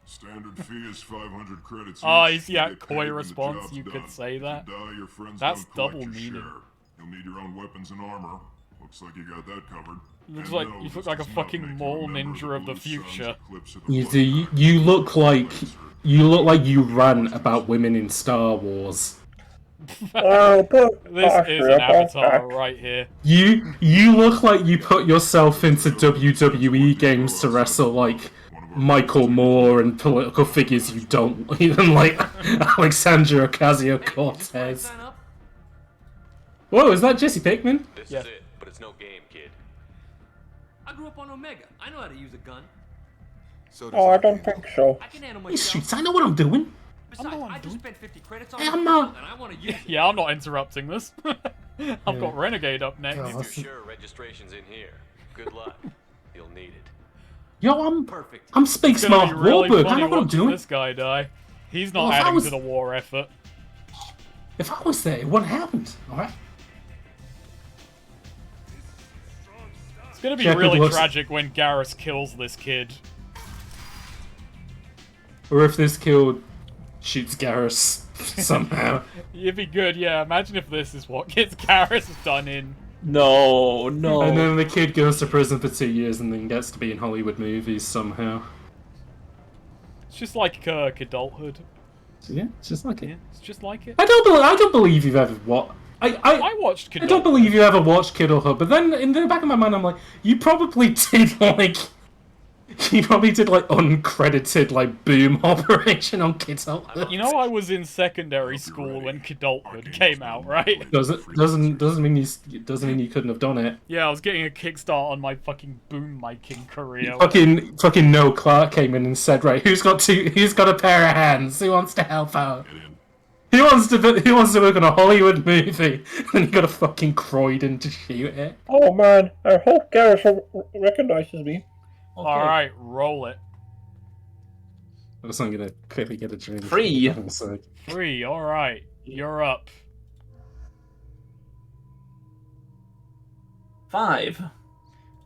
Standard fee is 500 credits. Oh, each. you see You that get paid coy when the response? job's You done. could say that. If you die, your friends That's don't collect double your meaning. share. You'll need your own weapons and armor. Looks like you got that covered. Looks And like no, you this look like a does not fucking make you mole member ninja of the Blue Sun's future. Eclipse of the You Blood do. You look like You look like you ran about women in Star Wars. This is an avatar right here. You look like you put yourself into WWE games to wrestle like Michael Moore and political figures you don't even like Alexandra Ocasio-Cortez. Whoa, is that Jesse Pinkman? This is it, but it's no game, kid. I grew up on Omega. I know how to use a gun. Oh, I don't think so. I can handle These myself. streets, I know what I'm doing. Besides, I just spent 50 credits on Hey, it, I'm not- and I want to use it. Yeah, I'm not interrupting this. I've got Renegade up next. If you're sure registration's in here, good luck. You'll need it. Yo, I'm Speak It's gonna Smart be really Wahlberg. I funny know what I'm watching doing. this guy die. He's not Well, if I adding was- to the war effort. If I was there, it wouldn't happen. All right. It's gonna be Shepard really looks- tragic when Garrus kills this kid. Or if this killed shoots Garrus somehow. It'd be good, yeah. Imagine if this is what gets Garrus done in. No, no. And then the kid goes to prison for 2 years and then gets to be in Hollywood movies somehow. It's just like adulthood. Yeah, it's just like it. Yeah, it's just like it. I don't believe you've ever watched. I watched Kidulthood. I don't believe you ever watched Kidulthood, but then in the back of my mind, I'm like, you probably did like uncredited like boom operation on Kidulthood. You know, I was in secondary school when Kidulthood came out, right? Doesn't mean you couldn't have done it. Yeah, I was getting a kickstart on my fucking boom miking career. Fucking Noah Clark came in and said, right, who's got a pair of hands? Who wants to help out? Who wants to work on a Hollywood movie? And you got a fucking Croydon to shoot it. Oh man, I hope Garrus recognizes me. Okay. Alright, roll it. I was gonna quickly get a drink. 3. 3, alright. You're up. 5.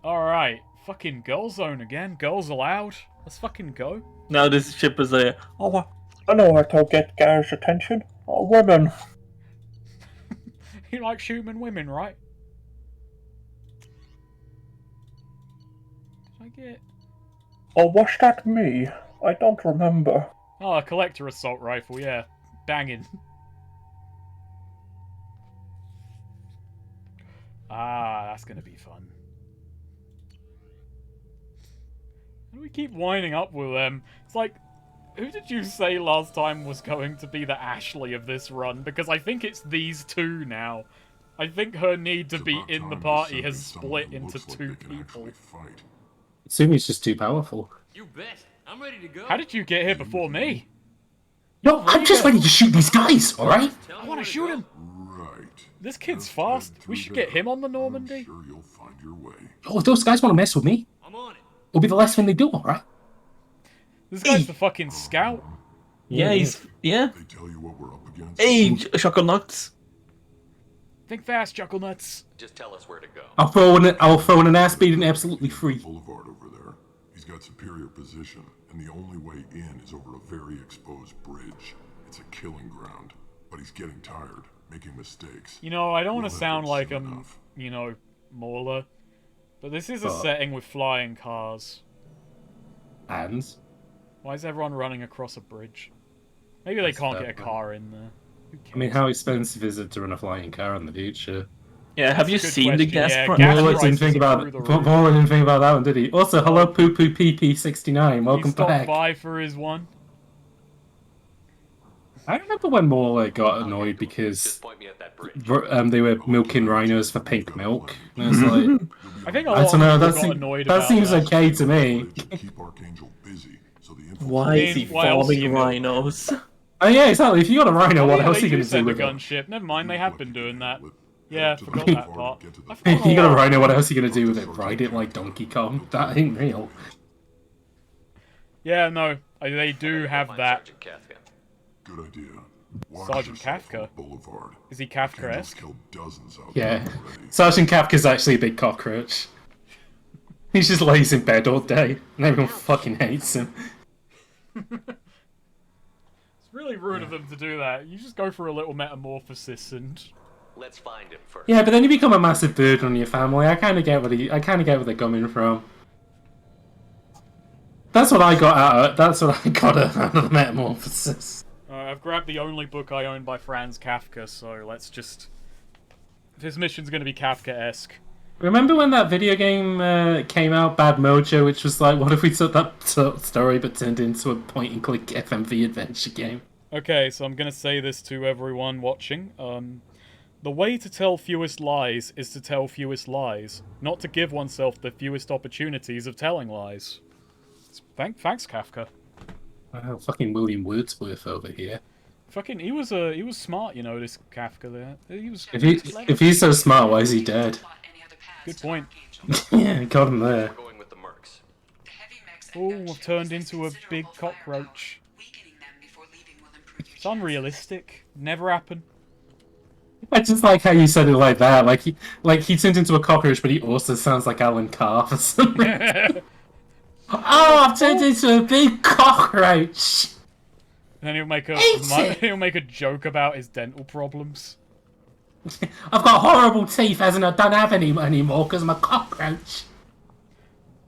Alright. Fucking girl zone again. Girls allowed. Let's fucking go. Now this ship is a... Oh, I know how to get Garrus' attention. Oh, women. You like shooting women, right? Did I get... Oh, was that me? I don't remember. Oh, a collector assault rifle, yeah. Banging. Ah, that's gonna be fun. How do we keep winding up with them? It's like, who did you say last time was going to be the Ashley of this run? Because I think it's these two now. I think her need to be in the party has split into two people. Sumi's just too powerful. You bet. I'm ready to go. How did you get here before me? No, I'm just ready to shoot these guys, alright? I want to shoot him. Right. This kid's fast. We should get him on the Normandy. Sure you'll find your way. Oh, if those guys want to mess with me, I'm on it. it'll be the last thing they do, alright? This guy's the fucking scout. yeah, he's... Yeah. They tell you what we're up against. Hey, Shocker Nuts. Think fast, Chuckle Nuts. Just tell us where to go. I'll throw in an ass beating absolutely free. Boulevard over there. He's got superior position, and the only way in is over a very exposed bridge. It's a killing ground, but he's getting tired, making mistakes. You know, I don't want We'll to have sound him like soon I'm, enough. you know, Mauler, but this is a setting with flying cars. And Why is everyone running across a bridge? Maybe they can't get a car in there. Who cares? I mean, how expensive is it to run a flying car in the future? Yeah, have you Good seen the question. gas Yeah, price? gas Mola didn't prices think are about through the it. roof. Mola didn't think about that one, did he? Also, hello, Poo Poo PP69. He Welcome stopped back. by for his one. I remember when Mola got annoyed because they were milking rhinos for pink milk. And I was like, I think a I lot don't know, of that, people got annoyed that about seems that. okay to me. Keep Archangel busy, so the Why is he Why else farming you- rhinos? Oh yeah, exactly. If you got a rhino, Oh, what yeah, else are they you do going to do send a with it? gunship. Never mind, they have been doing that. Yeah, forgot that part. I If forgot you got a lot. rhino, what else are you going to do with it? Ride it like Donkey Kong? That ain't real. Yeah, no, they do have that. Good idea. Watch Sergeant yourself Kafka. on Boulevard. Is he Archangel's Kafkaesque? killed dozens out Yeah. there already. Sergeant Kafka's actually a big cockroach. He just lays in bed all day, and everyone fucking hates him. It's really rude of them to do that. You just go for a little metamorphosis and... Let's find him first. Yeah, but then you become a massive burden on your family. I kind of get where they're coming from. That's what I got out of. That's what I got out of the Metamorphosis. I've grabbed the only book I own by Franz Kafka, so let's just. This mission's gonna be Kafka-esque. Remember when that video game came out, Bad Mojo, which was like, what if we took that story but turned it into a point-and-click FMV adventure game? Okay, so I'm gonna say this to everyone watching. The way to tell fewest lies is to tell fewest lies, not to give oneself the fewest opportunities of telling lies. Thanks, Kafka. Wow, fucking William Wordsworth over here. Fucking, he was smart, you know, this Kafka there. He was. If he's so smart, why is he dead? Good point. Yeah, got him there. Oh, I've turned into a big cockroach. It's unrealistic. Never happen. I just like how you said it like that. Like he turned into a cockroach, but he also sounds like Alan Carr for some reason. Oh, I've turned into a big cockroach. And then he'll make a joke about his dental problems. I've got horrible teeth, as in I don't have any anymore because I'm a cockroach.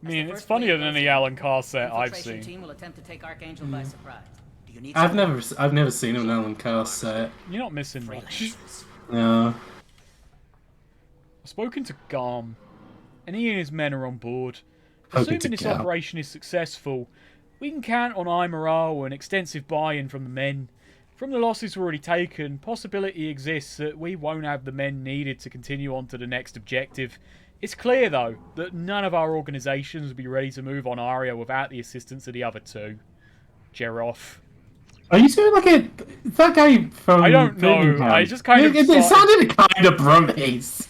I mean, it's funnier than any Alan Carr set I've seen. Team will attempt to take Archangel by surprise. Do you need I've never seen an Alan Carr set. You're not missing much. No. I've spoken to Garm, and he and his men are on board. Spoken Assuming this to Garm. operation is successful, we can count on high morale and extensive buy-in from the men. From the losses already taken, possibility exists that we won't have the men needed to continue on to the next objective. It's clear, though, that none of our organisations will be ready to move on Aria without the assistance of the other two. Jeroff. Are you doing like that guy from? I don't know. Birmingham? I just kind of. It sounded kind of Brummies.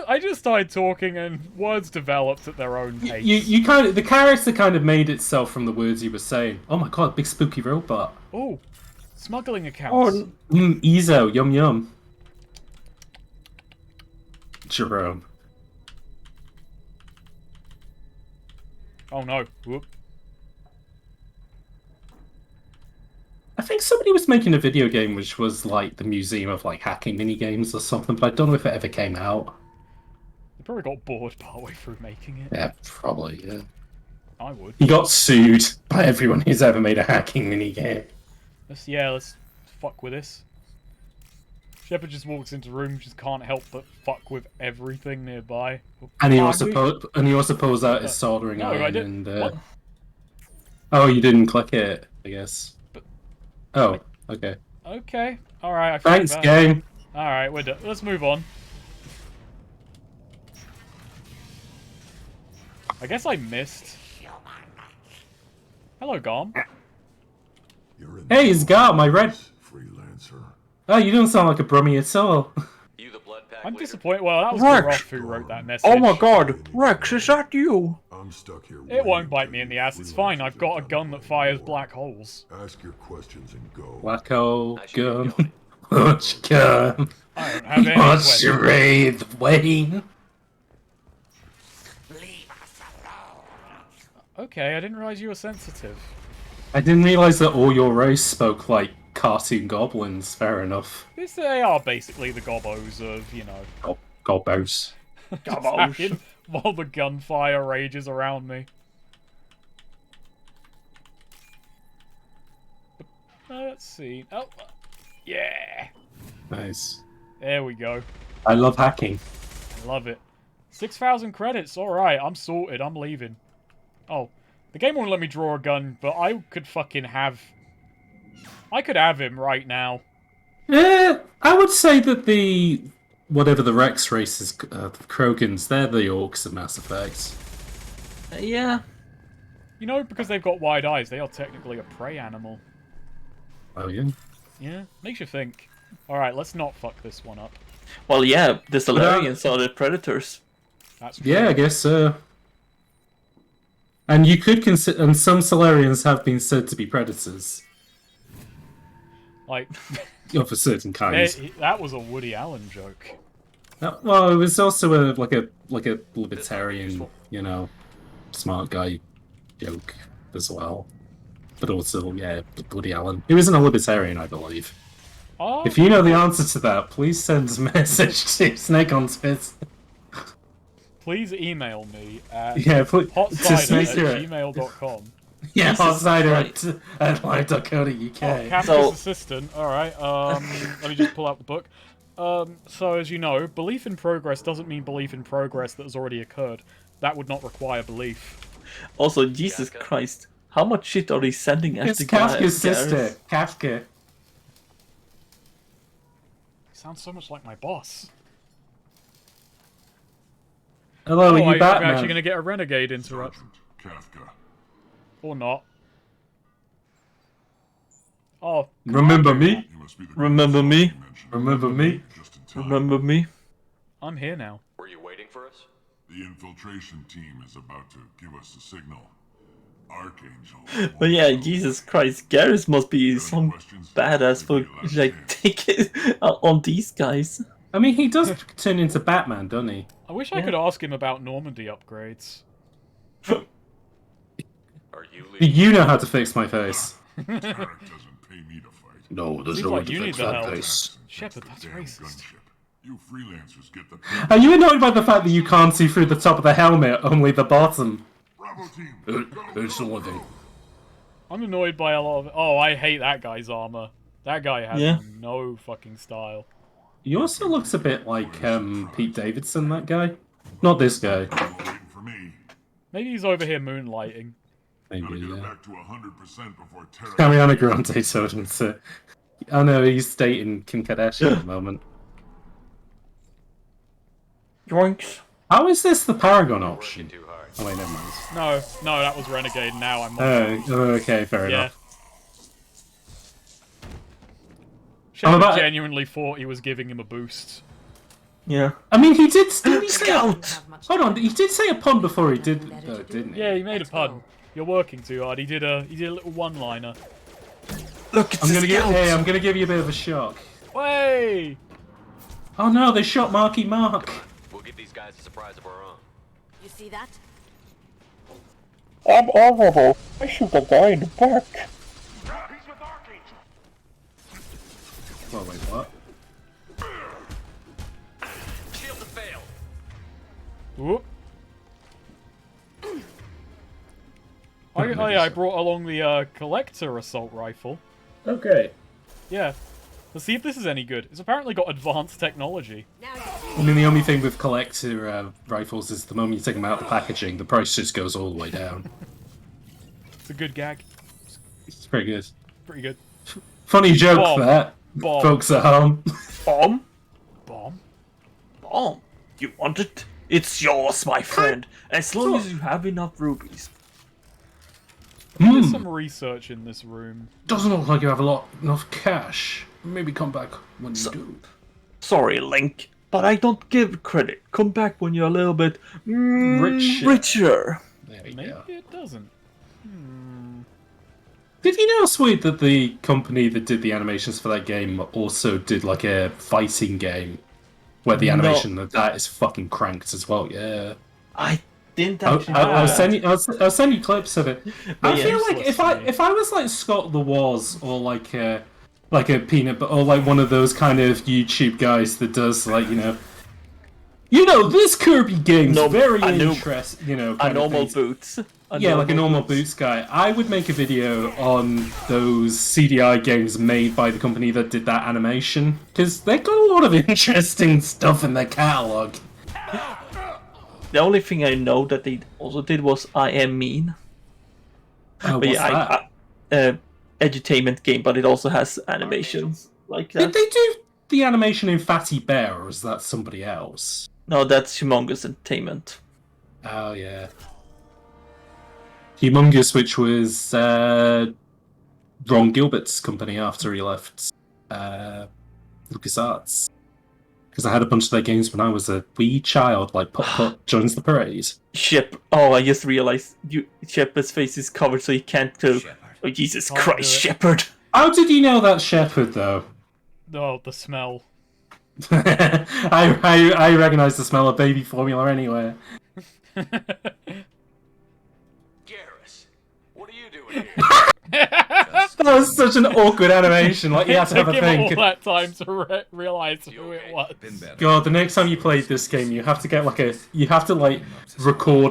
I just started talking and words developed at their own pace. You kind of the character kind of made itself from the words you were saying. Oh my god, big spooky robot. Oh, smuggling accounts. Ezo, yum yum. Jerome. Oh no. Whoop. I think somebody was making a video game which was like the museum of like hacking mini games or something, but I don't know if it ever came out. They probably got bored partway through making it. Yeah, probably, yeah. I would. He got sued by everyone who's ever made a hacking mini game. Let's fuck with this. Shepard just walks into the room, just can't help but fuck with everything nearby. And he also pulls out his soldering no, iron I didn't. and oh, you didn't click it, I guess. Oh, okay. Okay. Alright, Thanks, game. Alright, we're done. Let's move on. I guess I missed. Hello, Garm. Hey, it's Garm, I read. Freelancer. Oh, you don't sound like a Brummie at all. I'm disappointed. Well, that was Rex. Jeroff who wrote that message. Oh my god, Rex, is that you? I'm stuck here. It won't bite me in the ass, it's fine. I've got a gun that fires black holes. Ask your questions and go. Black hole gun. What gun? I don't have any What's questions. your wraith, Wayne? Okay, I didn't realize you were sensitive. I didn't realize that all your race spoke like cartoon goblins. Fair enough. They are basically the gobos of, you know... Gobbos. Attacking while the gunfire rages around me. Let's see. Oh, yeah. Nice. There we go. I love hacking. I love it. 6,000 credits. Alright, I'm sorted. I'm leaving. Oh, the game won't let me draw a gun, but I could fucking have... I could have him right now. Yeah, I would say that the... Whatever the Rex race is, the Krogans, they're the orcs of Mass Effect. Yeah. You know, because they've got wide eyes, they are technically a prey animal. Oh, yeah? Yeah, makes you think. Alright, let's not fuck this one up. Well, yeah, the Solarians are the predators. That's true. Yeah, I guess so. And you could consider... And some Solarians have been said to be predators. Like... Of a certain kind. That was a Woody Allen joke. Well, it was also like a libertarian, you know, smart guy joke as well. But also, yeah, Woody Allen. He wasn't a libertarian, I believe. Oh. If you know the answer to that, please send a message to Snake on Twitter. Please email me at yeah, hotcider@gmail.com. Yeah, Jesus outsider Christ. at live.co.uk. Captain's So- assistant. Alright, let me just pull out the book. So as you know, belief in progress doesn't mean belief in progress that has already occurred. That would not require belief. Also, Jesus Christ, how much shit are they sending It's after Kafka's Gareth? sister. Kafka. Sounds so much like my boss. Hello, Oh, are you I'm Batman? actually gonna get a renegade interrupt. Kafka. Or not. Oh. Remember me? Remember me? Remember me? Remember me? I'm here now. Were you waiting for us? The infiltration team is about to give us a signal. Archangel. But yeah, Jesus Christ, Gareth must be some badass for like taking on these guys. I mean, he does turn into Batman, doesn't he? I wish I could ask him about Normandy upgrades. You know how to fix my face. Tarek doesn't pay me to fight. No, there's Seems no like way to you need fix the that help. face. Shepard, that's racist. You freelancers get the. Are you annoyed by the fact that you can't see through the top of the helmet, only the bottom? Bravo team. It's the one thing. I'm annoyed by a lot of... Oh, I hate that guy's armor. That guy has no fucking style. He also looks a bit like Pete Davidson, that guy. Not this guy. Maybe he's over here moonlighting. Maybe, yeah. Back to 100% before Tarek. Ariana Grande told him to... Oh no, he's dating Kim Kardashian at the moment. Yoinks. How is this the Paragon option? Oh wait, never mind. No, that was Renegade. Now I'm... Oh, okay, fair enough. Shepard genuinely thought he was giving him a boost. Yeah. I mean, he did say... Hold on, he did say a pun before he did, though, didn't he? Yeah, he made a pun. You're working too hard. He did a little one-liner. Look, it's I'm gonna give you a bit of a shock. Way! Oh no, they shot Marky Mark. We'll give these guys a surprise of our own. You see that? I'm honorable. I shoot a guy in the back. Well, wait, what? Shield to fail. Whoop. Oh yeah, I brought along the collector assault rifle. Okay. Yeah. Let's see if this is any good. It's apparently got advanced technology. I mean, the only thing with collector rifles is the moment you take them out of the packaging, the price just goes all the way down. It's a good gag. It's pretty good. Pretty good. Funny joke, Bomb. that. Bomb. Folks at home. Bomb? Bomb? Bomb? You want it? It's yours, my friend. As long as you have enough rubies. There's some research in this room. Doesn't look like you have enough cash. Maybe come back when you do. Sorry, Link, but I don't give credit. Come back when you're a little bit richer. There we Maybe go. it doesn't. Did you know, Sweet, that the company that did the animations for that game also did like a fighting game where the animation of that is fucking cranked as well? Yeah. I didn't actually. I'll send you clips of it. But I yeah, feel like if I was like Scott the Wars or like a peanut butter or like one of those kind of YouTube guys that does like this Kirby game's very interesting. A normal boots. Like a normal boots guy. I would make a video on those CDI games made by the company that did that animation because they got a lot of interesting stuff in their catalog. The only thing I know that they also did was I Am Mean. But yeah, edutainment game, but it also has animations like that. Did they do the animation in Fatty Bear, or is that somebody else? No, that's Humongous Entertainment. Oh yeah, Humongous, which was Ron Gilbert's company after he left LucasArts. Because I had a bunch of their games when I was a wee child, like Putt Putt Joins the Parade. Oh, I just realized Shepard's face is covered so he can't go. Oh, Jesus Christ, Shepard! How did you know that's Shepard, though? Oh, the smell. I recognise the smell of baby formula anywhere. Garrus, what are you doing here? That was such an awkward animation. Like you had to have a give think. all that time to realise who it was. God, the next time you played this game, you have to get record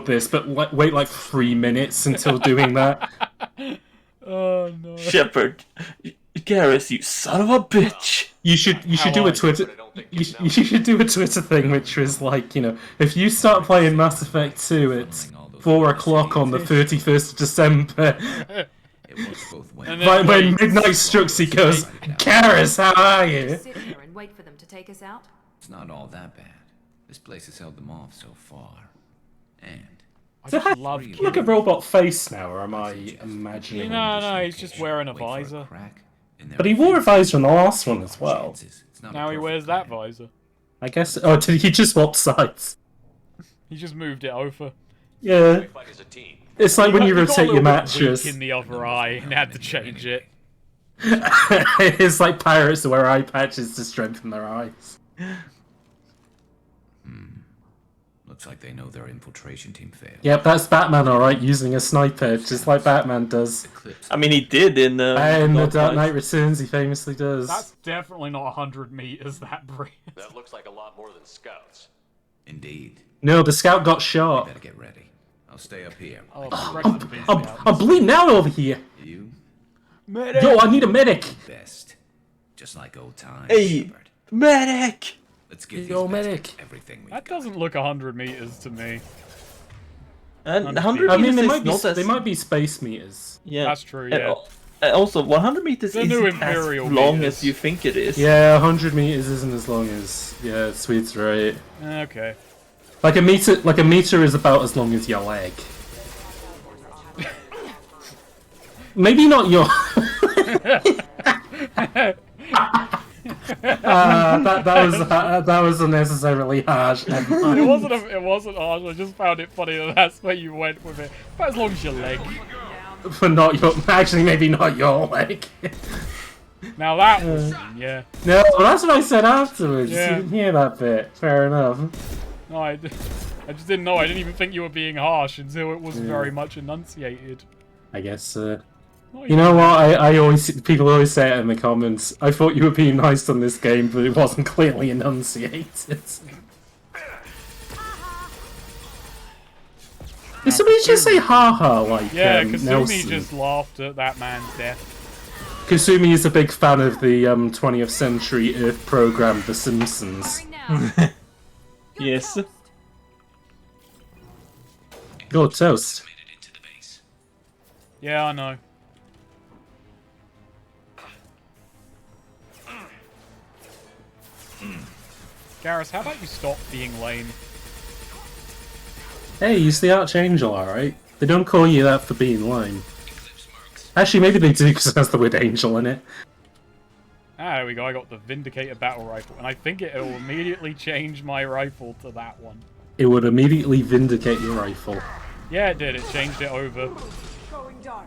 this, but wait like 3 minutes until doing that. Oh no. Shepard, Garrus, you son of a bitch. You should do a Twitter. You should do a Twitter thing, which was like, you know, if you start playing Mass Effect 2 at 4 o'clock on the 31st of December, when midnight strikes, he goes, Garrus, how are you? Sit here and wait for them to take us out. It's not all that bad. This place has held them off so far. And So look at robot face now, or am I imagining? No, he's just wearing a visor. But he wore a visor in the last one as well. Now he wears that visor. I guess. Oh, did he just swap sides? He just moved it over. Yeah. It's like when you rotate your mattress. In the other eye, and had to change it. It's like pirates who wear eye patches to strengthen their eyes. Looks like they know their infiltration team failed. Yep, that's Batman, alright, using a sniper, just like Batman does. I mean, he did in the Dark Knight Returns, he famously does. That's definitely not 100 meters, that bridge. That looks like a lot more than scouts. Indeed. No, the scout got shot. Better get ready. I'll stay up here. I'm bleeding out over here. You? Medic! Yo, I need a medic! Best. Just like old times. Hey, Shepard. medic! Let's get Yo, medic. Everything we that doesn't look 100 meters to me. And 100 I mean, meters they might be space meters. Yeah, that's true. Yeah. And also, 100 meters The new isn't as Imperial long meters. as you think it is. Yeah, 100 meters isn't as long as. Yeah, Sweet's right. Okay. Like a meter is about as long as your leg. Maybe not your. That was unnecessarily harsh. It wasn't harsh. I just found it funny that that's where you went with it. But as long as your leg. But not your. Actually, maybe not your leg. Now that was yeah. No, well, that's what I said afterwards. Yeah. You didn't hear that bit. Fair enough. No, I just didn't know. I didn't even think you were being harsh until it was very much enunciated. I guess. You know what? People always say it in the comments. I thought you were being nice on this game, but it wasn't clearly enunciated. Did somebody just say "ha-ha" like yeah, Kasumi Nelson? just laughed at that man's death. Kasumi is a big fan of the 20th century Earth program, The Simpsons. Yes. Your toast. Yeah, I know. Garrus, how about you stop being lame? Hey, he's the Archangel, alright? They don't call you that for being lame. Actually, maybe they do because it has the word angel in it. Ah, there we go. I got the Vindicator battle rifle, and I think it'll immediately change my rifle to that one. It would immediately vindicate your rifle. Yeah, it did. It changed it over. Going dark.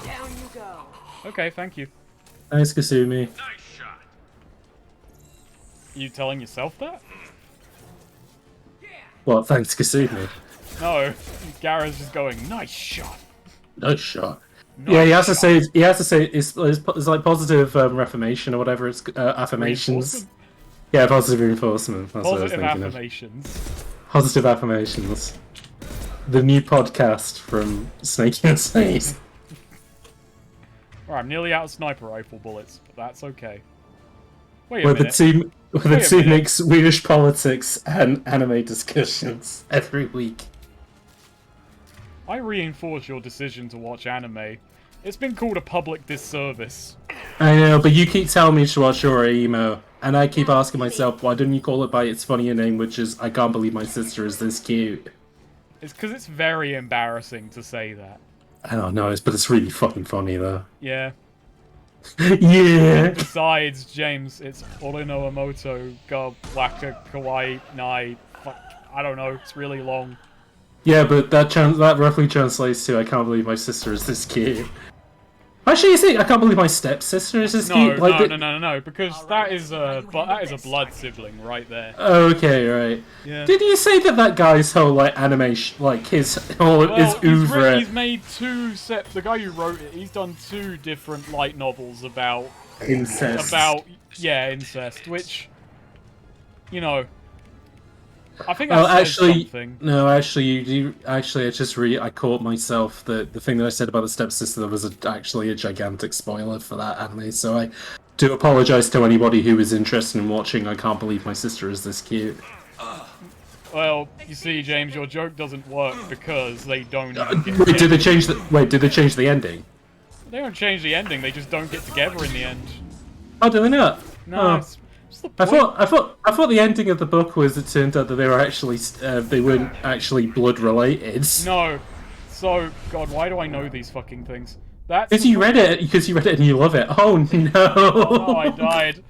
Down you go. Okay, thank you. Thanks, Kasumi. You telling yourself that? What, thanks, Kasumi? No, Garrus just going, nice shot. Nice shot. Nice Yeah, he has to say it's like positive reformation or whatever it's affirmations. Yeah, positive reinforcement. That's what I was Positive thinking affirmations. of. Positive affirmations. The new podcast from Snake and Sneeze. Alright, I'm nearly out of sniper rifle bullets, but that's okay. Wait a Where minute. the team makes Swedish politics and anime discussions every week. I reinforce your decision to watch anime. It's been called a public disservice. I know, but you keep telling me to watch your emo, and I keep asking myself, why didn't you call it by its funnier name, which is, I can't believe my sister is this cute. It's because it's very embarrassing to say that. I don't know, but it's really fucking funny, though. Yeah. Yeah. Besides, James, it's Orino Amoto ga Waka Kawaii Nai. Fuck, I don't know, it's really long. Yeah, but that roughly translates to, I can't believe my sister is this cute. Actually, you see, I can't believe my stepsister is this cute. No, because that is a blood sibling right there. Okay, right. Yeah. Did you say that guy's whole animation, his oeuvre? He's made the guy who wrote it, he's done 2 different light novels about incest. Incest, which, you know. I think that says actually, something. no, actually, I just I caught myself that the thing that I said about the stepsister was actually a gigantic spoiler for that anime. So I do apologize to anybody who is interested in watching. I can't believe my sister is this cute. Well, you see, James, your joke doesn't work because they don't even get Wait, did they change the ending? They don't change the ending, they just don't get together in the end. Oh, did they not? No, Oh. it's the point. I thought the ending of the book was it turned out that they were actually they weren't actually blood related. No. So, God, why do I know these fucking things? That's Because you read it and you love it. Oh no! Oh, I died.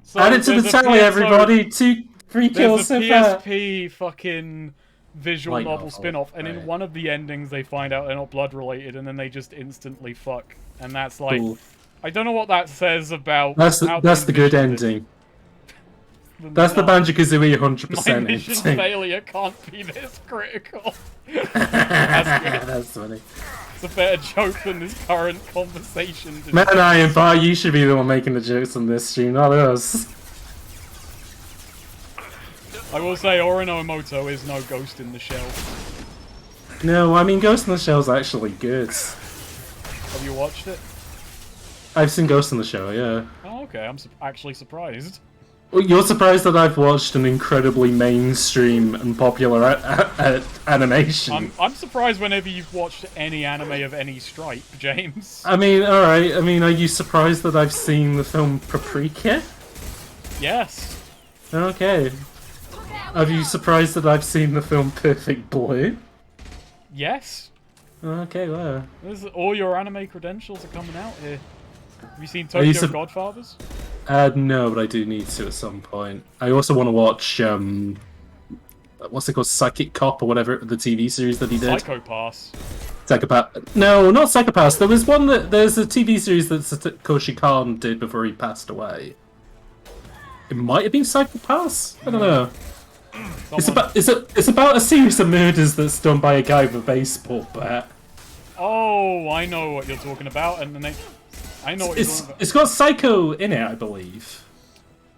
So add it to the tally, everybody. 3 kills so There's a far. PSP fucking visual Light novel novel, spin-off, and in right. one of the endings they find out they're not blood related, and then they just instantly fuck. And that's like, Cool. I don't know what that says about. That's the good ending. That's the Banjo-Kazooie 100% My mission ending. failure can't be this critical. That's funny. It's a better joke than this current conversation. Man, I am Bar, you should be the one making the jokes on this stream, not us. I will say Orinomoto is no Ghost in the Shell. No, I mean Ghost in the Shell's actually good. Have you watched it? I've seen Ghost in the Shell, yeah. Oh, okay. I'm actually surprised. Well, you're surprised that I've watched an incredibly mainstream and popular animation. I'm surprised whenever you've watched any anime of any stripe, James. I mean, alright, I mean, are you surprised that I've seen the film Paprika? Yes. Okay. Are you surprised that I've seen the film Perfect Blue? Yes. Okay, well. All your anime credentials are coming out here. Have you seen Are you Tokyo Godfathers? No, but I do need to at some point. I also want to watch, what's it called, Psychic Cop or whatever, the TV series that he did. Psychopaths. Psychopath. No, not Psychopaths. There's a TV series that Satoshi Kon did before he passed away. It might have been Psychopaths? I don't know. It's about a series of murders that's done by a guy with a baseball bat. Oh, I know what you're talking about, and then I know what you're talking about. It's got Psycho in it, I believe.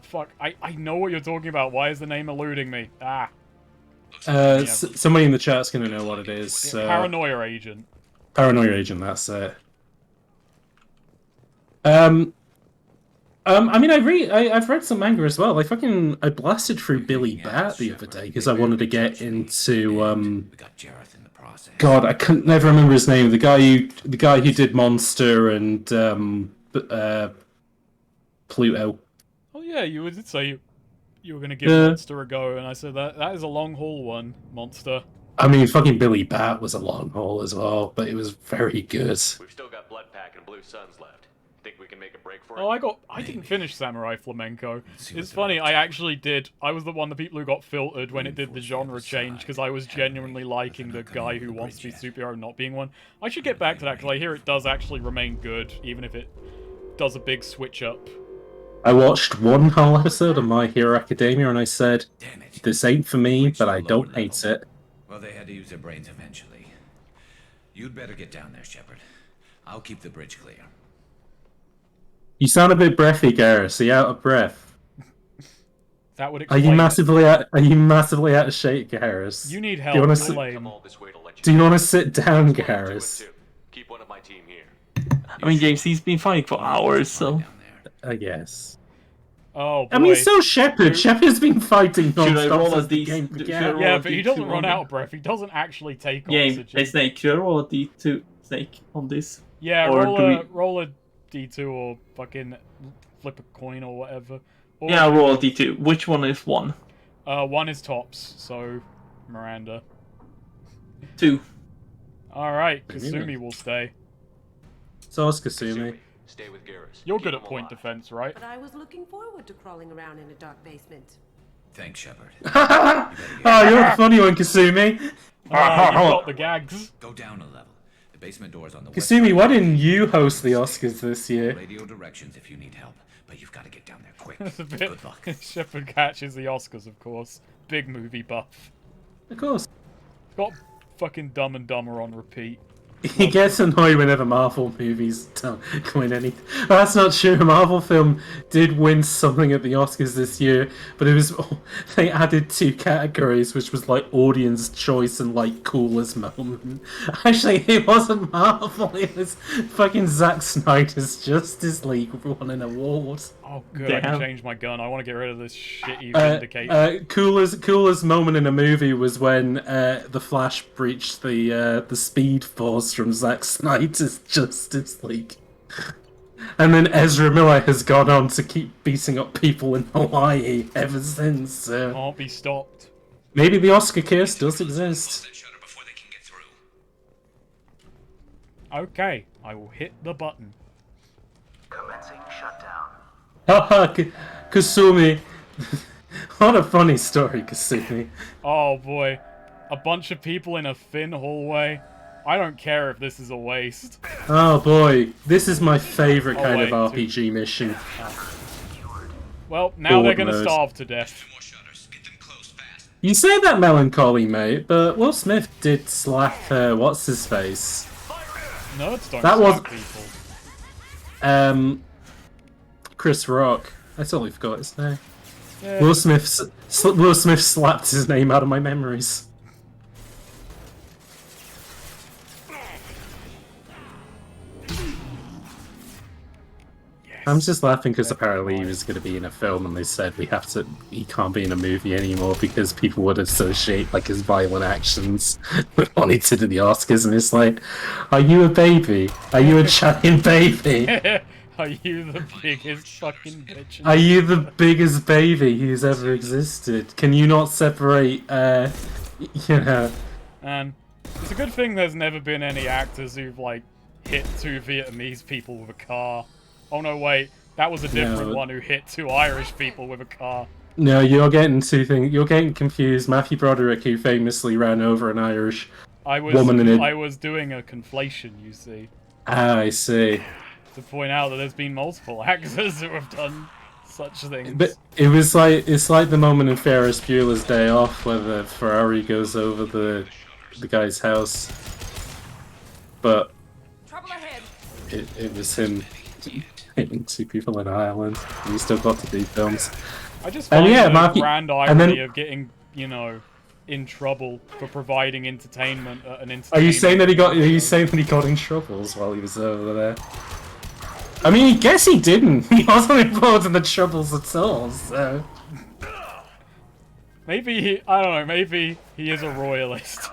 Fuck, I know what you're talking about. Why is the name eluding me? Ah. Somebody in the chat's gonna know what it is. Paranoia Agent. Paranoia Agent, that's it. I mean, I've read some manga as well. I blasted through Billy Bat the other day because I wanted to get into God, I couldn't never remember his name. The guy who did Monster and Pluto. Oh yeah, you did say you were gonna give Monster a go, and I said that is a long haul one, Monster. I mean, fucking Billy Bat was a long haul as well, but it was very good. We've still got Blood Pack and Blue Suns left. Think we can make a break for it? Oh, I didn't finish Samurai Flamenco. It's funny, I actually did. I was the one of the people who got filtered when it did the genre change, because I was genuinely liking the guy who wants to be superhero not being one. I should get back to that, because I hear it does actually remain good, even if it does a big switch up. I watched one whole episode of My Hero Academia, and I said, this ain't for me, but I don't hate it. Well, they had to use their brains eventually. You'd better get down there, Shepard. I'll keep the bridge clear. You sound a bit breathy, Garrus. Are you out of breath? That would Are you massively out of shape, Garrus? You need help. Do you want to sit down, Garrus? Keep one of my team here. I mean, James, he's been fighting for hours, so I guess. Oh boy. I mean, so Shepard. Shepard's been fighting non-stop roll since the game began. Yeah, but he doesn't run out of breath. He doesn't actually take oxygen. Hey, Snake, should I roll a D2, Snake, on this? Yeah, or roll a D2 or fucking flip a coin or whatever. Or yeah, roll a D2. Which one is 1? 1 is tops, so Miranda. 2. Alright, Kasumi will stay. So is Kasumi. Stay with Garrus. You're good at point defense, right? But I was looking forward to crawling around in a dark basement. Thanks, Shepard. Oh, you're the funny one, Kasumi. You've got the gags. Go down a level. The basement door's on the Kasumi, why didn't you host the Oscars this year? Radio directions if you need help, but you've got to get down there quick. That's a bit. Good luck. Shepard catches the Oscars, of course. Big movie buff. Of course. Got fucking Dumb and Dumber on repeat. He gets annoyed whenever Marvel movies don't win anything. That's not true. A Marvel film did win something at the Oscars this year, but it was they added 2 categories, which was like audience choice and like coolest moment. Actually, it wasn't Marvel. It was fucking Zack Snyder's Justice League won an award. Oh, good. I can change my gun. I want to get rid of this shitty Vindicator. Coolest moment in a movie was when the Flash breached the Speed Force from Zack Snyder's Justice League, and then Ezra Miller has gone on to keep beating up people in Hawaii ever since. Can't be stopped. Maybe the Oscar curse does exist. Okay, I will hit the button. Commencing shutdown. Haha, Kasumi. What a funny story, Kasumi. Oh boy. A bunch of people in a thin hallway. I don't care if this is a waste. Oh boy, this is my favourite kind of RPG mission. Well, now they're gonna starve to death. You say that melancholy, mate, but Will Smith did slap, what's his face? Nerds don't That slap people. Chris Rock. I totally forgot his name. Yeah. Will Smith slapped his name out of my memories. I'm just laughing because apparently he was going to be in a film and they said he can't be in a movie anymore because people would associate like his violent actions with what he did at the Oscars, and it's like, are you a baby? Are you a giant baby? Are you the biggest fucking bitch? Are you the biggest baby who's ever existed? Can you not separate, you know? And it's a good thing there's never been any actors who've like hit 2 Vietnamese people with a car. Oh no, wait, that was a different one who hit 2 Irish people with a car. No, you're getting 2 things. You're getting confused. Matthew Broderick, who famously ran over an Irish woman in I was doing a conflation, you see. Ah, I see. To point out that there's been multiple actors who have done such things. But it's like the moment in Ferris Bueller's Day Off where the Ferrari goes over the guy's house, but it was him hitting 2 people in Ireland. And he still got to do films. I just find the grand irony and then, of getting, you know, in trouble for providing entertainment at an entertainment. Are you saying that he got in troubles while he was over there? I mean, I guess he didn't. He wasn't involved in the troubles at all, so... Maybe I don't know, maybe he is a royalist.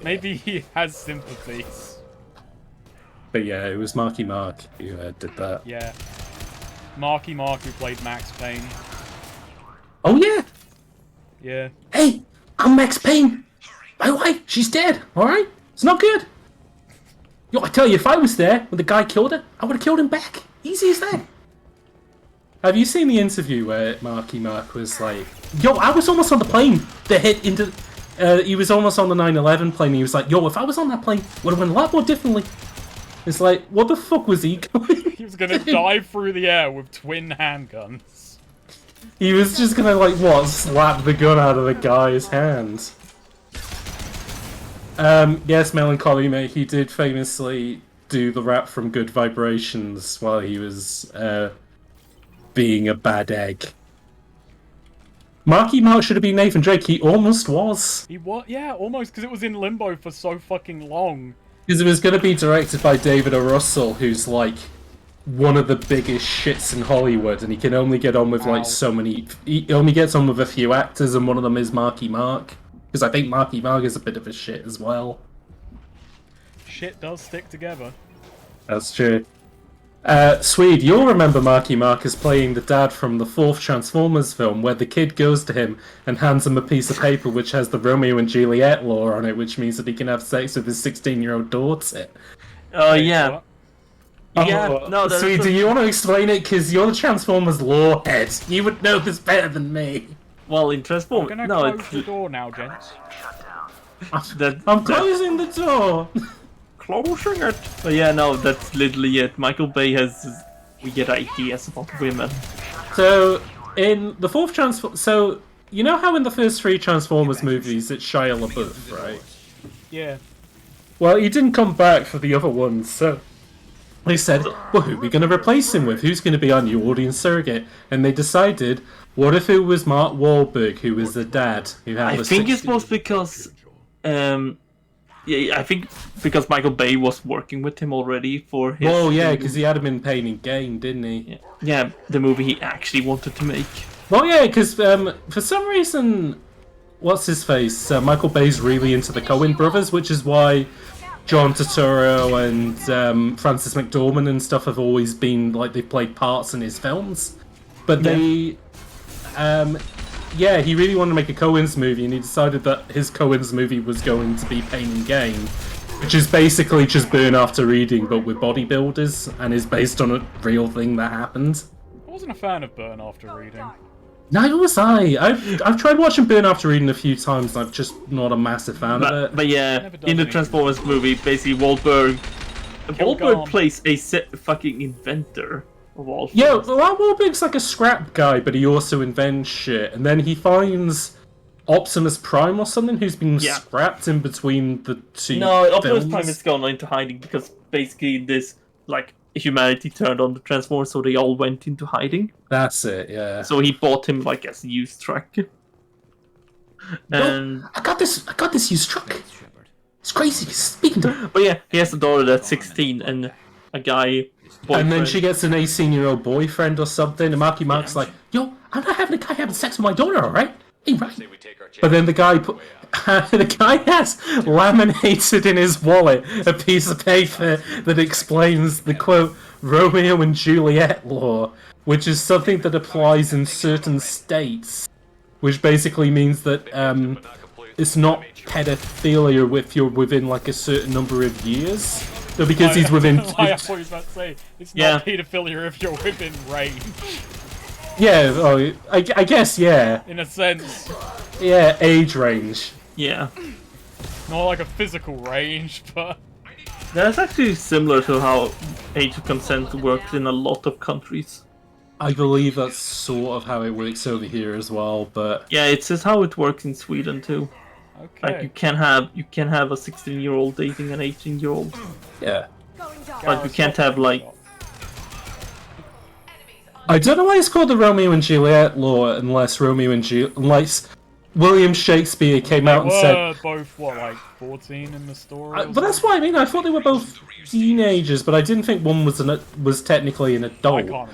Maybe he has sympathies. But yeah, it was Marky Mark who did that. Yeah. Marky Mark who played Max Payne. Oh yeah! Yeah. Hey! I'm Max Payne! My wife, she's dead, alright? It's not good! Yo, I tell you, if I was there when the guy killed her, I would have killed him back. Easy as that. Have you seen the interview where Marky Mark was like, yo, I was almost on the plane that hit into... he was almost on the 9/11 plane, and he was like, yo, if I was on that plane, would have went a lot more differently. It's like, what the fuck was he going? He was gonna dive through the air with twin handguns. He was just gonna, like, what, slap the gun out of the guy's hand. Yes, Melancholy, mate, he did famously do the rap from Good Vibrations while he was, being a bad egg. Marky Mark should have been Nathan Drake, he almost was. He was? Yeah, almost, because it was in limbo for so fucking long. Because it was going to be directed by David O. Russell, who's, like, one of the biggest shits in Hollywood, and he can only get on with, like, so many... He only gets on with a few actors, and one of them is Marky Mark. Because I think Marky Mark is a bit of a shit as well. Shit does stick together. That's true. Swede, you'll remember Marky Mark as playing the dad from the 4th Transformers film, where the kid goes to him and hands him a piece of paper which has the Romeo and Juliet law on it, which means that he can have sex with his 16-year-old daughter. Oh, yeah. Yeah, no, Swede, do you want to explain it? Because you're the Transformers lore head. You would know this better than me. Well, in Transformers... I'm gonna close the door now, gents. I'm closing the door! Closing it! But yeah, no, that's literally it. Michael Bay has weird ideas about women. So, in the 4th Transformers... So, you know how in the first 3 Transformers movies it's Shia LaBeouf, right? Yeah. Well, he didn't come back for the other ones, so they said, well, who are we going to replace him with? Who's going to be our new audience surrogate? And they decided, what if it was Mark Wahlberg, who was the dad? Who had I think it was because... yeah, I think because Michael Bay was working with him already for his... Oh, yeah, because he had him in Pain and Gain, didn't he? Yeah, the movie he actually wanted to make. Well, yeah, because for some reason... What's his face? Michael Bay's really into the Coen brothers, which is why John Turturro and Francis McDormand and stuff have always been like they've played parts in his films. But they, yeah, he really wanted to make a Coen's movie, and he decided that his Coen's movie was going to be Pain and Gain, which is basically just Burn After Reading, but with bodybuilders, and is based on a real thing that happened. I wasn't a fan of Burn After Reading. Neither was I. I've tried watching Burn After Reading a few times, and I'm just not a massive fan of it. But yeah, in the Transformers movie, basically Wahlberg plays a fucking inventor of all things. Yeah, well, Wahlberg's like a scrap guy, but he also invents shit, and then he finds Optimus Prime or something who's been scrapped in between the two. No, Optimus films. Prime is gone into hiding because basically this humanity turned on the Transformers, so they all went into hiding. That's it, yeah. So he bought him like as a used truck. And I got this used truck. It's crazy. Speaking to... But yeah, he has a daughter that's 16 and a guy boyfriend. And then she gets an 18-year-old boyfriend or something, and Marky Mark's like, yo, I'm not having a guy having sex with my daughter, alright? Hey, right. But then the guy the guy has laminated in his wallet a piece of paper that explains the quote Romeo and Juliet law, which is something that applies in certain states, which basically means that it's not pedophilia if you're within like a certain number of years. So because he's within I thought you were about to say it's not pedophilia if you're within range. Yeah, oh, I guess, yeah. In a sense. Yeah, age range. Yeah. Not like a physical range, but... That's actually similar to how age of consent works in a lot of countries. I believe that's sort of how it works over here as well, but... Yeah, it's just how it works in Sweden too. Okay. Like you can have a 16-year-old dating an 18-year-old. Yeah. But you can't have like... I don't know why it's called the Romeo and Juliet law unless William Shakespeare came out and said... They were both, what, like 14 in the story? But that's what I mean, I thought they were both teenagers, but I didn't think one was technically an adult. I can't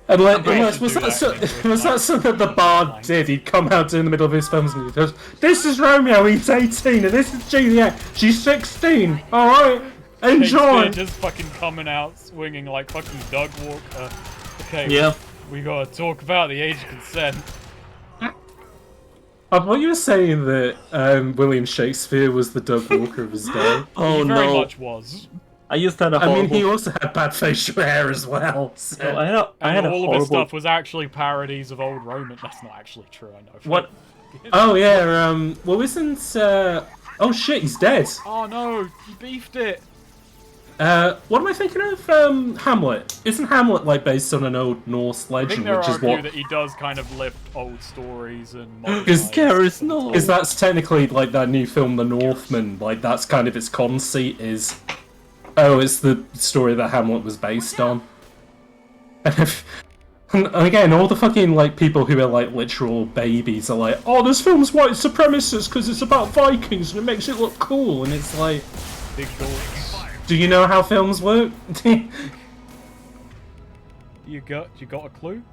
remember. Unless, was that something that the Bard did? He'd come out in the middle of his films and he goes, this is Romeo, he's 18, and this is Juliet, she's 16, alright, enjoy! Just fucking coming out swinging like fucking Doug Walker. Okay, yeah. We gotta talk about the age of consent. I thought you were saying that William Shakespeare was the Doug Walker of his day. Oh he no. very much was. I used to have a horrible... I mean, he also had bad facial hair as well. So. I had all horrible... of his stuff was actually parodies of old Roman. That's not actually true, I know. What? Oh yeah, well isn't... Oh shit, he's dead. Oh no, he beefed it. What am I thinking of? Hamlet. Isn't Hamlet like based on an old Norse legend, which is what? That he does kind of lift old stories and. Because that's technically like that new film, The Northman. Like that's kind of its conceit is, oh, it's the story that Hamlet was based on. And again, all the fucking like people who are like literal babies are like, oh, this film's white supremacist because it's about Vikings and it makes it look cool, and it's like, big dorks. Do you know how films work? You got a clue?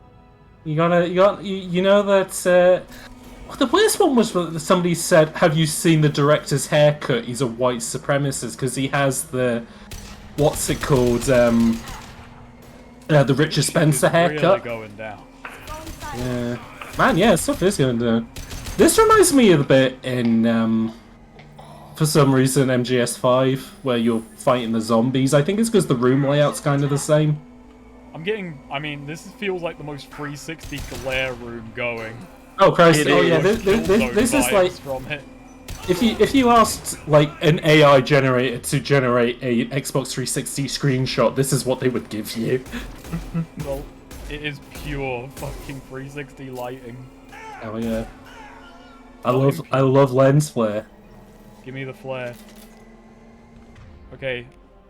You know that the worst one was that somebody said, have you seen the director's haircut? He's a white supremacist because he has the what's it called? The Richard Spencer haircut. Really going down. Yeah. Man, yeah, stuff is going down. This reminds me of a bit in for some reason MGS5 where you're fighting the zombies. I think it's because the room layout's kind of the same. I mean, this feels like the most 360 glare room going. Oh Christ! Oh yeah, this is like if you asked like an AI generator to generate a Xbox 360 screenshot, this is what they would give you. Well, it is pure fucking 360 lighting. Oh yeah, I love lens flare. Give me the flare. Okay,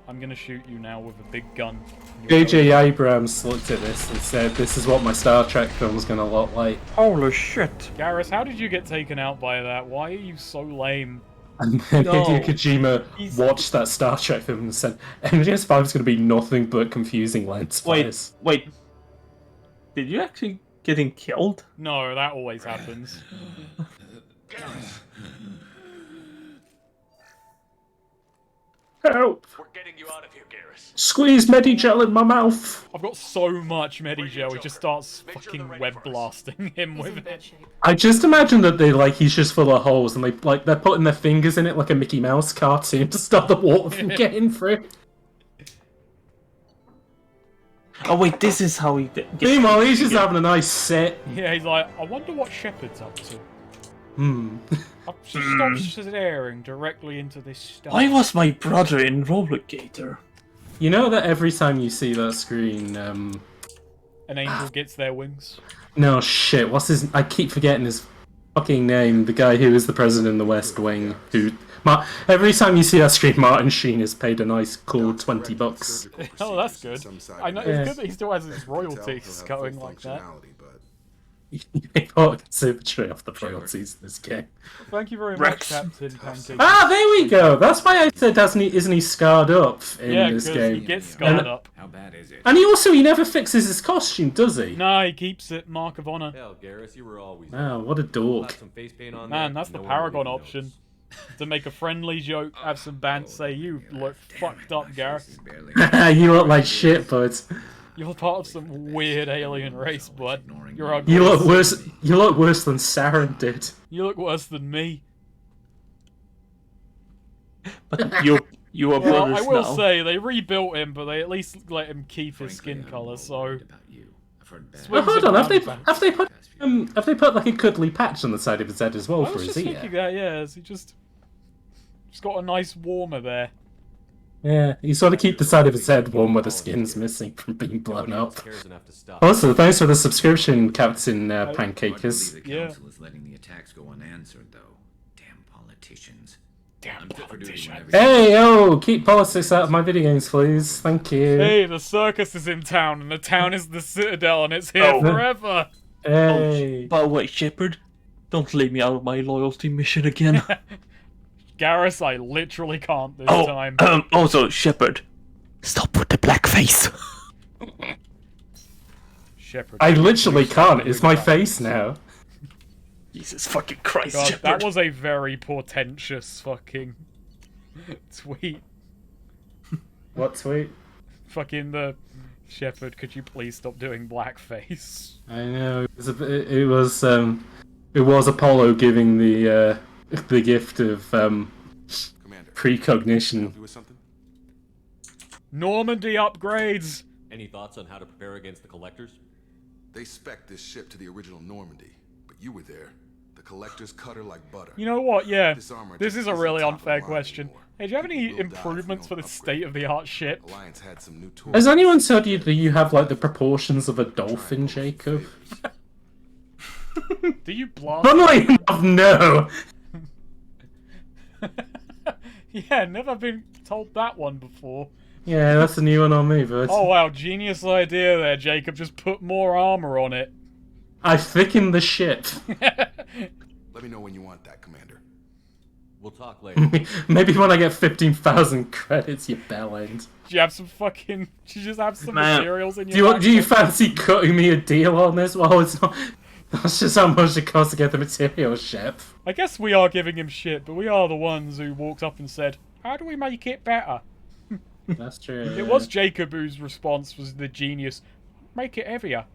I'm gonna shoot you now with a big gun. J.J. Abrams looked at this and said, "This is what my Star Trek film's gonna look like." Holy shit! Garrus, how did you get taken out by that? Why are you so lame? And then Hideo Kojima watched that Star Trek film and said, "MGS5 is going to be nothing but confusing lens flares." Wait. Did you actually get him killed? No, that always happens. Help! We're getting you out of here, Garrus. Squeeze Medigel in my mouth. I've got so much Medigel, he just starts fucking web blasting him with it. I just imagine that he's just full of holes, and they're putting their fingers in it like a Mickey Mouse cartoon to stop the water from getting through. Oh wait, this is how he gets. Meanwhile, he's just having a nice sit. Yeah, he's like, I wonder what Shepard's up to. She stops staring directly into this stuff. Why was my brother in Rollergator? You know that every time you see that screen, an angel gets their wings. No shit. What's his? I keep forgetting his fucking name. The guy who is the president in the West Wing. Every time you see that screen, Martin Sheen is paid a nice cool $20. Oh, that's good. I know it's good that he still has his royalties going like that. They bought conservatory off the royalties in this game. Thank you very much, Captain Pancake. Ah, there we go. That's why I said, isn't he scarred up in this game? He gets scarred up. How bad is it? And he never fixes his costume, does he? No, he keeps it Mark of Honor. Hell, Garrus, you were always. Wow, what a dork. Man, that's the Paragon option. To make a friendly joke, have some bands say, "You look fucked up, Garrus." You look like shit, bud. You're part of some weird alien race, bud. You're ugly. You look worse. You look worse than Saren did. You look worse than me. But you are brothers I will now. say they rebuilt him, but they at least let him keep his skin color. So. Well, hold on. Have they put like a cuddly patch on the side of his head as well for his ear? I was just thinking that. Yeah, he just got a nice warmer there. Yeah, you sort of keep the side of his head warm where the skin's missing from being blown up. Also, thanks for the subscription, Captain Pancakers. The council is letting the attacks go unanswered, though. Damn politicians. Damn politicians. Hey, keep politics out of my video games, please. Thank you. Hey, the circus is in town, and the town is the Citadel, and it's here forever. Hey. By the way, Shepard, don't leave me out of my loyalty mission again. Garrus, I literally can't this time. Also, Shepard, stop with the blackface. Shepard. I literally can't. It's my face now. Jesus fucking Christ, God, Shepard. that was a very portentous fucking tweet. What tweet? Fucking the Shepard, could you please stop doing blackface? I know. It was Apollo giving the gift of precognition. Normandy upgrades. Any thoughts on how to prepare against the collectors? They spec'd this ship to the original Normandy, but you were there. The collectors cut her like butter. You know what? Yeah, this is a really unfair question. Hey, do you have any improvements for this state-of-the-art ship? Has anyone told you that you have like the proportions of a dolphin, Jacob? Do you blast? Funnily enough, no. Yeah, never been told that one before. Yeah, that's a new one on me, but... Oh wow, genius idea there, Jacob. Just put more armor on it. I thickened the ship. Let me know when you want that, Commander. We'll talk later. Maybe when I get 15,000 credits, you bell end. Do you have some fucking... Do you just have some materials in Do your you fancy cutting me a deal on this? Well, it's not... That's just how much it costs to get the materials, Chef. I guess we are giving him shit, but we are the ones who walked up and said, how do we make it better? That's true. It was Jacob whose response was the genius. Make it heavier.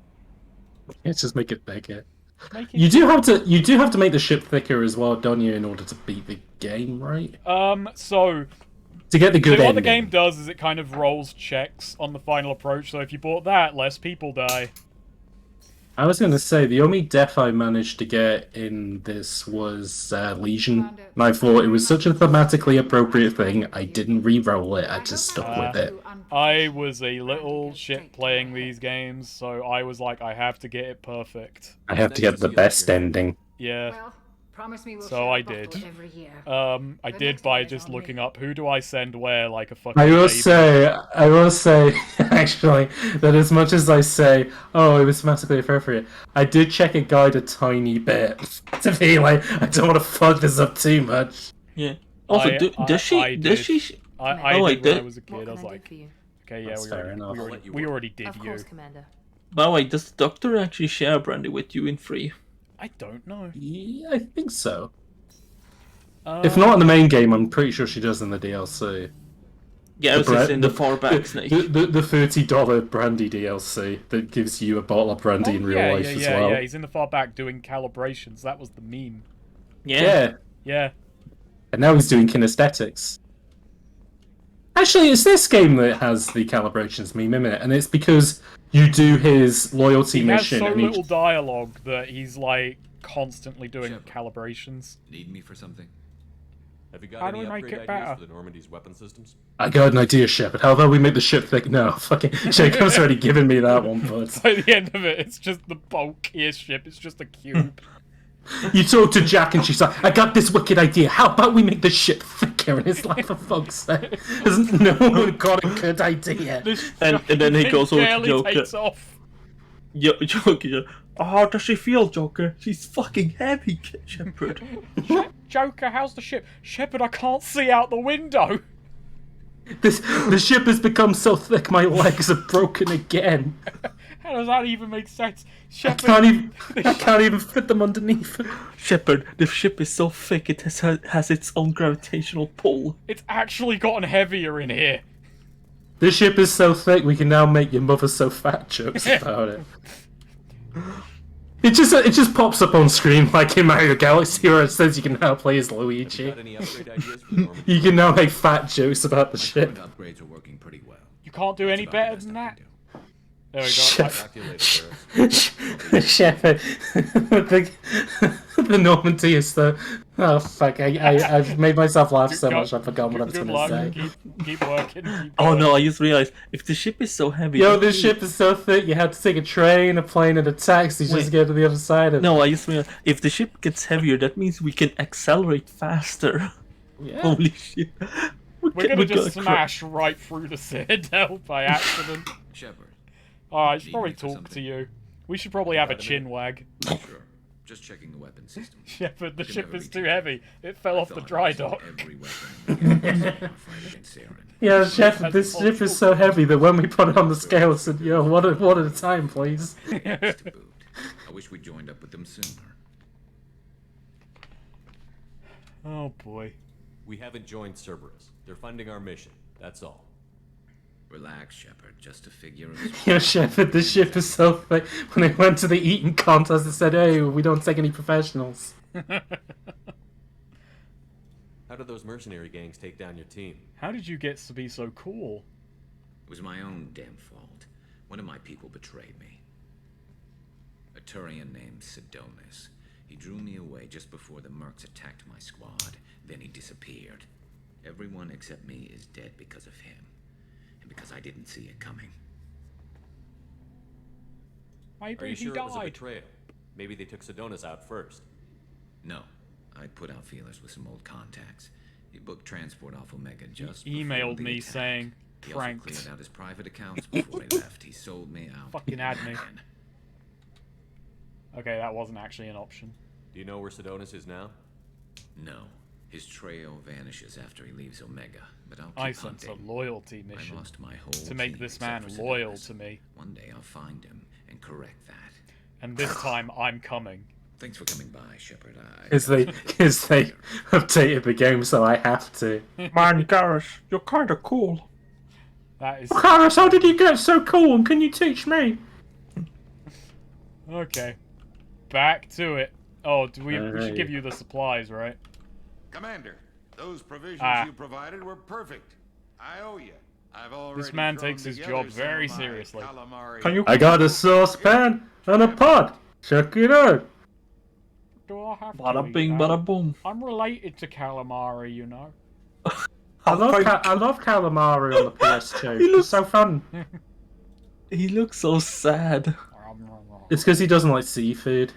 Let's just make it bigger. You do have to make the ship thicker as well, don't you, in order to beat the game, right? So to get the good ending. What the game does is it kind of rolls checks on the final approach, so if you bought that, less people die. I was going to say, the only death I managed to get in this was Legion, and I thought it was such a thematically appropriate thing, I didn't re-roll it, I just stuck with it. I was a little shit playing these games, so I was like, I have to get it perfect. I have to get the best ending. Yeah. Well, Promise me we'll So share I a bottle did. every year. I The did next by one is just on looking me. up who do I send where like a fucking I will baby. say, actually, that as much as I say, oh, it was massively appropriate, I did check a guide a tiny bit to be like, I don't want to fuck this up too much. Yeah. Also, I does she? did Oh, wait, when I was a kid. I was like, okay, yeah, That's fair enough. we already did Of you. course, Commander. By the way, does the Doctor actually share brandy with you in 3? I don't know. Yeah, I think so. If not in the main game, I'm pretty sure she does in the DLC. Yeah, it's in the far back, Snake. The $30 brandy DLC that gives you a bottle of brandy in real life as well. Yeah, he's in the far back doing calibrations. That was the meme. Yeah. Yeah. And now he's doing kinesthetics. Actually, it's this game that has the calibrations meme in it, and it's because you do his loyalty He has mission. so and little dialogue that he's like constantly doing calibrations. Need me for something? Have you got How do any we make upgrade it ideas better? for the Normandy's weapon systems? I got an idea, Shepard. How about we make the ship thick? No, fucking Jacob's already given me that one, but By the end of it, it's just the bulkiest ship. It's just a cube. you talk to Jack and she's like, I got this wicked idea. How about we make the ship thicker? And it's like, for fuck's sake, hasn't no one got a good idea? And then he goes over to barely Joker. takes off. Joker. Oh, how does she feel, Joker? She's fucking heavy, Shepard. Joker, how's the ship? Shepard, I can't see out the window. The ship has become so thick my legs are broken again. How does that even make sense? Shepard, I can't even fit them underneath. Shepard, the ship is so thick it has its own gravitational pull. It's actually gotten heavier in here. The ship is so thick we can now make your mother so fat jokes about it. It just pops up on screen like in Mario Galaxy where it says you can now play as Luigi. Got any upgrade ideas for the Normandy? You can now make fat jokes about the ship. Upgrades are working pretty well. You can't do any better than that. There we go. Shepard, the Normandy is the... Oh fuck, I've made myself laugh so much I forgot what I was going to say. Keep working. Oh no, I just realized, if the ship is so heavy... Yo, this ship is so thick you have to take a train, a plane, and a taxi just to get to the other side of it. No, I just realized, if the ship gets heavier, that means we can accelerate faster. Yeah. Holy shit. We're gonna just smash right through the Citadel by accident. Shepard. Alright, I should probably talk to you. We should probably have a chin wag. Sure. Just checking the weapon system. Shepard, the ship is too heavy. It fell off the dry dock. Yeah, Shepard, this ship is so heavy that when we put it on the scale, it said, yo, one at a time, please. I wish we joined up with them sooner. Oh boy. We haven't joined Cerberus. They're funding our mission. That's all. Relax, Shepard. Just a figure of... Yo, Shepard, this ship is so thick. When they went to the eating contest, they said, hey, we don't take any professionals. How did those mercenary gangs take down your team? How did you get to be so cool? It was my own damn fault. One of my people betrayed me. A Turian named Sidonis. He drew me away just before the mercs attacked my squad. Then he disappeared. Everyone except me is dead because of him. And because I didn't see it coming. Maybe Are you he sure it was a died. betrayal? Maybe they took Sidonis out first. No. I put out feelers with some old contacts. He booked transport off Omega just He before emailed the me attack. saying, He also pranked. cleared out his private accounts before he left. He sold me out. Fucking had me. Okay, that wasn't actually an option. Do you know where Sidonis is now? No. His trail vanishes after he leaves Omega, but I'll keep I sense a hunting. loyalty mission I lost my whole to make team this except man for loyal Sidonis. to me. One day I'll find him and correct that. And this time I'm coming. Thanks for coming by, Shepard. Because they updated the game, so I have to. Man, Garrus, you're kinda cool. That is... Garrus, how did you get so cool, and can you teach me? Okay. Back to it. Oh, we should Alright. give you the supplies, right? Commander, those provisions Ah. you provided were perfect. I owe you. I've already This man thrown takes his together job some very of my seriously. calamari- I got a saucepan and a pot. Check it out. Do I have Bada to bing, eat that? bada boom. I'm related to calamari, you know. I love calamari on the PS2. It's so fun. He looks so sad. It's because he doesn't like seafood.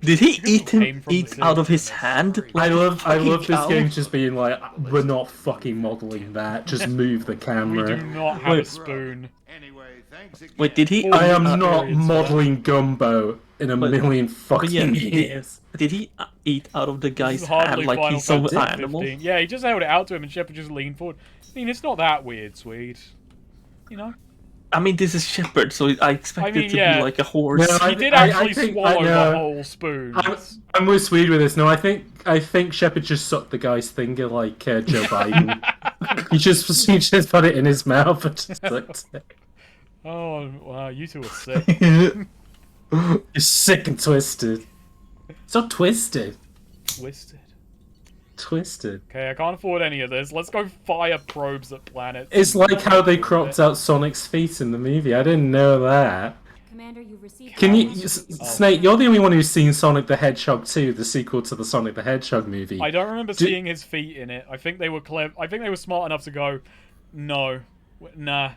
Did he eat out of his hand? I love this cow? game just being like, we're not fucking modeling that. Just move the camera. We do not have a spoon. Wait, did he? I am not modeling Gumbo in a million fucking years. Did he eat out of the This guy's is hardly hand like Final he's some Fantasy animal? 15. Yeah, he just held it out to him and Shepard just leaned forward. I mean, it's not that weird, Swede. You know? I mean, this is Shepard, so I expect it to be like a horse. No, He did actually swallow the whole spoon. I'm with Swede with this. No, I think Shepard just sucked the guy's finger like Joe Biden. he just put it in his mouth and just sucked it. Oh, wow, you two are sick. You're sick and twisted. It's not twisted. Twisted. Okay, I can't afford any of this. Let's go fire probes at planets. It's like how they cropped out Sonic's feet in the movie. I didn't know that. Commander, you've received. Can you, Snake? You're the only one who's seen Sonic the Hedgehog 2, the sequel to the Sonic the Hedgehog movie. I don't remember seeing his feet in it. I think they were clever. I think they were smart enough to go, no, nah.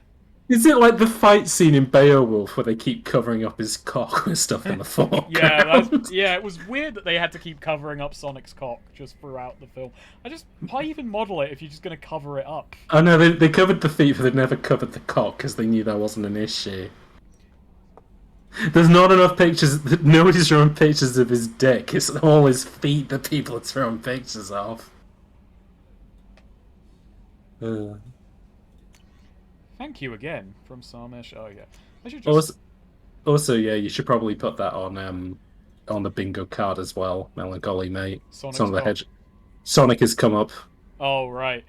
Is it like the fight scene in Beowulf where they keep covering up his cock with stuff in the foreground? Yeah, it was weird that they had to keep covering up Sonic's cock just throughout the film. Why even model it if you're just going to cover it up? Oh no, they covered the feet, but they never covered the cock because they knew that wasn't an issue. There's not enough pictures. Nobody's throwing pictures of his dick. It's all his feet that people are throwing pictures of. Thank you again from Samesh. Oh yeah, I should just. Also, yeah, you should probably put that on the bingo card as well. Melancholy mate. Sonic has come up. Oh right.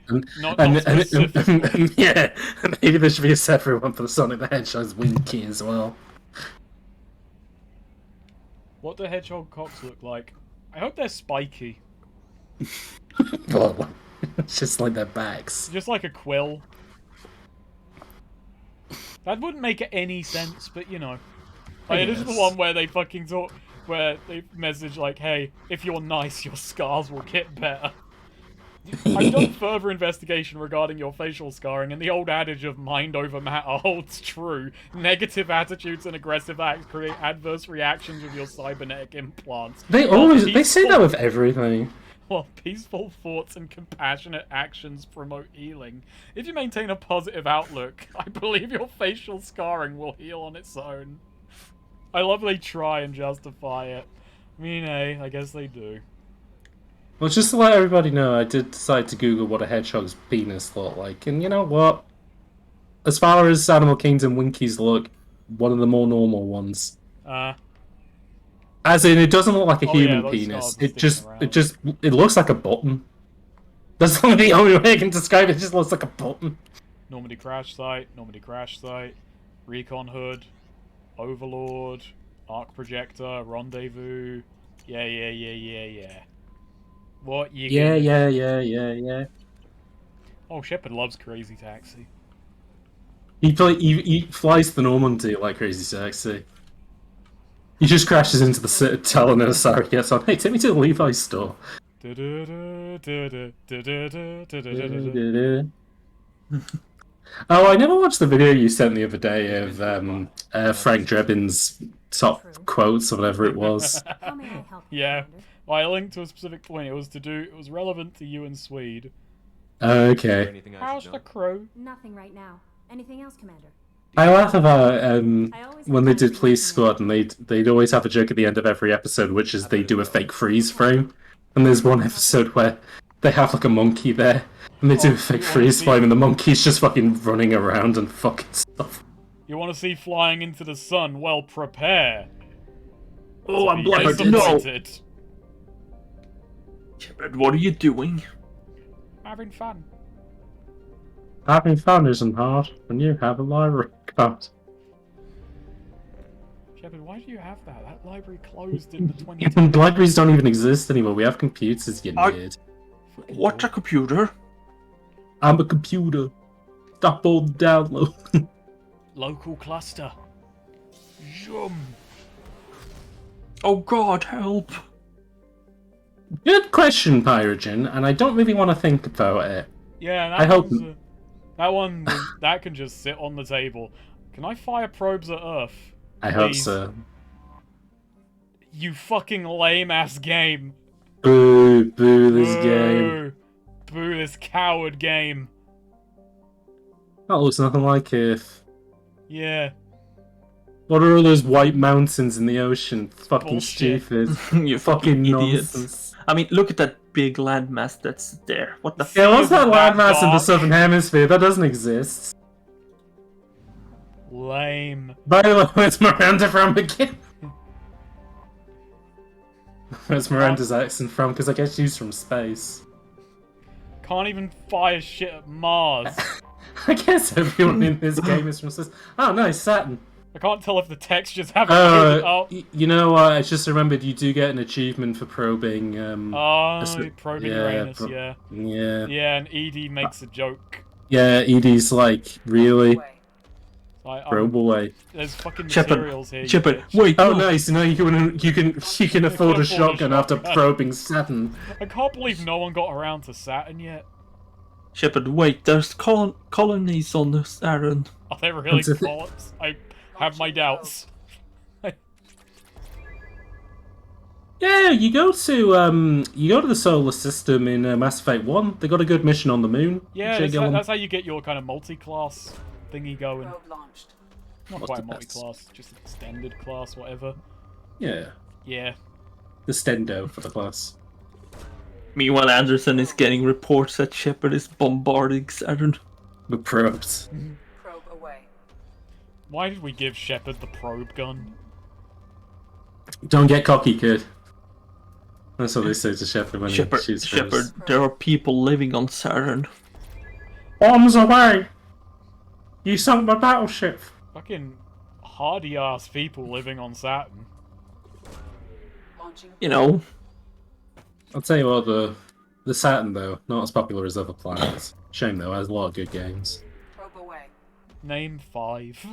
Yeah, maybe there should be a separate one for the Sonic the Hedgehog's Winky as well. What do hedgehog cocks look like? I hope they're spiky. Well, it's just like their backs. Just like a quill. That wouldn't make any sense, but you know. It is the one where they fucking talk, where they message like, hey, if you're nice, your scars will get better. I've done further investigation regarding your facial scarring, and the old adage of mind over matter holds true. Negative attitudes and aggressive acts create adverse reactions with your cybernetic implants. They say that with everything. While peaceful thoughts and compassionate actions promote healing. If you maintain a positive outlook, I believe your facial scarring will heal on its own. I love they try and justify it. I mean, hey, I guess they do. Well, just to let everybody know, I did decide to Google what a hedgehog's penis looked like, and you know what? As far as Animal Kingdom Winkies look, one of the more normal ones. As in, it doesn't look like a human penis. It looks like a button. That's the only way I can describe it. It just looks like a button. Normandy Crash Site, Recon Hood, Overlord, Arc Projector, Rendezvous. Yeah. What you? Yeah. Oh, Shepard loves Crazy Taxi. He flies the Normandy like Crazy Taxi. He just crashes into the Tyrannosaurus and gets on. Hey, take me to the Levi's store. Oh, I never watched the video you sent the other day of Frank Drebin's top quotes or whatever it was. Yeah, well, I linked to a specific point. It was relevant to you and Swede. Okay. How's the crew? Nothing right now. Anything else, Commander? I laugh about when they did Police Squad, and they'd always have a joke at the end of every episode, which is they do a fake freeze frame. And there's one episode where they have like a monkey there, and they do a fake freeze frame, and the monkey's just fucking running around and fucking stuff. You want to see flying into the sun? Well, prepare. Oh, I'm blinded. No. Shepard, what are you doing? Having fun. Having fun isn't hard when you have a library card. Shepard, why do you have that? That library closed in the 2010s. Libraries don't even exist anymore. We have computers, you nerd. What's a computer? I'm a computer. Stop all the download. Local cluster. Zoom. Oh god, help. Good question, Pyrogen, and I don't really want to think about it. Yeah, that can just sit on the table. Can I fire probes at Earth? I hope so. You fucking lame-ass game. Boo this game. Boo this coward game. That looks nothing like Earth. Yeah. What are all those white mountains in the ocean? Fucking Bullshit. stupid. You fucking idiots. Nonsense. I mean, look at that big landmass that's there. What the Yeah, what's that landmass in the dark? Southern Hemisphere? That doesn't exist. Lame. By the way, where's Miranda from again? Where's Miranda's accent from? Because I guess she's from space. Can't even fire shit at Mars. I guess everyone in this game is from space. Oh, nice, Saturn. I can't tell if the textures haven't filled it up. You know what? I just remembered you do get an achievement for probing. Probing Uranus, yeah. Yeah. Yeah, and Edie makes a joke. Yeah, Edie's like, really? Like, Probe away. There's fucking materials here. Shepard, wait. Oh, nice. Now you can afford a shotgun after probing Saturn. I can't believe no one got around to Saturn yet. Shepard, wait. There's colonies on Saturn. Are they really colonies? I have my doubts. Yeah, you go to the solar system in Mass Effect 1. They got a good mission on the moon. Yeah, that's how you get your kind of multi-class thingy going. Not quite multi-class, just extended class, whatever. Yeah. Yeah. The stendo for the class. Meanwhile, Anderson is getting reports that Shepard is bombarding Saturn with probes. Probe away. Why did we give Shepard the probe gun? Don't get cocky, kid. That's what they say to Shepard when he shoots Shepard, first. there are people living on Saturn. Bombs away! You sunk my battleship! Fucking hardy-ass people living on Saturn. You know. I'll tell you what, the Saturn, though, not as popular as other planets. Shame, though, has a lot of good games. Probe away. Name 5.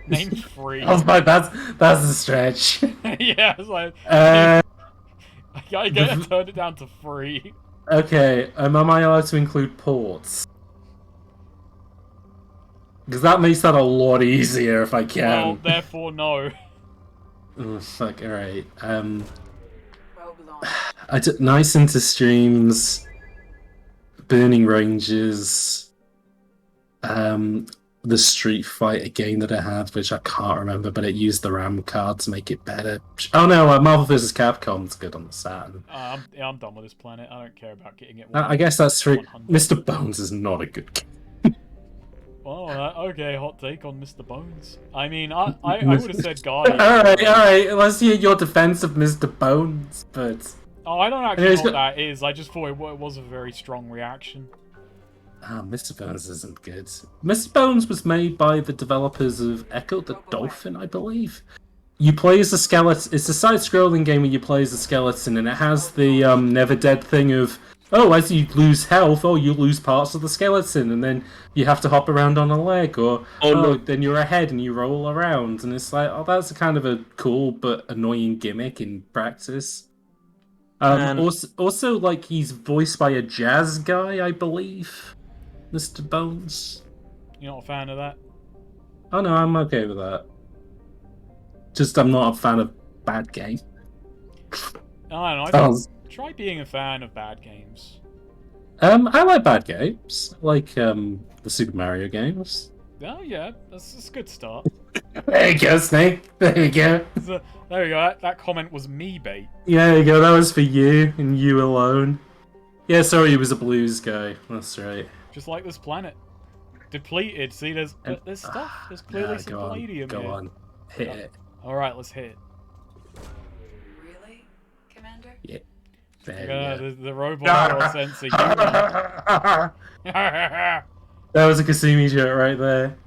Name 3. I was like, that's a stretch. Yeah, it's like... I turned it down to 3. Okay, am I allowed to include ports? Because that makes that a lot easier if I can. Well, therefore, no. Oh, fuck, alright. I took nice into streams, Burning Ranges, the Street Fighter game that I had, which I can't remember, but it used the RAM card to make it better. Oh no, Marvel vs. Capcom's good on the Saturn. Yeah, I'm done with this planet. I don't care about getting it. I guess that's true. Mr. Bones is not a good game. Oh, okay, hot take on Mr. Bones. I mean, I would have said Guardian. Alright, let's hear your defense of Mr. Bones, but... Oh, I don't actually know what that is. I just thought it was a very strong reaction. Mr. Bones isn't good. Mr. Bones was made by the developers of Echo the Dolphin, I believe. You play as a skeleton. It's a side-scrolling game where you play as a skeleton, and it has the Never Dead thing of, oh, as you lose health, you lose parts of the skeleton, and then you have to hop around on a leg, or then you're ahead and you roll around, and it's like, oh, that's a kind of a cool but annoying gimmick in practice. Also, like, he's voiced by a jazz guy, I believe. Mr. Bones. You're not a fan of that? Oh no, I'm okay with that. Just I'm not a fan of bad game. I don't know. Try being a fan of bad games. I like bad games. I like the Super Mario games. Oh yeah, that's a good start. There you go, Snake. There you go. There you go. That comment was me bait. Yeah, there you go. That was for you and you alone. Yeah, sorry, he was a blues guy. That's right. Just like this planet. Depleted. See, there's stuff. There's clearly some palladium here. Go on. Hit it. Alright, let's hit. Really, Commander? Yeah. The robot will censor you. That was a Kasumi joke right there.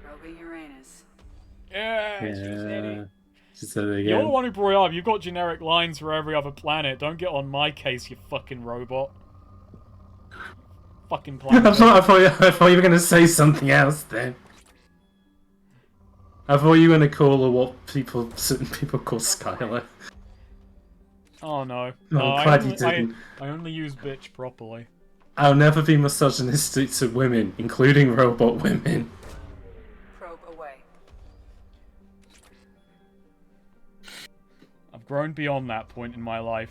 Probing Uranus. Yeah. She said it again. You're the one who brought it up. You've got generic lines for every other planet. Don't get on my case, you fucking robot. Fucking planet. I thought you were going to say something else then. I thought you were going to call her what certain people call Skylar. Oh no. I'm glad you didn't. I only use bitch properly. I'll never be misogynistic to women, including robot women. Probe away. grown beyond that point in my life.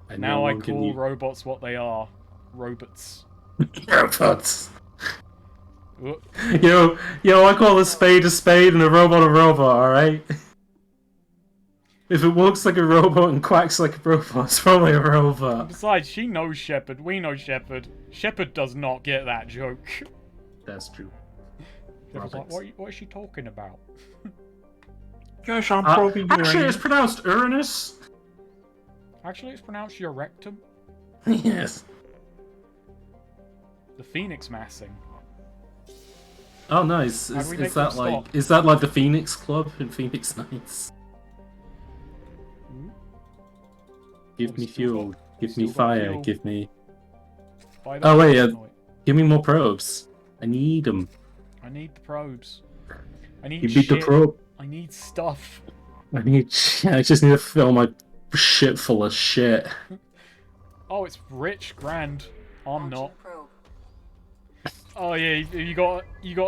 And Now no I one can call use- robots what they are. Robots. Robots. Whoop. Yo, I call a spade and a robot, alright? If it walks like a robot and quacks like a robot, it's probably a robot. Besides, she knows Shepard. We know Shepard. Shepard does not get that joke. That's true. Shepard's like, what is she talking about? Yes, I'm probing your Actually, it's aim. pronounced Uranus. Actually, it's pronounced your rectum. Yes. The Phoenix massing. Oh, nice. How do we Is make that them like stop? is that like the Phoenix Club in Phoenix Nights? Give me fuel. Give me got fire. fuel. Give me. By the Oh way, wait, give me more probes. I need them. I need the probes. I need You beat the shit. probe. I need stuff. I need. I just need to fill my shit full of shit. Oh, it's rich, grand. I'm not. Oh yeah, you got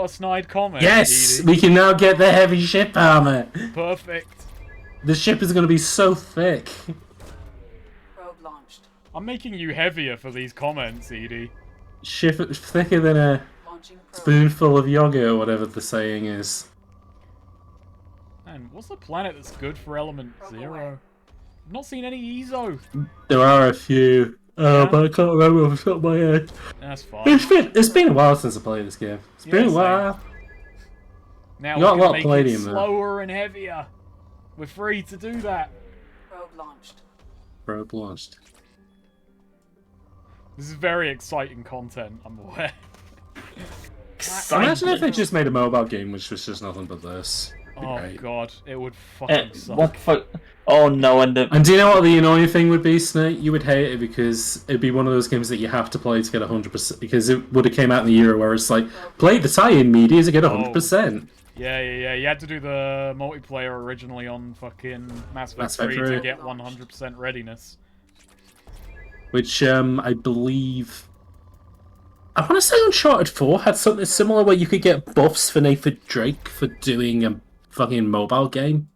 a snide comment. Yes, Edie. we can now get the heavy ship armor. Perfect. The ship is going to be so thick. Probe launched. I'm making you heavier for these comments, Edie. Ship thicker than a spoonful of yogurt, or whatever the saying is. Man, what's the planet that's good for element 0? I've not seen any EZO. There are a few. Oh, but I can't remember off the top of my head. That's fine. It's been a while since I played this game. It's been a same. while. Now You we're got a gonna lot of make palladium, it though. slower and heavier. We're free to do that. Probe launched. Probe launched. This is very exciting content, I'm aware. Imagine if they just made a mobile game which was just nothing but this. It'd be Oh great. god, it would fucking suck. What fuck? Oh no, and the And do you know what the annoying thing would be, Snake? You would hate it because it'd be one of those games that you have to play to get 100%. Because it would have came out in the era where it's like, play the tie-in media to get 100%. Yeah. You had to do the multiplayer originally on fucking Mass Effect 3 to get 100% readiness. Which I believe. I want to say Uncharted 4 had something similar where you could get buffs for Nathan Drake for doing a fucking mobile game.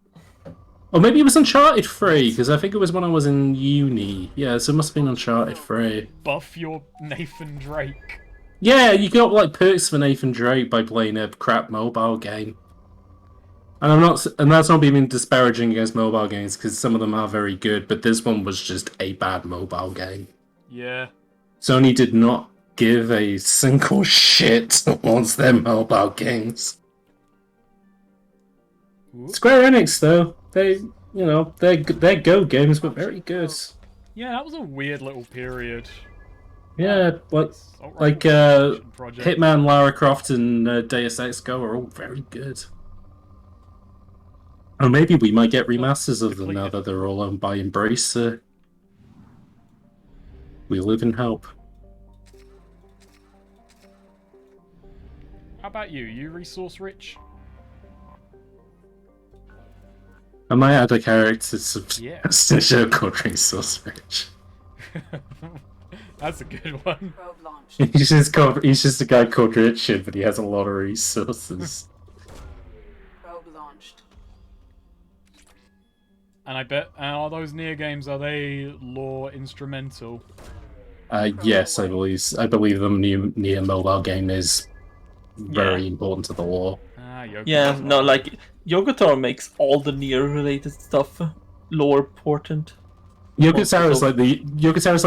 Or maybe it was Uncharted 3, because I think it was when I was in uni. Yeah, so it must have been Uncharted 3. Buff your Nathan Drake. Yeah, you got like perks for Nathan Drake by playing a crap mobile game. And that's not even disparaging against mobile games, because some of them are very good, but this one was just a bad mobile game. Yeah. Sony did not give a single shit towards their mobile games. Square Enix, though, they're Go games, but very good. Yeah, that was a weird little period. Yeah, like Hitman, Lara Croft, and Deus Ex Go are all very good. Or maybe we might get remasters of them now that they're all owned by Embracer. We live in hope. How about you? You resource rich? I might add a character to Yeah. the show called Resource Rich. That's a good one. Probe launched. He's just a guy called Richard, but he has a lot of resources. Probe launched. And I bet, are those Nier games, are they lore instrumental? Yes, I believe the new Nier mobile game is very important to the lore. yeah, no, like Yogotaro makes all the Nier-related stuff lore important. Yogotaro is like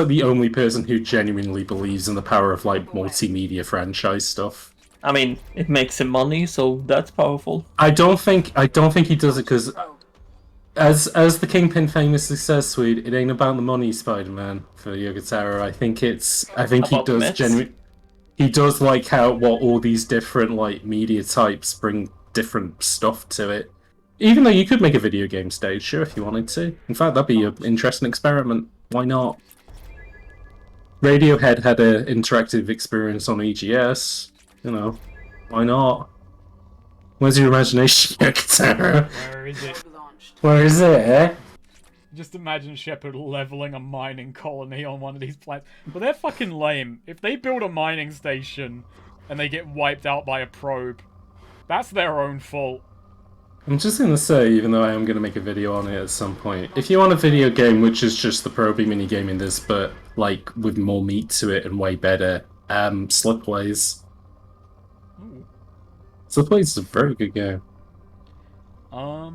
the only person who genuinely believes in the power of like multimedia franchise stuff. I mean, it makes him money, so that's powerful. I don't think he does it because, as the Kingpin famously says, Swede, it ain't about the money, Spider-Man, for Yogotaro. I think he About the does Mets? genuinely. He does like what all these different like media types bring different stuff to it. Even though you could make a video game stage, sure, if you wanted to. In fact, that'd be an interesting experiment. Why not? Radiohead had an interactive experience on EGS. You know, why not? Where's your imagination, Yogotaro? Where is it? Where is it, eh? Just imagine Shepard leveling a mining colony on one of these planets. But they're fucking lame. If they build a mining station and they get wiped out by a probe, that's their own fault. I'm just gonna say, even though I am gonna make a video on it at some point, if you want a video game which is just the Proby minigame in this, but like with more meat to it and way better, Slipways. Slipways is a very good game. What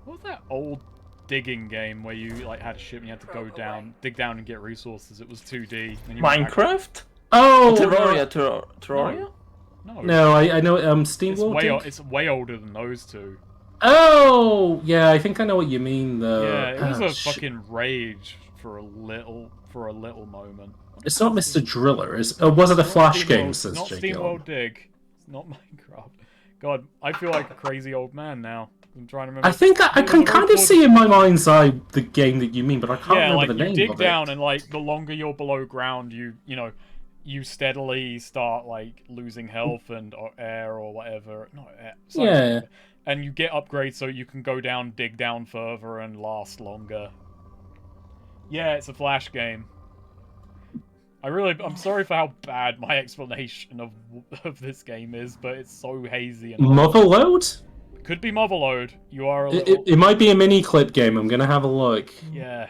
was that old digging game where you like had a ship and you had to go down, dig down and get resources? It was 2D. And you Minecraft? Oh, Terraria, Terraria? No, I know. SteamWorld. It's way older than those two. Oh, yeah, I think I know what you mean, though. Yeah, it was a fucking rage for a little moment. It's not Mr. Driller, is? Oh, was it a Flash game? Says not Jake. SteamWorld Dig. It's not Minecraft. God, I feel like a crazy old man now. I'm trying to remember. I think I can kind of see in my mind's eye the game that you mean, but I can't remember the name of it. Yeah, like you dig down, and like the longer you're below ground, you know, you steadily start like losing health and or air or whatever. Not air. Sorry, Yeah. And you get upgrades so you can go down, dig down further, and last longer. Yeah, it's a Flash game. I'm sorry for how bad my explanation of this game is, but it's so hazy and Motherload? Could be Motherload. You are a little... It might be a mini clip game. I'm gonna have a look. Yeah,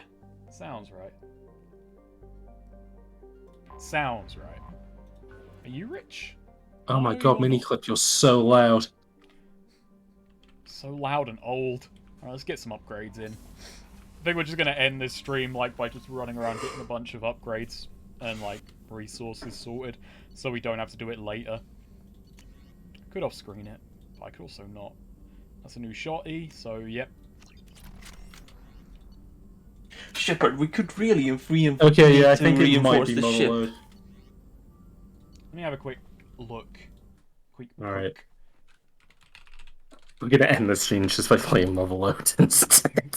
sounds right. Sounds right. Are you rich? Oh my god, mini clip! You're so loud. So loud and old. Alright, let's get some upgrades in. I think we're just gonna end this stream like by just running around getting a bunch of upgrades and like resources sorted, so we don't have to do it later. I could off-screen it, but I could also not. That's a new shotty, so yep. Shepard, we could really reinforce Okay, yeah, I think it might be the ship. Motherload. Let me have a quick look. Alright. We're gonna end the stream just by playing Motherload instead.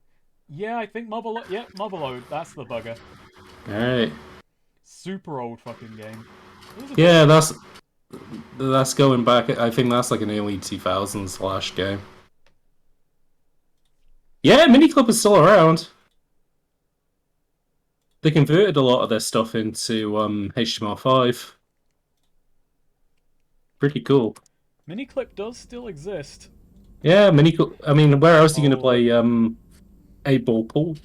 Yeah, I think Motherload. Yeah, Motherload. That's the bugger. Alright. Super old fucking game. Yeah, that's going back. I think that's like an early 2000s Flash game. Yeah, Miniclip is still around. They converted a lot of their stuff into HTML5. Pretty cool. Miniclip does still exist. Yeah, Miniclip. I mean, where else are you gonna play 8-Ball Pool?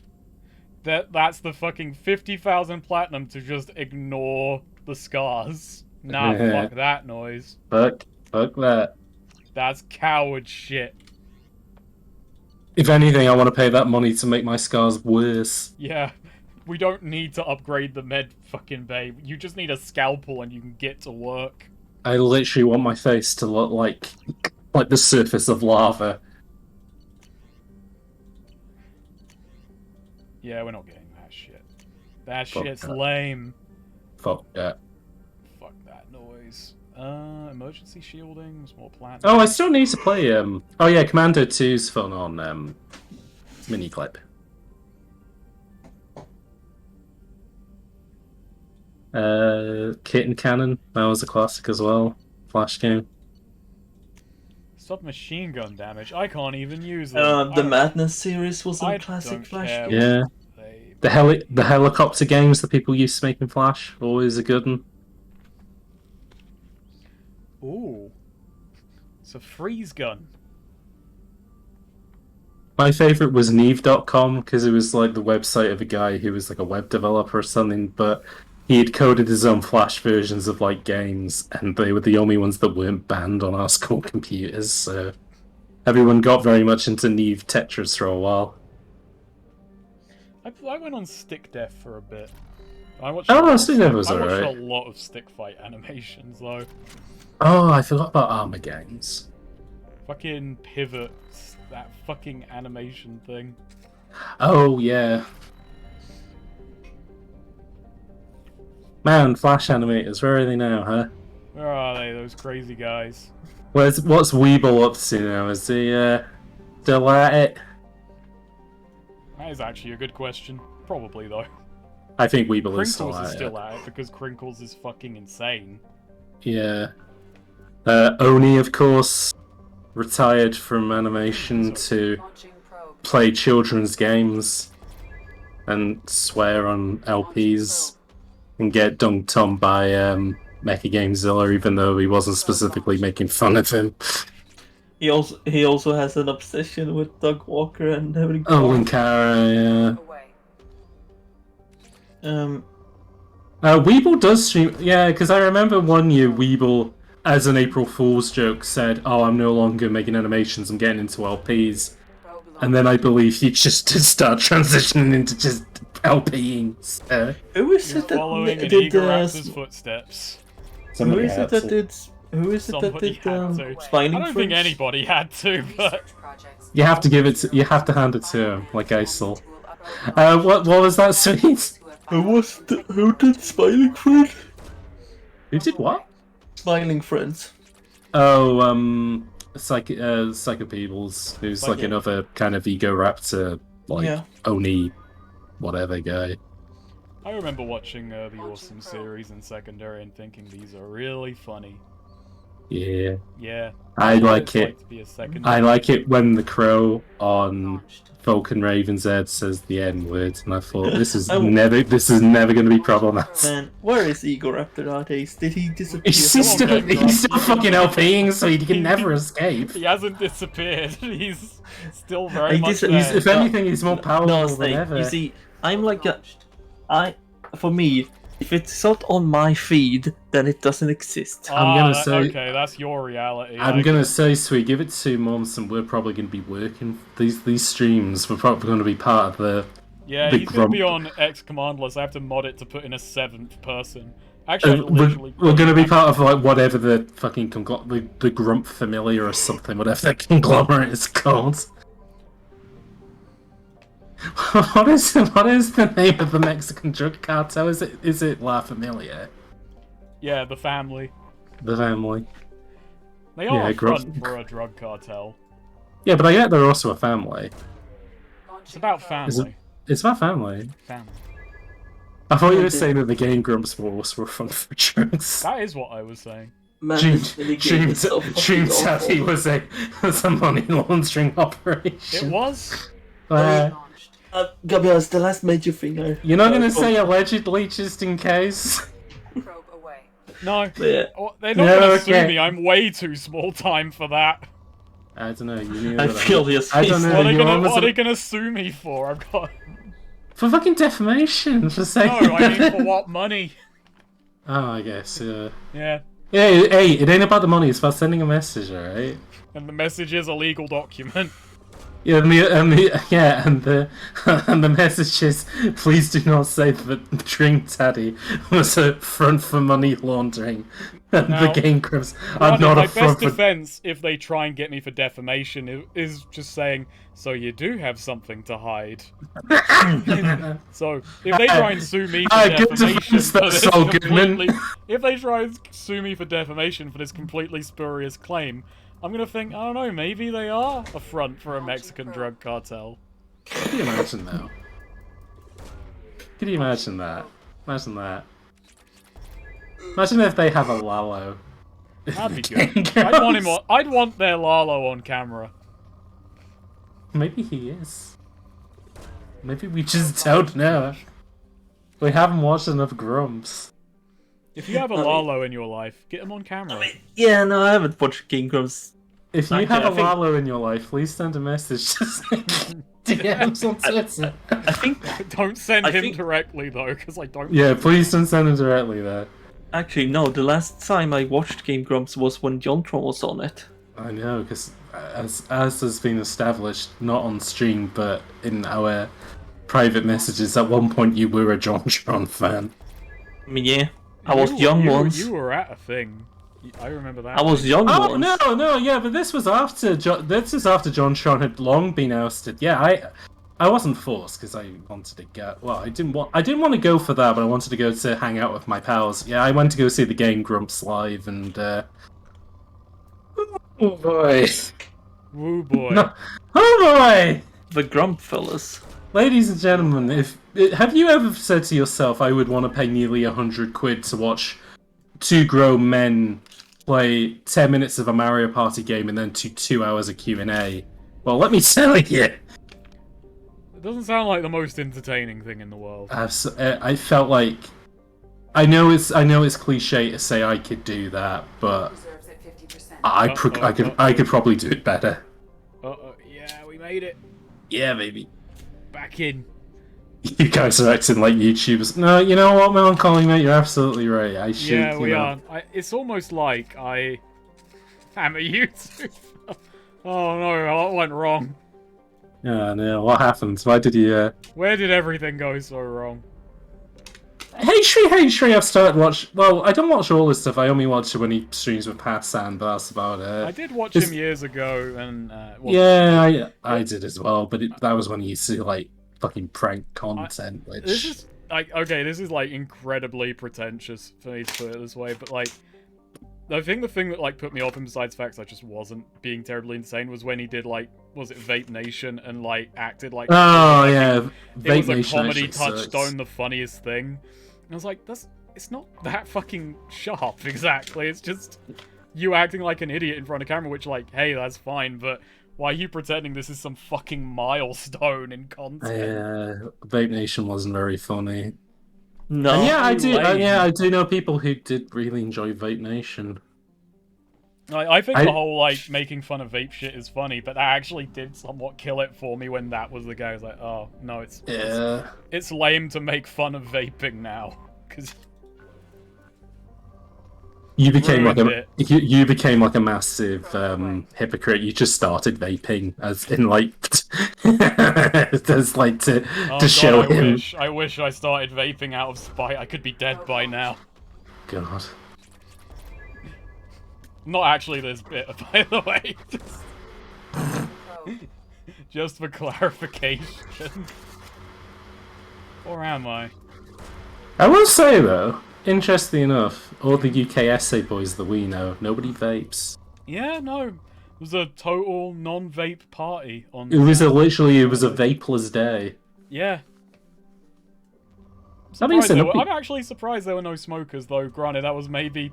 That's the fucking 50,000 platinum to just ignore the scars. Nah, fuck that noise. Fuck that. That's coward shit. If anything, I want to pay that money to make my scars worse. Yeah, we don't need to upgrade the med fucking bay. You just need a scalpel and you can get to work. I literally want my face to look like the surface of lava. Yeah, we're not getting that shit. That shit's lame. Fuck that. Fuck that noise. Emergency shielding, more platinum. Oh, I still need to play, oh yeah, Commando 2's fun on, Miniclip. Kit and Cannon, that was a classic as well. Flash game. Submachine gun damage, I can't even use them. The Madness series was a classic Flash game. Yeah. The helicopter games that people used to make in Flash, always a good one. Ooh. It's a freeze gun. My favourite was Neve.com, because it was like the website of a guy who was like a web developer or something, but he had coded his own Flash versions of like games, and they were the only ones that weren't banned on our school computers, so everyone got very much into Neve Tetris for a while. I went on Stick Death for a bit. I watched Stick Death was alright. I watched a lot of stick fight animations though. Oh, I forgot about Armor Games. Fucking pivots, that fucking animation thing. Oh, yeah. Man, Flash animators, where are they now, huh? Where are they, those crazy guys? What's Weeble up to now? Is he, still at it? That is actually a good question. Probably, though. I think Weeble Crinkles is still at it. is still at it, because Crinkles is fucking insane. Yeah. Oni, of course, retired from animation to play children's games and swear on LPs and get dunked on by Mecha Gamezilla, even though he wasn't specifically making fun of him. He also has an obsession with Doug Walker and having. Oh, and Kara, yeah. Weeble does stream, yeah, because I remember one year Weeble, as an April Fool's joke, said, "Oh, I'm no longer making animations, I'm getting into LPs," and then I believe he just start transitioning into just LPing. So. Who is it that following in did Eager Raptor's footsteps? Who is it that did? Who is it that Somebody did? had to. Smiling I don't think anybody had to, but You have to give it. You have to hand it to him, like Aesel. What was that, Sweet? Who did Smiling Friends? Who did what? Smiling Friends. Oh, Psycho Peebles, who's like another kind of Ego Raptor, like Oni, whatever guy. I remember watching the Awesome series in secondary and thinking these are really funny. Yeah. Yeah. I like it. To be a I like it when the crow on Vulcan Raven's Head says the N word, and I thought this is never going to be problematic. Man, where is Ego Raptor nowadays? Did he disappear? He's still fucking LPing, so he can never escape. He hasn't disappeared. He's still very much there. If anything, he's more powerful than ever. You see, I'm like for me, if it's not on my feed, then it doesn't exist. I'm gonna say, okay, that's your reality. I'm gonna say, Sweet, give it 2 months, and we're probably gonna be working these streams. We're probably gonna be part of the. Yeah, he's gonna be on X commandless. I have to mod it to put in a 7th person. Actually, we're gonna be part of like whatever the fucking the Grump Familiar or something, whatever that conglomerate is called. What is the name of the Mexican drug cartel? Is it La Familia? Yeah, the family. The family. They are a front for a drug cartel. Yeah, but I get they're also a family. It's about family. It's about family. Family. I thought you were saying that the Game Grumps were also front for drugs. That is what I was saying. Dream Daddy was a money laundering operation. It was. Gabriel, it's the last major thing. You're not gonna say allegedly, just in case. No, they're not gonna sue me. I'm way too small time for that. I don't know. I feel this. I don't know. What are they gonna sue me for? I've got for fucking defamation. For saying. No, I mean for what money? Oh, I guess. Yeah. Yeah. Yeah. Hey, it ain't about the money. It's about sending a message, alright? And the message is a legal document. Yeah, and the message is, please do not say that Dream Daddy was a front for money laundering. And Now, the Game Grumps are not a front for... My best defense, if they try and get me for defamation, is just saying, so you do have something to hide. So, if they try and sue me for defamation if they try and sue me for defamation for this completely spurious claim, I'm gonna think, I don't know, maybe they are a front for a Mexican drug cartel. Can you imagine that? Can you imagine that? Imagine that. Imagine if they have a Lalo. That'd be good. I'd want their Lalo on camera. Maybe he is. Maybe we just don't know. We haven't watched enough Grumps. If you have a Lalo in your life, get him on camera. Yeah, no, I haven't watched Game Grumps. If you have a Lalo in your life, please send a message to DMs on Twitter. I think don't send him directly though, because I don't. Yeah, please don't send him directly there. Actually, no. The last time I watched Game Grumps was when Jontron was on it. I know, because as has been established, not on stream, but in our private messages, at one point you were a Jontron fan. I mean, yeah. I was young once. You were at a thing. I remember that. I was young once. Oh no, yeah, but this was after Jontron had long been ousted. Yeah, I wasn't forced because I wanted to go. Well, I didn't want to go for that, but I wanted to go to hang out with my pals. Yeah, I went to go see the Game Grumps live, and oh boy, woo boy, no. Oh boy, the Grump fellas. Ladies and gentlemen, have you ever said to yourself, I would want to pay nearly £100 to watch two grown men play 10 minutes of a Mario Party game and then 2 hours of Q&A? Well, let me tell you. It doesn't sound like the most entertaining thing in the world. I felt like... I know it's cliche to say I could do that, but... I could probably do it better. Yeah, we made it. Yeah, baby. Back in. You guys are acting like YouTubers. No, you know what, Melancholy, mate? You're absolutely right. I should. Yeah, we are. It's almost like I am a YouTuber. Oh no, what went wrong? Yeah, no. What happened? Why did you? Where did everything go so wrong? Hey Shree, I've started watch. Well, I don't watch all this stuff. I only watch it when he streams with Pat San, but that's about it. I did watch him years ago, and yeah, I did as well. But that was when he used to like fucking prank content. Which this is like okay, this is like incredibly pretentious for me to put it this way, but like I think the thing that like put me off him, besides the fact I just wasn't being terribly insane, was when he did like was it Vape Nation and like acted like yeah, it was a comedy touchstone, the funniest thing. And I was like, it's not that fucking sharp exactly. It's just you acting like an idiot in front of camera, which like, hey, that's fine, but why are you pretending this is some fucking milestone in content? Yeah, Vape Nation wasn't very funny. No. And yeah, I do know people who did really enjoy Vape Nation. I think the whole like making fun of vape shit is funny, but that actually did somewhat kill it for me when that was the guy. I was like, oh no, it's lame to make fun of vaping now because you became like a massive hypocrite. You just started vaping as in like as like to show him. I wish I started vaping out of spite. I could be dead by now. God. Not actually this bit, by the way. Just for clarification. Or am I? I will say though, interestingly enough, all the UK essay boys that we know, nobody vapes. Yeah, no. It was a total non-vape party on. It was literally a vapeless day. Yeah. I'm actually surprised there were no smokers though. Granted, that was maybe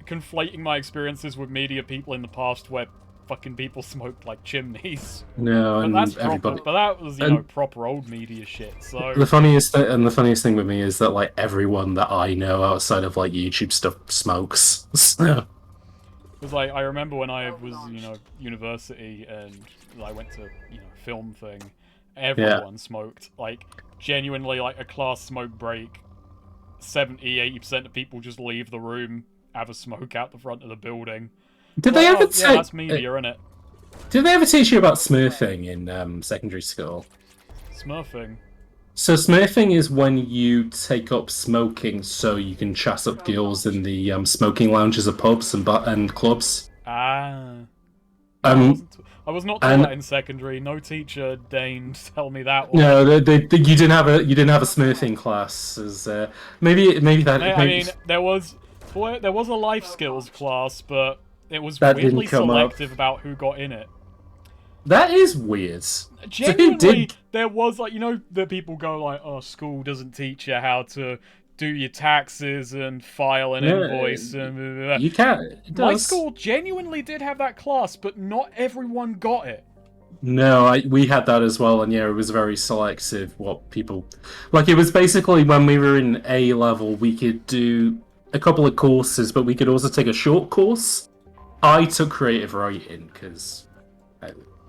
conflating my experiences with media people in the past where fucking people smoked like chimneys. No, but and that's everybody. But that was, you know, proper old media shit. So the funniest thing with me is that like everyone that I know outside of like YouTube stuff smokes. So. Because like I remember when I was, university and I went to, film thing, everyone smoked. Like genuinely, like a class smoke break, 70-80% of people just leave the room, have a smoke out the front of the building. Did they ever yeah, that's media, innit? Did they ever teach you about smurfing in secondary school? Smurfing? So smurfing is when you take up smoking so you can chat up girls in the smoking lounges of pubs and clubs. I was not taught that in secondary. No teacher deigned to tell me that one. No, you didn't have a smurfing class. As maybe that. I mean, there was a life skills class, but it was weirdly selective about who got in it. That is weird. Genuinely, there was like, the people go like, oh, school doesn't teach you how to do your taxes and file an invoice and blah, blah, blah. You can't. My school genuinely did have that class, but not everyone got it. No, we had that as well, and yeah, it was very selective what people... Like, it was basically when we were in A level, we could do a couple of courses, but we could also take a short course. I took creative writing, because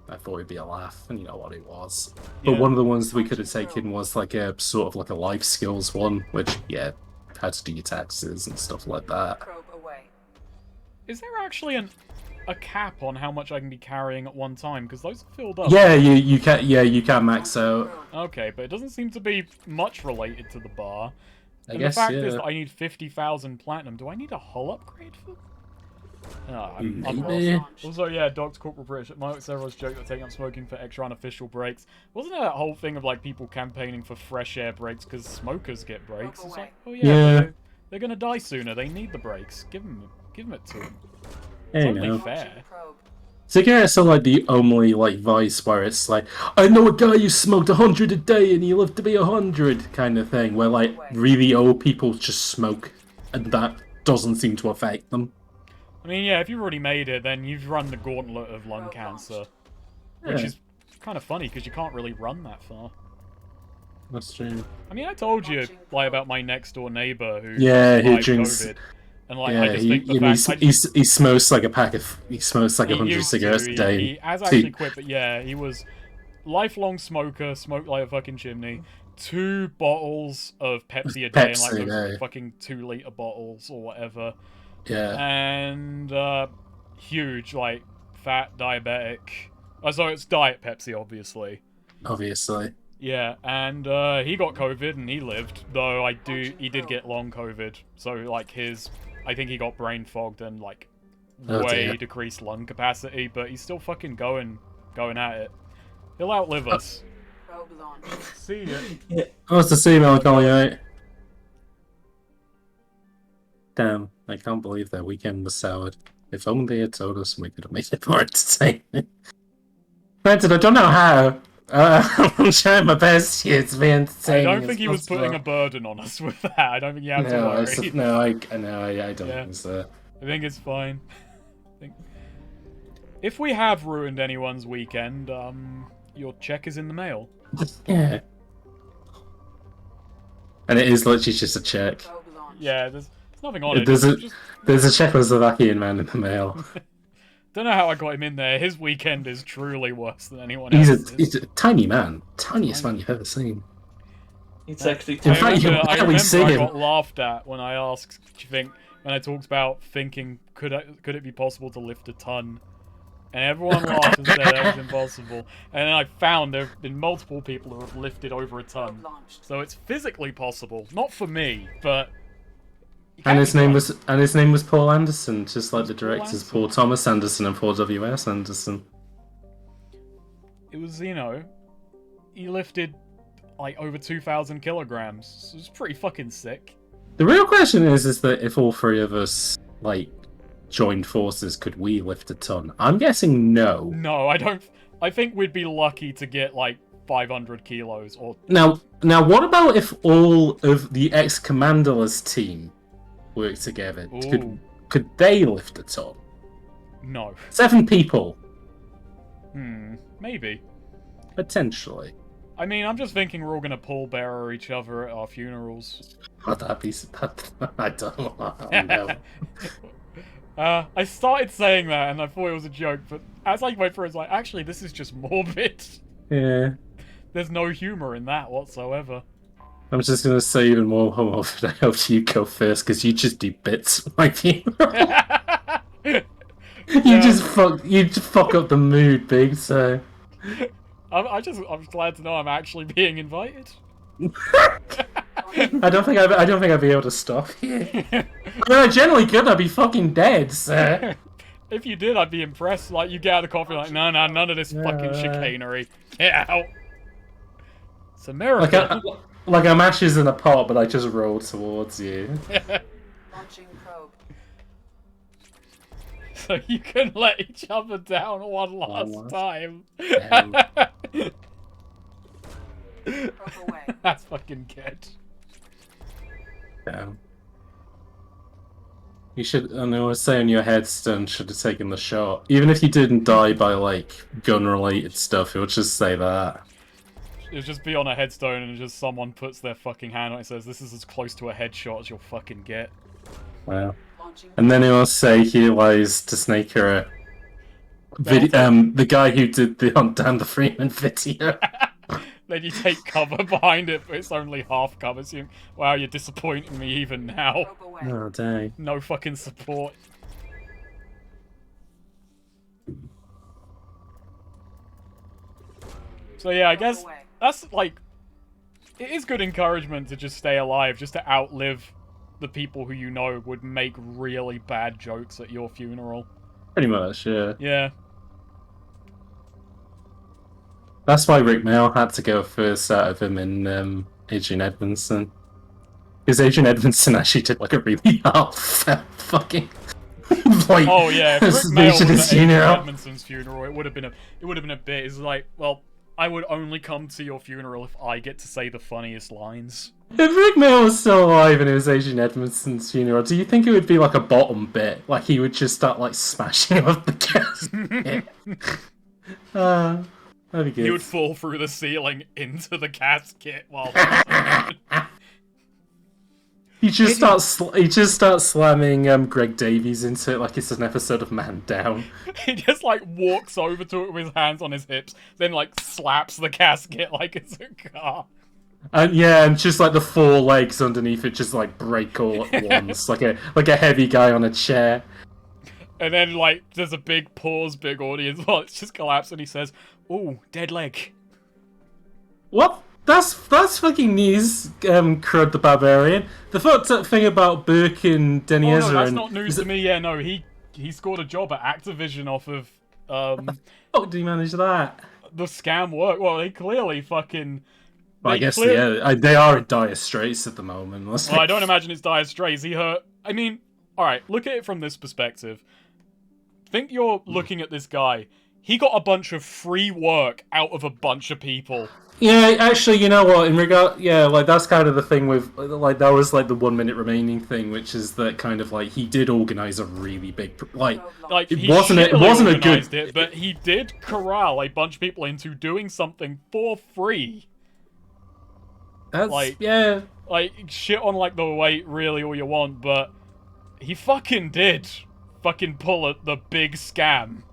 I thought it'd be a laugh, and you know what it was. But one of the ones that we could have taken was like a sort of like a life skills one, which, yeah, had to do your taxes and stuff like that. Is there actually a cap on how much I can be carrying at one time? Because those are filled up. Yeah, you can max out. Okay, but it doesn't seem to be much related to the bar. I guess, the fact is that I need 50,000 platinum. Do I need a hull upgrade for? Maybe. Also, yeah, Doc's Corporal British. Mike Several's joke that taking up smoking for extra unofficial breaks. Wasn't there that whole thing of like people campaigning for fresh air breaks because smokers get breaks? It's like, oh yeah. They're gonna die sooner. They need the breaks. Give them it to them. It's only fair. So yeah, so like the only like vice where it's like, I know a guy who smoked 100 a day and he lived to be 100 kind of thing, where like really old people just smoke and that doesn't seem to affect them. I mean, yeah, if you've already made it, then you've run the gauntlet of lung cancer. Which is kind of funny, because you can't really run that far. That's true. I mean, I told you, like, about my next-door neighbour who drinks... COVID. And like, Yeah, I just think the fact he smokes like he smokes like 100 used to. cigarettes a day. He has actually quit, but yeah, he was lifelong smoker, smoked like a fucking chimney. 2 bottles of Pepsi a day, and like those fucking 2-liter bottles or whatever. Yeah. And huge, like, fat diabetic. Oh, so it's Diet Pepsi, obviously. Obviously. Yeah, and he got COVID and he lived, though he did get long COVID. So like I think he got brain fogged and like way decreased lung capacity, but he's still fucking going at it. He'll outlive us. See ya. Yeah. What's the email calling out? Damn, I can't believe that weekend was soured. If only they had told us, we could have made it more entertaining. Granted, I don't know how. I'm trying my best here to be entertaining. I don't think he was putting a burden on us with that. I don't think you have to worry. I don't think so. I think it's fine. If we have ruined anyone's weekend, your check is in the mail. Yeah. And it is literally just a check. Yeah, there's nothing on it. There's a Czechoslovakian man in the mail. Don't know how I got him in there. His weekend is truly worse than anyone else's. He's a tiny man. Tiniest man you've ever seen. It's actually in fact, you can barely see him. I got laughed at when I asked, do you think, when I talked about thinking, could it be possible to lift a ton? And everyone laughed and said that was impossible. And then I found there have been multiple people who have lifted over a ton. So it's physically possible. Not for me, but... And his name was Paul Anderson, just like the directors Paul Thomas Anderson and Paul W.S. Anderson. It was, you know, he lifted like over 2,000 kilograms. So it was pretty fucking sick. The real question is that if all 3 of us like joined forces, could we lift a ton? I'm guessing no. No, I don't. I think we'd be lucky to get like 500 kilos or. Now, what about if all of the ex-Commanderless team work together? Could they lift a ton? No. 7 people. Maybe. Potentially. I mean, I'm just thinking we're all gonna pallbearer each other at our funerals. That'd be... I don't know. I started saying that and I thought it was a joke, but as I went through, it's like, actually, this is just morbid. Yeah. There's no humor in that whatsoever. I'm just gonna say even more homophobia. I hope you go first, because you just do bits like you. You just fuck up the mood, big. So I'm glad to know I'm actually being invited. I don't think I'd be able to stop you. I mean, I generally could. I'd be fucking dead. So. If you did, I'd be impressed. Like, you get out of the coffee, like, no, none of this fucking chicanery. Get out. It's America. Like I'm ashes in a pot, but I just roll towards you. Launching probe. So you can let each other down one last time. That's fucking good. Damn. You should, and I was saying your headstone should have taken the shot. Even if you didn't die by, like, gun-related stuff, it would just say that. It would just be on a headstone and just someone puts their fucking hand on it and says, this is as close to a headshot as you'll fucking get. Wow. And then it will say, here lies TehStreamerer. The guy who did the on Dan the Freeman video. Then you take cover behind it, but it's only half cover. So wow, you're disappointing me even now. Oh, dang. No fucking support. So yeah, I guess that's like... It is good encouragement to just stay alive, just to outlive the people who you know would make really bad jokes at your funeral. Pretty much, yeah. Yeah. That's why Rick Mail had to go first out of him in Adrian Edmondson. Because Adrian Edmondson actually did like a really heartfelt fucking like, oh yeah, if Rick Mail was at Adrian Edmondson's funeral, it would have been a bit. It's like, well, I would only come to your funeral if I get to say the funniest lines. If Rick Mail was still alive and it was Adrian Edmondson's funeral, do you think it would be like a bottom bit? Like he would just start like smashing up the casket? That'd be good. He would fall through the ceiling into the casket while He just starts slamming Greg Davies into it like it's an episode of Man Down. He just like walks over to it with his hands on his hips, then like slaps the casket like it's a car. And yeah, and just like the four legs underneath it just like break all at once, like a heavy guy on a chair. And then like there's a big pause, big audience while it's just collapsed, and he says, "Ooh, dead leg." What? That's fucking news, Crud the Barbarian. The fucked up thing about Burke and Denny Ezra... No, that's not news to me, yeah, no, he scored a job at Activision off of, How did he manage that? The scam work. Well, they clearly fucking... Well, I guess, yeah, they are in dire straits at the moment. Well, I don't imagine it's dire straits. He hurt... I mean, alright, look at it from this perspective. Think you're looking at this guy. He got a bunch of free work out of a bunch of people. Yeah, actually, you know what? Like that's kind of the thing with like that was like the 1 minute remaining thing, which is that kind of like he did organize a really big it wasn't a good. It, but he did corral a bunch of people into doing something for free. That's like shit on like the weight really all you want, but he fucking did pull the big scam.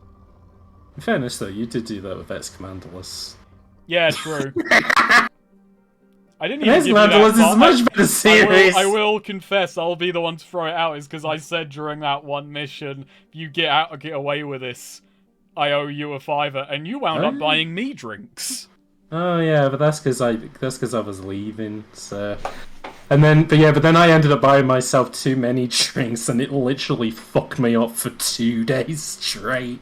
In fairness, though, you did do that with Ex-Commandalus. Yeah, true. I didn't even give you Ex-Commandalus that is a much better series. I will confess, I'll be the one to throw it out, is because I said during that one mission, if you get out or get away with this, I owe you a $5, and you wound up buying me drinks. Oh yeah, but that's because I was leaving. So, but then I ended up buying myself too many drinks, and it literally fucked me up for 2 days straight.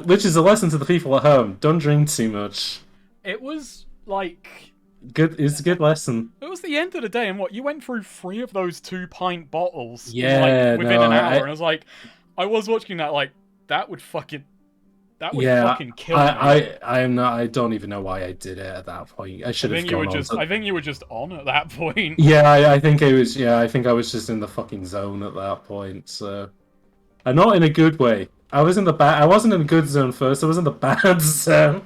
Which is a lesson to the people at home: don't drink too much. It was like good. It's a good lesson. It was the end of the day, and you went through 3 of those 2-pint bottles. Yeah, within an hour, and I was like, I was watching that like that would fucking kill me. I don't even know why I did it at that point. I should have gone on. I think you were just on at that point. Yeah, I think it was. Yeah, I think I was just in the fucking zone at that point. So, and not in a good way. I wasn't in the good zone first. I was in the bad zone.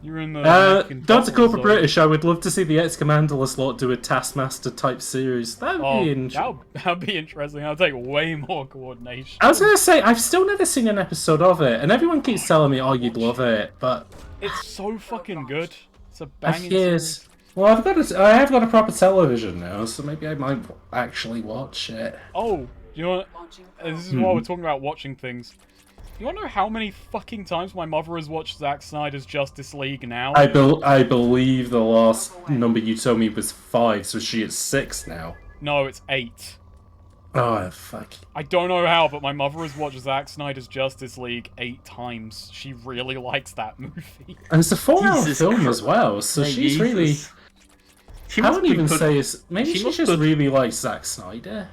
You're in the. Dr. Corporate British. I would love to see the Ex-Commandalus lot do a Taskmaster type series. That'd be interesting. That'd be interesting. That'd take way more coordination. I was gonna say I've still never seen an episode of it, and everyone keeps telling me, "Oh, you'd love it," but it's so fucking good. It's a banging series. Well, I have got a proper television now, so maybe I might actually watch it. Oh. You know what? This is why we're talking about watching things. You want to know how many fucking times my mother has watched Zack Snyder's Justice League now? I believe the last number you told me was 5, so she at 6 now. No, it's 8. Oh, fuck. I don't know how, but my mother has watched Zack Snyder's Justice League 8 times. She really likes that movie. And it's a 4-hour film as well, so she's really... I wouldn't even say it's... Maybe she just really likes Zack Snyder.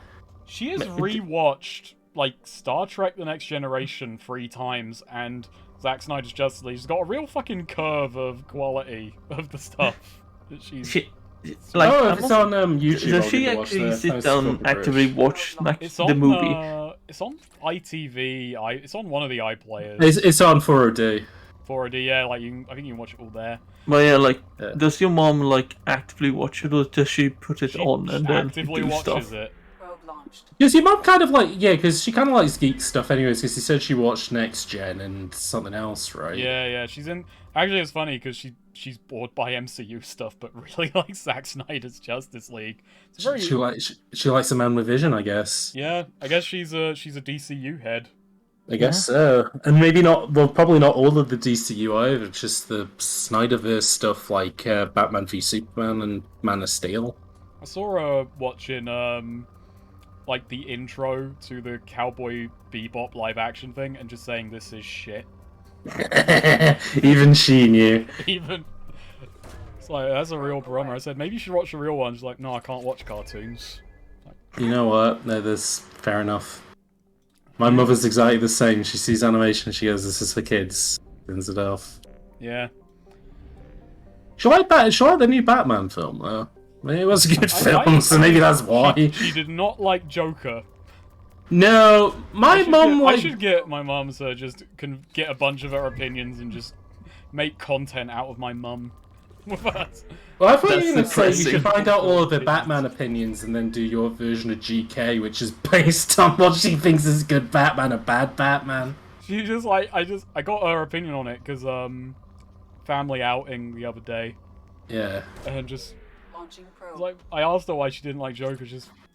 She has rewatched, like, Star Trek The Next Generation 3 times, and Zack Snyder's Justice League. She's got a real fucking curve of quality of the stuff that she's... if it's on YouTube, does she actually sit down and actively watch the movie? It's on ITV. It's on one of the iPlayers. It's on 4OD. 4OD, yeah. Like I think you can watch it all there. Well, yeah, does your mom like actively watch it, or does she put it on and then actively do watches stuff? it? Because your mom kind of because she kind of likes geek stuff anyways, because she said she watched Next Gen and something else, right? Yeah, she's in... Actually, it's funny, because she's bored by MCU stuff, but really likes Zack Snyder's Justice League. It's very... She likes a man with vision, I guess. Yeah, I guess she's a DCU head. I guess so. And maybe not, well, probably not all of the DCU either, just the Snyderverse stuff like Batman v Superman and Man of Steel. I saw her watching... like the intro to the Cowboy Bebop live action thing and just saying this is shit. Even she knew. It's like, that's a real bummer. I said, maybe you should watch the real one. She's like, no, I can't watch cartoons. You know what? No, that's fair enough. My mother's exactly the same. She sees animation, she goes, this is for kids. Turns it off. Yeah. She liked the new Batman film, though. I mean, it was a good film, so maybe that's why. She did not like Joker. No, my mum I should get my mum to just get a bunch of her opinions and just make content out of my mum. with us. Well, I thought you were That's going to say you depressing. should find out all of the Batman opinions and then do your version of GK, which is based on what she thinks is good Batman or bad Batman. She just like I got her opinion on it because family outing the other day. Yeah. And just Launching probe. like I asked her why she didn't like Joker,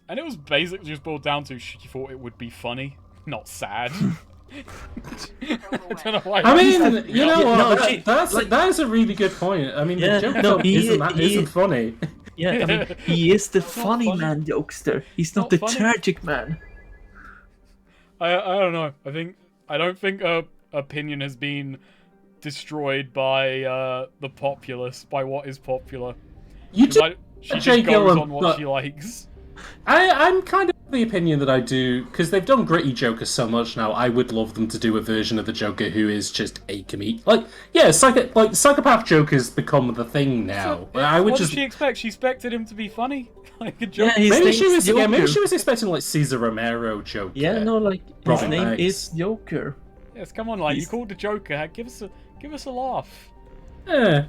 and it was basically just boiled down to she thought it would be funny, not sad. I don't know why. I mean, you know what? No, that is a really good point. I mean, Yeah, the Joker no, isn't funny. Yeah, I mean, he is the funny man, jokester. He's not the funny. tragic man. I don't know. I don't think her opinion has been destroyed by the populace, by what is popular. You do, She just Jake goes Gyllenhaal, on what but- she likes. I'm kind of of the opinion that I do, because they've done gritty Joker so much now, I would love them to do a version of the Joker who is just a comedian. Like, yeah, psychopath Joker's become the thing now. I would What just... did she expect? She expected him to be funny. Like a Joker. maybe she was expecting like Cesar Romero Joker. Yeah, no, like his Robin name Banks. is Joker. Yes, come on, like you called the Joker. Give us a laugh. Yeah.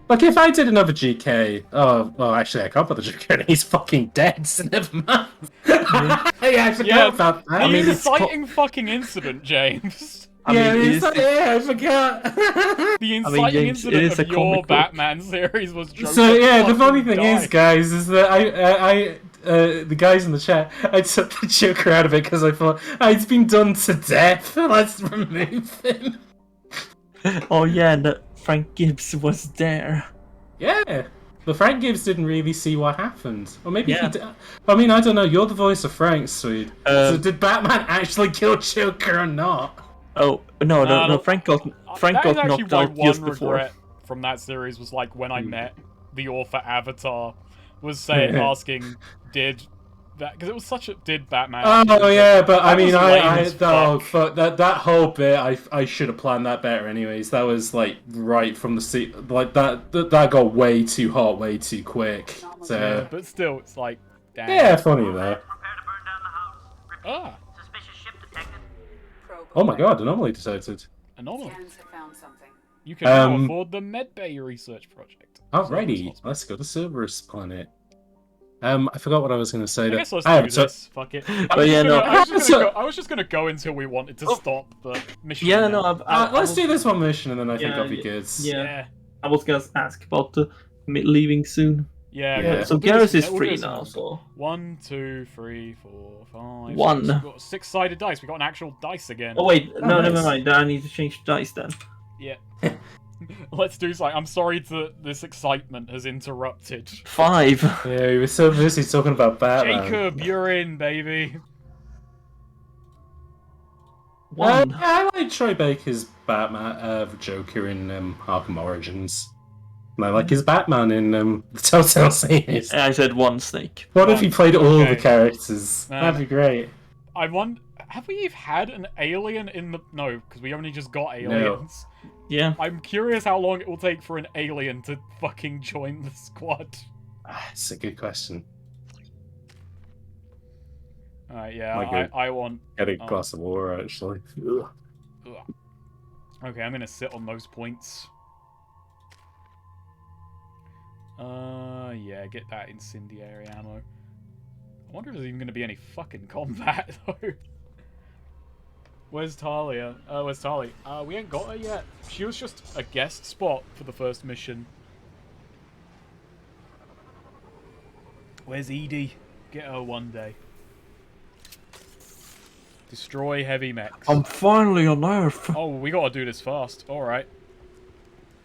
Like, if I did another GK... Oh, well, actually, I can't put the Joker in. He's fucking dead, so never mind. I forgot about that. I mean, it's inciting fucking incident, James. I forgot. The inciting James, it incident is of a your comic book. Batman series was Joker. So, yeah, the funny thing fucking is, guys, is that the guys in the chat, I took the Joker out of it because I thought, he's been done to death. Let's remove him. Oh yeah, and Frank Gibbs was there. Yeah, but Frank Gibbs didn't really see what happened, or maybe Yeah. he did. I mean, I don't know. You're the voice of Frank, Swede. So did Batman actually kill Joker or not? Oh no! Frank got That is actually knocked my out one just before. regret from that series was like when I met the author Avatar, was asking because it was such a Batman. Oh yeah, but I That mean, was lame as fuck. that whole bit, I should have planned that better. Anyways, that was like right from the seat, like that got way too hot, way too quick. So Yeah, but still, it's like, damn. yeah, funny though. Ah, Oh my god, anomaly detected. anomaly. Scans have found something. You can now Um, afford the Medbay research project. Alrighty, let's go to Cerberus planet. I forgot what I was going to say. I That guess let's I do haven't this. Fuck it. I was just gonna go until we wanted to stop the mission. Yeah, now. no, let's do this one mission, and then I think I'll be good. Yeah. I was gonna ask about leaving soon. Yeah. So we'll do Garrus this- is we'll do free this now, one. so 1, 2, 3, 4, 5. One. 6. We've got 6-sided dice. We got an actual dice again. Oh wait, no, nice. never mind. I need to change dice then. Yeah. Let's do something. I'm sorry this excitement has interrupted. 5. Yeah, we were so busy talking about Batman. Jacob, you're in, baby. 1. I like Troy Baker's Batman, Joker in Arkham Origins. And I like his Batman in the Telltale series. I said 1 snake. What if he played all Okay. the characters? That'd be great. I wonder, have we had an alien in the... No, because we only just got aliens. Yeah. I'm curious how long it will take for an alien to fucking join the squad. It's a good question. Alright, yeah, Might go I want... Get a glass of water, actually. Ugh. Ugh. Okay, I'm gonna sit on those points. Yeah, get that incendiary ammo. I wonder if there's even gonna be any fucking combat, though. Where's Talia? Where's Tali? We ain't got her yet. She was just a guest spot for the first mission. Where's Edie? Get her one day. Destroy heavy mechs. I'm finally on Earth. Oh, we gotta do this fast. Alright.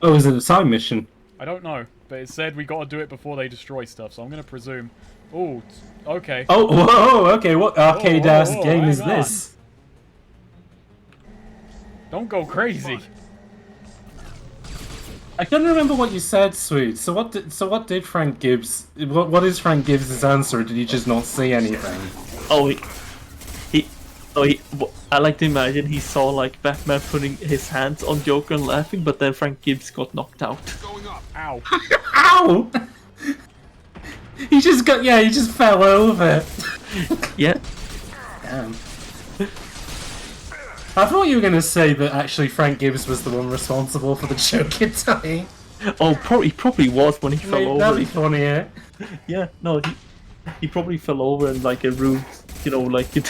Oh, is it a side mission? I don't know, but it said we gotta do it before they destroy stuff, so I'm gonna presume... Oh, okay. Oh, whoa, okay, what arcade-ass Whoa, game hang is on. this? Don't go crazy. I couldn't remember what you said, Sweet. So what did Frank Gibbs... What is Frank Gibbs' answer, or did he just not see anything? I like to imagine he saw like Batman putting his hands on Joker and laughing, but then Frank Gibbs got knocked out. Ow. Ow! He just fell over. Yeah. Damn. I thought you were going to say that actually Frank Gibbs was the one responsible for the Joker dying. Oh, he probably was when he fell over. That'd be funny, yeah. Yeah, no, he probably fell over in like a room, you know, like it.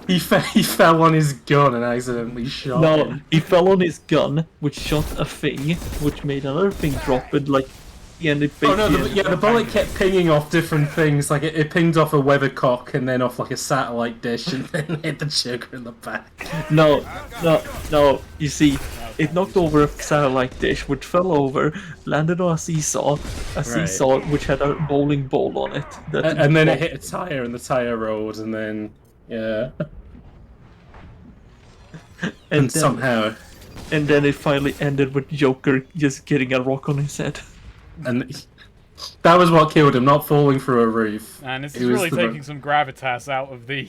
He fell on his gun and accidentally shot him. He fell on his gun, which shot a thing, which made another thing drop, and like he ended. Oh no! The bullet kept pinging off different things. Like it pinged off a weathercock and then off like a satellite dish, and then hit the Joker in the back. No. You see, it knocked over a satellite dish, which fell over, landed on a seesaw, which had a bowling ball on it. And then it hit a tire, and the tire rolled, and then yeah. And somehow. And then it finally ended with Joker just getting a rock on his head. And that was what killed him, not falling through a roof. And this is really taking some gravitas out of the...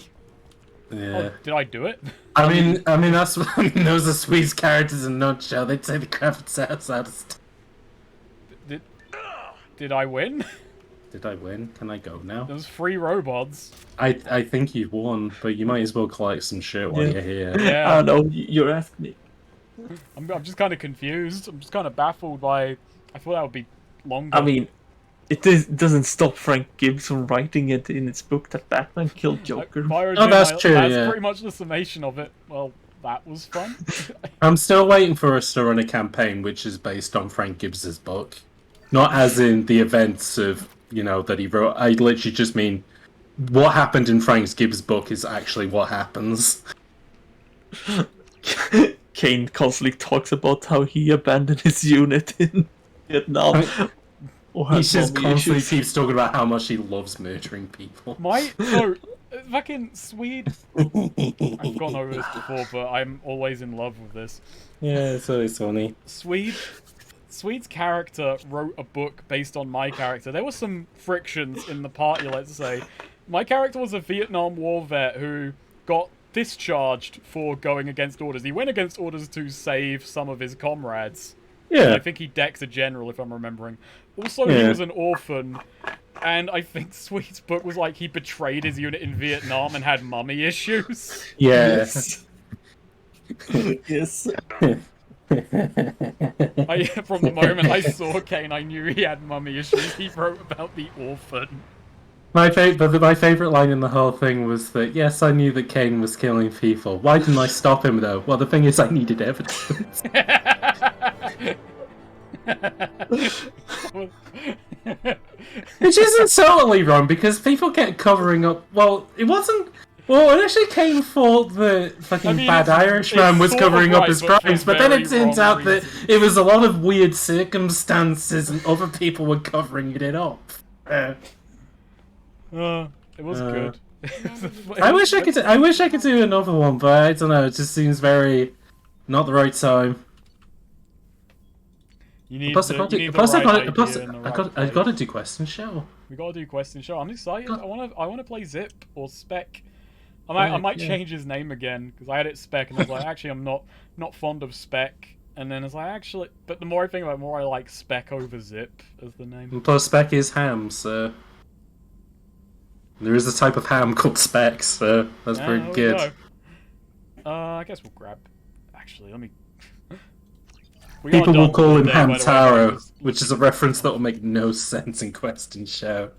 Yeah. Oh, did I do it? I mean, those are Swede's characters in a nutshell. They take the gravitas out of stuff. Did I win? Did I win? Can I go now? There's 3 robots. I think you've won, but you might as well collect some shit while you're here. Yeah. I don't know, you're asking me. I'm just kind of confused. I'm just kind of baffled by... I thought that would be longer. I mean, it doesn't stop Frank Gibbs from writing it in his book that Batman killed Joker. That's true, That's yeah. pretty much the summation of it. Well, that was fun. I'm still waiting for us to run a campaign which is based on Frank Gibbs's book. Not as in the events of, that he wrote. I literally just mean what happened in Frank Gibbs' book is actually what happens. Kane constantly talks about how he abandoned his unit in Vietnam. He just constantly keeps talking about how much he loves murdering people. Fucking Swede. I've gone over this before, but I'm always in love with this. Yeah, it's always funny. Swede's character wrote a book based on my character. There were some frictions in the party, let's say. My character was a Vietnam War vet who got discharged for going against orders. He went against orders to save some of his comrades. Yeah. And I think he decked a general, if I'm remembering. Also, he was an orphan. And I think Sweet's book was like he betrayed his unit in Vietnam and had mummy issues. Yes. Yes. From the moment I saw Kane, I knew he had mummy issues. He wrote about the orphan. My favourite line in the whole thing was that, yes, I knew that Kane was killing people. Why didn't I stop him, though? Well, the thing is, I needed evidence. Which isn't totally wrong, because people kept covering up... Well, it wasn't... Well, initially Kane thought that fucking bad Irishman was covering up his crimes, but then it turns out that it was a lot of weird circumstances and other people were covering it up. It was good. I wish I could do another one, but I don't know. It just seems very not the right time. You I've got to do Quest and Show. We gotta do Quest and Show. I'm excited. I wanna play Zip or Spec. I might change his name again because I had it Spec and I was like, actually, I'm not fond of Spec. And then it's like, actually, but the more I think about it, the more I like Spec over Zip as the name. And plus, Spec is ham, so there is a type of ham called Spec, so that's pretty good. I guess we'll grab. Actually, let me. People will call him Hamtaro, which is a reference that will make no sense in Quest and Show.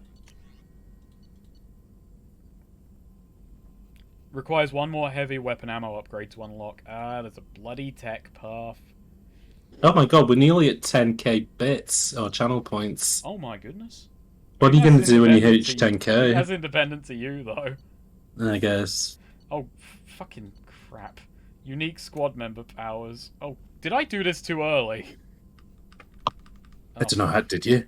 Requires one more heavy weapon ammo upgrade to unlock. There's a bloody tech path. Oh my god, we're nearly at 10k bits, or channel points. Oh my goodness. What are you going to do when you hit 10k? That's independent to you, though. I guess. Oh, fucking crap. Unique squad member powers. Oh, did I do this too early? I don't know, how did you?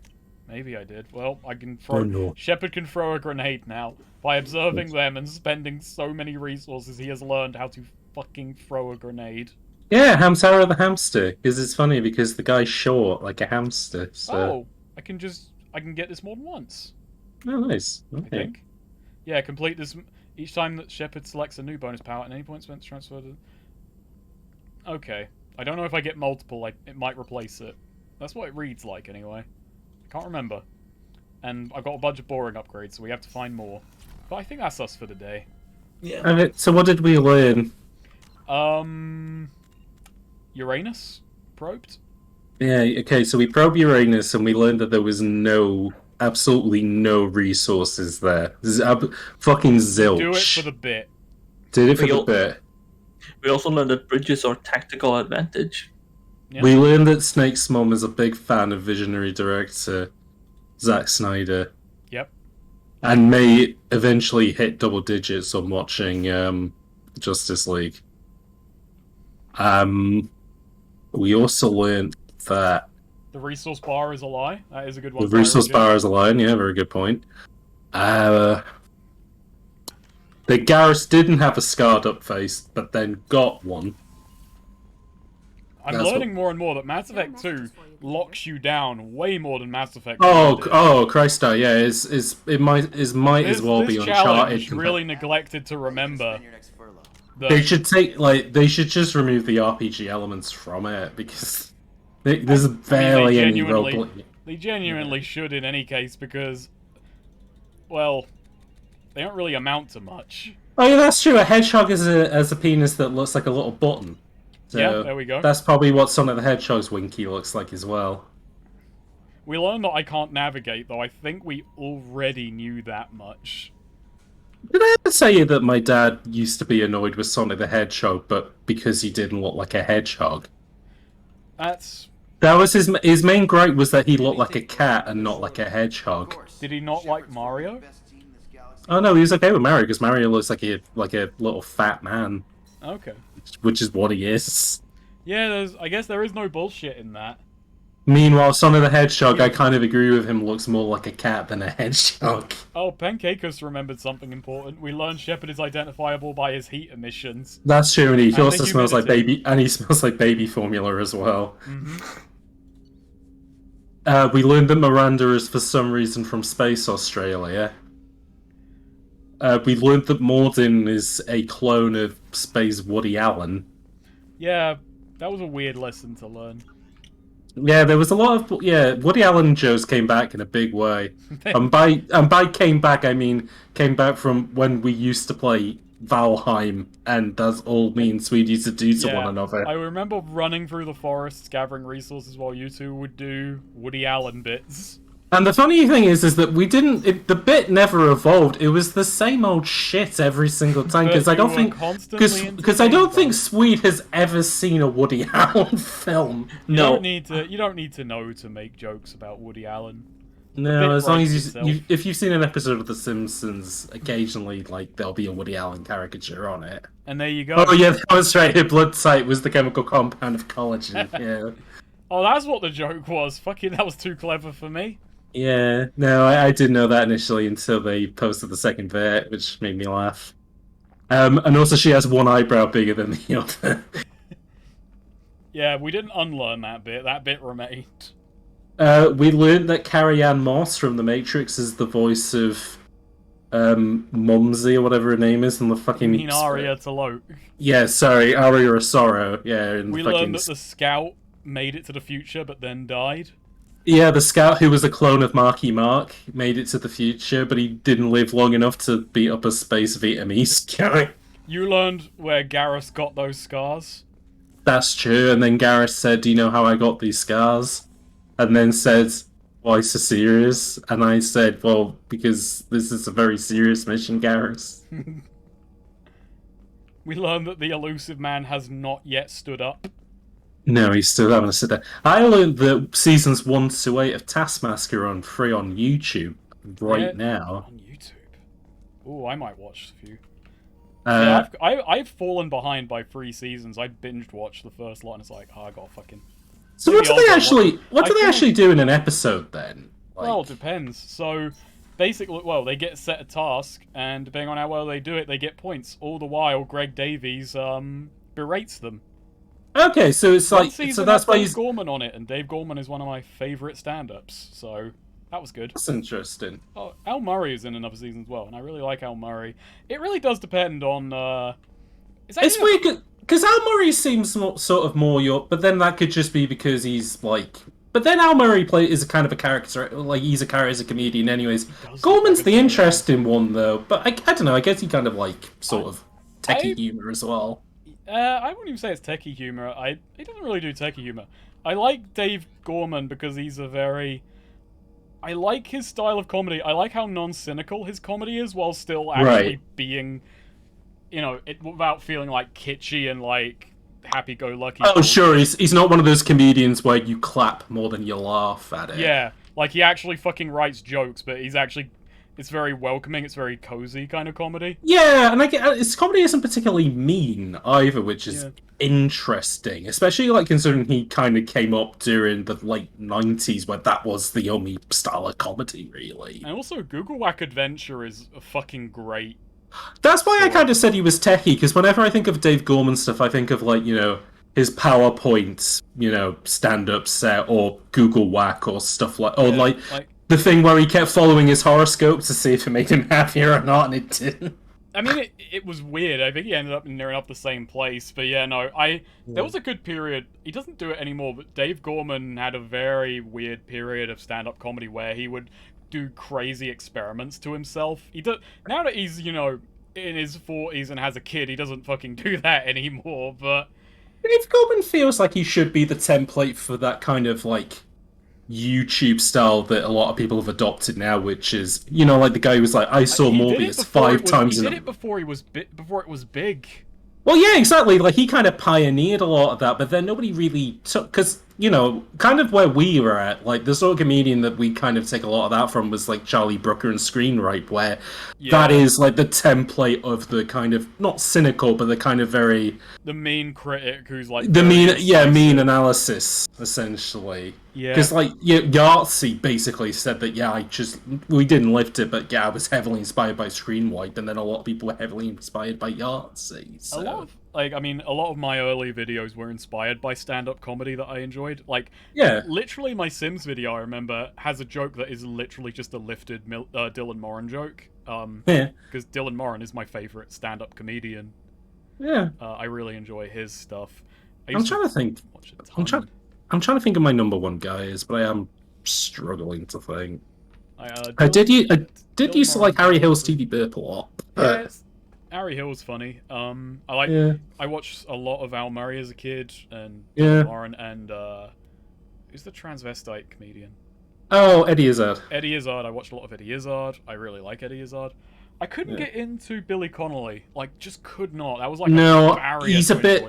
Maybe I did. Well, I can throw... Oh, no. Shepard can throw a grenade now. By observing them and spending so many resources, he has learned how to fucking throw a grenade. Yeah, Hamtaro the hamster. Because it's funny because the guy's short, like a hamster. So... Oh, I can get this more than once. Oh, nice. Okay. I think. Yeah, complete this each time that Shepard selects a new bonus power and any point spent transferred to... Okay. I don't know if I get multiple, it might replace it. That's what it reads like, anyway. I can't remember. And I've got a bunch of boring upgrades, so we have to find more. But I think that's us for the day. Yeah. So what did we learn? Uranus? Probed? Yeah, okay, so we probe Uranus and we learned that there was absolutely no resources there. Fucking zilch. Do it for the bit. Did it for the bit. We also learned that bridges are tactical advantage. Yep. We learned that Snake's mom is a big fan of visionary director Zack Snyder. Yep. And may eventually hit double digits on watching Justice League. We also learned that the resource bar is a lie. That is a good one. The resource bar is a lie. Yeah, very good point. That Garrus didn't have a scarred up face, but then got one. I'm learning more and more that Mass Effect 2 locks you down way more than Mass Effect 1 did. Oh, Christ! Yeah, it might as well be Uncharted. This really neglected to remember. They should they should just remove the RPG elements from it because there's barely any roleplay. They genuinely should in any case because, well, they don't really amount to much. Oh yeah, that's true. A hedgehog has a penis that looks like a little button. So yeah, there we go. That's probably what Sonic the Hedgehog's Winky looks like as well. We learned that I can't navigate, though I think we already knew that much. Did I ever say that my dad used to be annoyed with Sonic the Hedgehog, but because he didn't look like a hedgehog? That was his main gripe was that he looked like a cat and not like a hedgehog. Did he not like Mario? Oh no, he was okay with Mario because Mario looks like a little fat man. Okay. Which is what he is. Yeah, I guess there is no bullshit in that. Meanwhile, Sonic the Hedgehog, I kind of agree with him, looks more like a cat than a hedgehog. Oh, Pancakos remembered something important. We learned Shepard is identifiable by his heat emissions. That's true, and he also smells like baby, and he smells like baby formula as well. Mm-hmm. We learned that Miranda is for some reason from Space Australia. We learned that Morden is a clone of Space Woody Allen. Yeah, that was a weird lesson to learn. Yeah, there was a lot of Woody Allen jokes came back in a big way. and by came back I mean came back from when we used to play Valheim, and that's all means we used to do to one another. I remember running through the forests gathering resources while you two would do Woody Allen bits. And the funny thing is that we didn't. The bit never evolved. It was the same old shit every single time. Because I don't think Swede has ever seen a Woody Allen film. No, you don't need to know to make jokes about Woody Allen. No, as long as if you've seen an episode of The Simpsons, occasionally there'll be a Woody Allen caricature on it. And there you go. Oh yeah, that was right. Blood type was the chemical compound of collagen. Yeah. Oh, that's what the joke was. Fucking, that was too clever for me. Yeah, no, I didn't know that initially until they posted the second bit, which made me laugh. And also she has one eyebrow bigger than the other. Yeah, we didn't unlearn that bit. That bit remained. We learned that Carrie-Anne Moss from The Matrix is the voice of Mumsy or whatever her name is in the fucking... You mean Aria Taloke? Yeah, sorry, Aria Sorrow. Yeah, we learned that the scout made it to the future but then died. Yeah, the scout who was a clone of Marky Mark made it to the future, but he didn't live long enough to beat up a space Vietnamese guy. You learned where Garrus got those scars? That's true, and then Garrus said, do you know how I got these scars? And then said, why so serious? And I said, well, because this is a very serious mission, Garrus. We learned that the elusive man has not yet stood up. No, he's still having to sit there. I learned that seasons 1 to 8 of Taskmaster are free on YouTube now. On YouTube? Ooh, I might watch a few. Yeah, I've fallen behind by 3 seasons. I binged watched the first lot and it's like, oh, I gotta fucking... So what do they actually do in an episode then? Well, it depends. So, basically, well, they get set a task, and depending on how well they do it, they get points. All the while, Greg Davies berates them. Okay, so it's like so that's why Dave Gorman on it, and Dave Gorman is one of my favorite stand-ups. So that was good. That's interesting. Oh, Al Murray is in another season as well, and I really like Al Murray. It really does depend on. It's weird because Al Murray seems sort of more your, but then that could just be because he's like. But then Al Murray is a kind of a character, like he's a character as a comedian, anyways. Gorman's the interesting one though, but I don't know. I guess he kind of sort of techie humor as well. I wouldn't even say it's techie humor. He doesn't really do techie humor. I like Dave Gorman because he's a very... I like his style of comedy. I like how non-cynical his comedy is while still actually being, you know, without feeling like kitschy and like happy-go-lucky. Oh, sure, he's not one of those comedians where you clap more than you laugh at it. Yeah, like he actually fucking writes jokes, but he's actually... It's very welcoming, it's very cozy kind of comedy. Yeah, and his comedy isn't particularly mean either, which is interesting. Especially like considering he kind of came up during the late 90s where that was the only style of comedy, really. And also, Google Whack Adventure is a fucking great... That's why I kind of said he was techie, because whenever I think of Dave Gorman stuff, I think of like, you know, his PowerPoint, you know, stand-up set, or Google Whack, or stuff like... Or like the thing where he kept following his horoscope to see if it made him happier or not, and it didn't. I mean, it was weird. I think he ended up near enough the same place. But yeah, no, there was a good period. He doesn't do it anymore, but Dave Gorman had a very weird period of stand-up comedy where he would do crazy experiments to himself. Now that he's, you know, in his 40s and has a kid, he doesn't fucking do that anymore, but... Dave Gorman feels like he should be the template for that kind of, like... YouTube style that a lot of people have adopted now, which is, you know, like the guy who was like, I saw Morbius 5 times in a... He did it before it was big. Well, yeah, exactly. Like, he kind of pioneered a lot of that, but then nobody really took... Because, you know, kind of where we were at, like, the sort of comedian that we kind of take a lot of that from was, like, Charlie Brooker and Screenwrite, where that is, like, the template of the kind of, not cynical, but the kind of very... The mean critic who's, like... mean analysis, essentially. Yeah. Because, like, Yahtzee basically said that, we didn't lift it, but I was heavily inspired by Screenwipe, and then a lot of people were heavily inspired by Yahtzee, so... A lot of my early videos were inspired by stand-up comedy that I enjoyed. Like, literally my Sims video, I remember, has a joke that is literally just a lifted Dylan Moran joke. Because Dylan Moran is my favorite stand-up comedian. Yeah. I really enjoy his stuff. I'm trying to think. I'm trying to think of my number one guys, but I am struggling to think. I did used to like Harry Hill's TV Burp a lot. Harry Hill's funny. I watched a lot of Al Murray as a kid, and Lauren, and who's the transvestite comedian? Oh, Eddie Izzard. Eddie Izzard. I watched a lot of Eddie Izzard. I really like Eddie Izzard. I couldn't get into Billy Connolly. Like, just could not. That was like a barrier.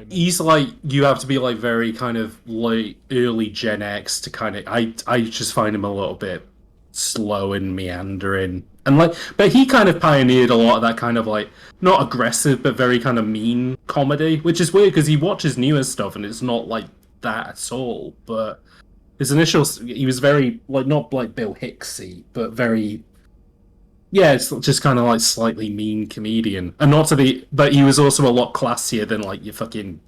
He's like, you have to be like very kind of like early Gen X to kind of. I just find him a little bit slow and meandering. And like, but he kind of pioneered a lot of that kind of like, not aggressive, but very kind of mean comedy, which is weird because he watches newer stuff and it's not like that at all. But his initial, he was very, like, not like Bill Hicksy, but very, it's just kind of like slightly mean comedian. And not to be, but he was also a lot classier than like your fucking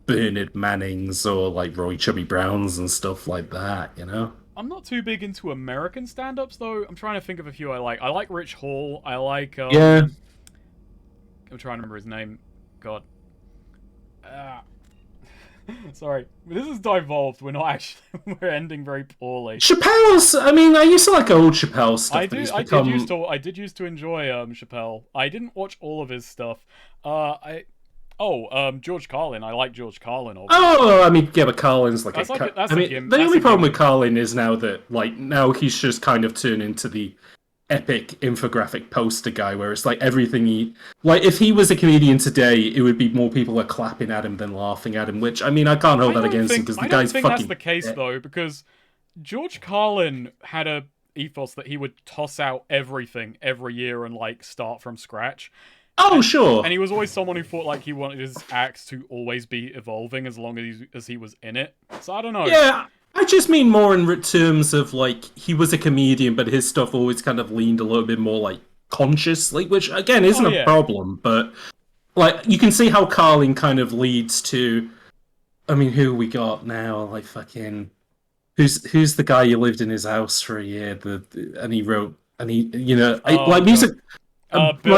Bernard Mannings or like Roy Chubby Browns and stuff like that, you know? I'm not too big into American stand-ups, though. I'm trying to think of a few I like. I like Rich Hall. I like... I'm trying to remember his name. God. Sorry. This is devolved. We're not actually... We're ending very poorly. Chappelle's... I mean, I used to like old Chappelle stuff. I did used to enjoy Chappelle. I didn't watch all of his stuff. George Carlin. I like George Carlin. Obviously. Oh, I mean, yeah, but Carlin's like the only problem with Carlin is now that, like, now he's just kind of turned into the epic infographic poster guy, where it's like everything he... Like, if he was a comedian today, it would be more people are clapping at him than laughing at him, which, I mean, I can't hold that against him, because the guy's fucking... I don't think that's the case, though, because George Carlin had a ethos that he would toss out everything every year and, like, start from scratch. Oh, sure. And he was always someone who thought like he wanted his acts to always be evolving as long as he was in it. So I don't know. Yeah, I just mean more in terms of like he was a comedian, but his stuff always kind of leaned a little bit more like consciously, which again isn't a problem. But like you can see how Carlin kind of leads to. I mean, who we got now? Like fucking who's the guy who lived in his house for a year? And he wrote like music. Not Bill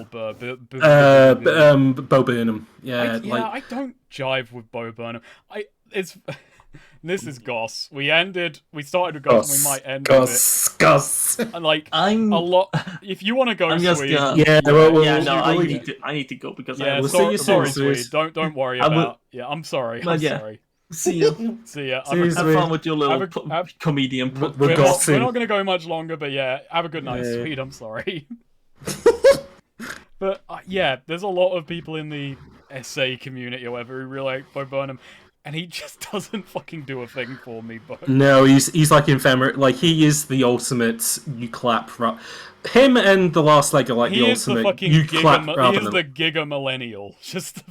Burr. Bo Burnham. I don't jive with Bo Burnham. This is Goss. We started with Goss, and we might end with it. Goss. And like, a lot. If you want to go, Swede. I need to go because sorry, Swede. Don't worry about. I'm sorry. I'm sorry. See ya. See ya. Have fun with your little comedian. We're not going to go much longer, but yeah, have a good night, Yeah. sweet. I'm sorry. But yeah, there's a lot of people in the essay community or whatever who really like Bo Burnham, and he just doesn't fucking do a thing for me. But No, he's like ephemeral. Like he is the ultimate. You clap. Him and the Last Leg are like he the is ultimate. the fucking You clap he rather is than. the giga millennial. Just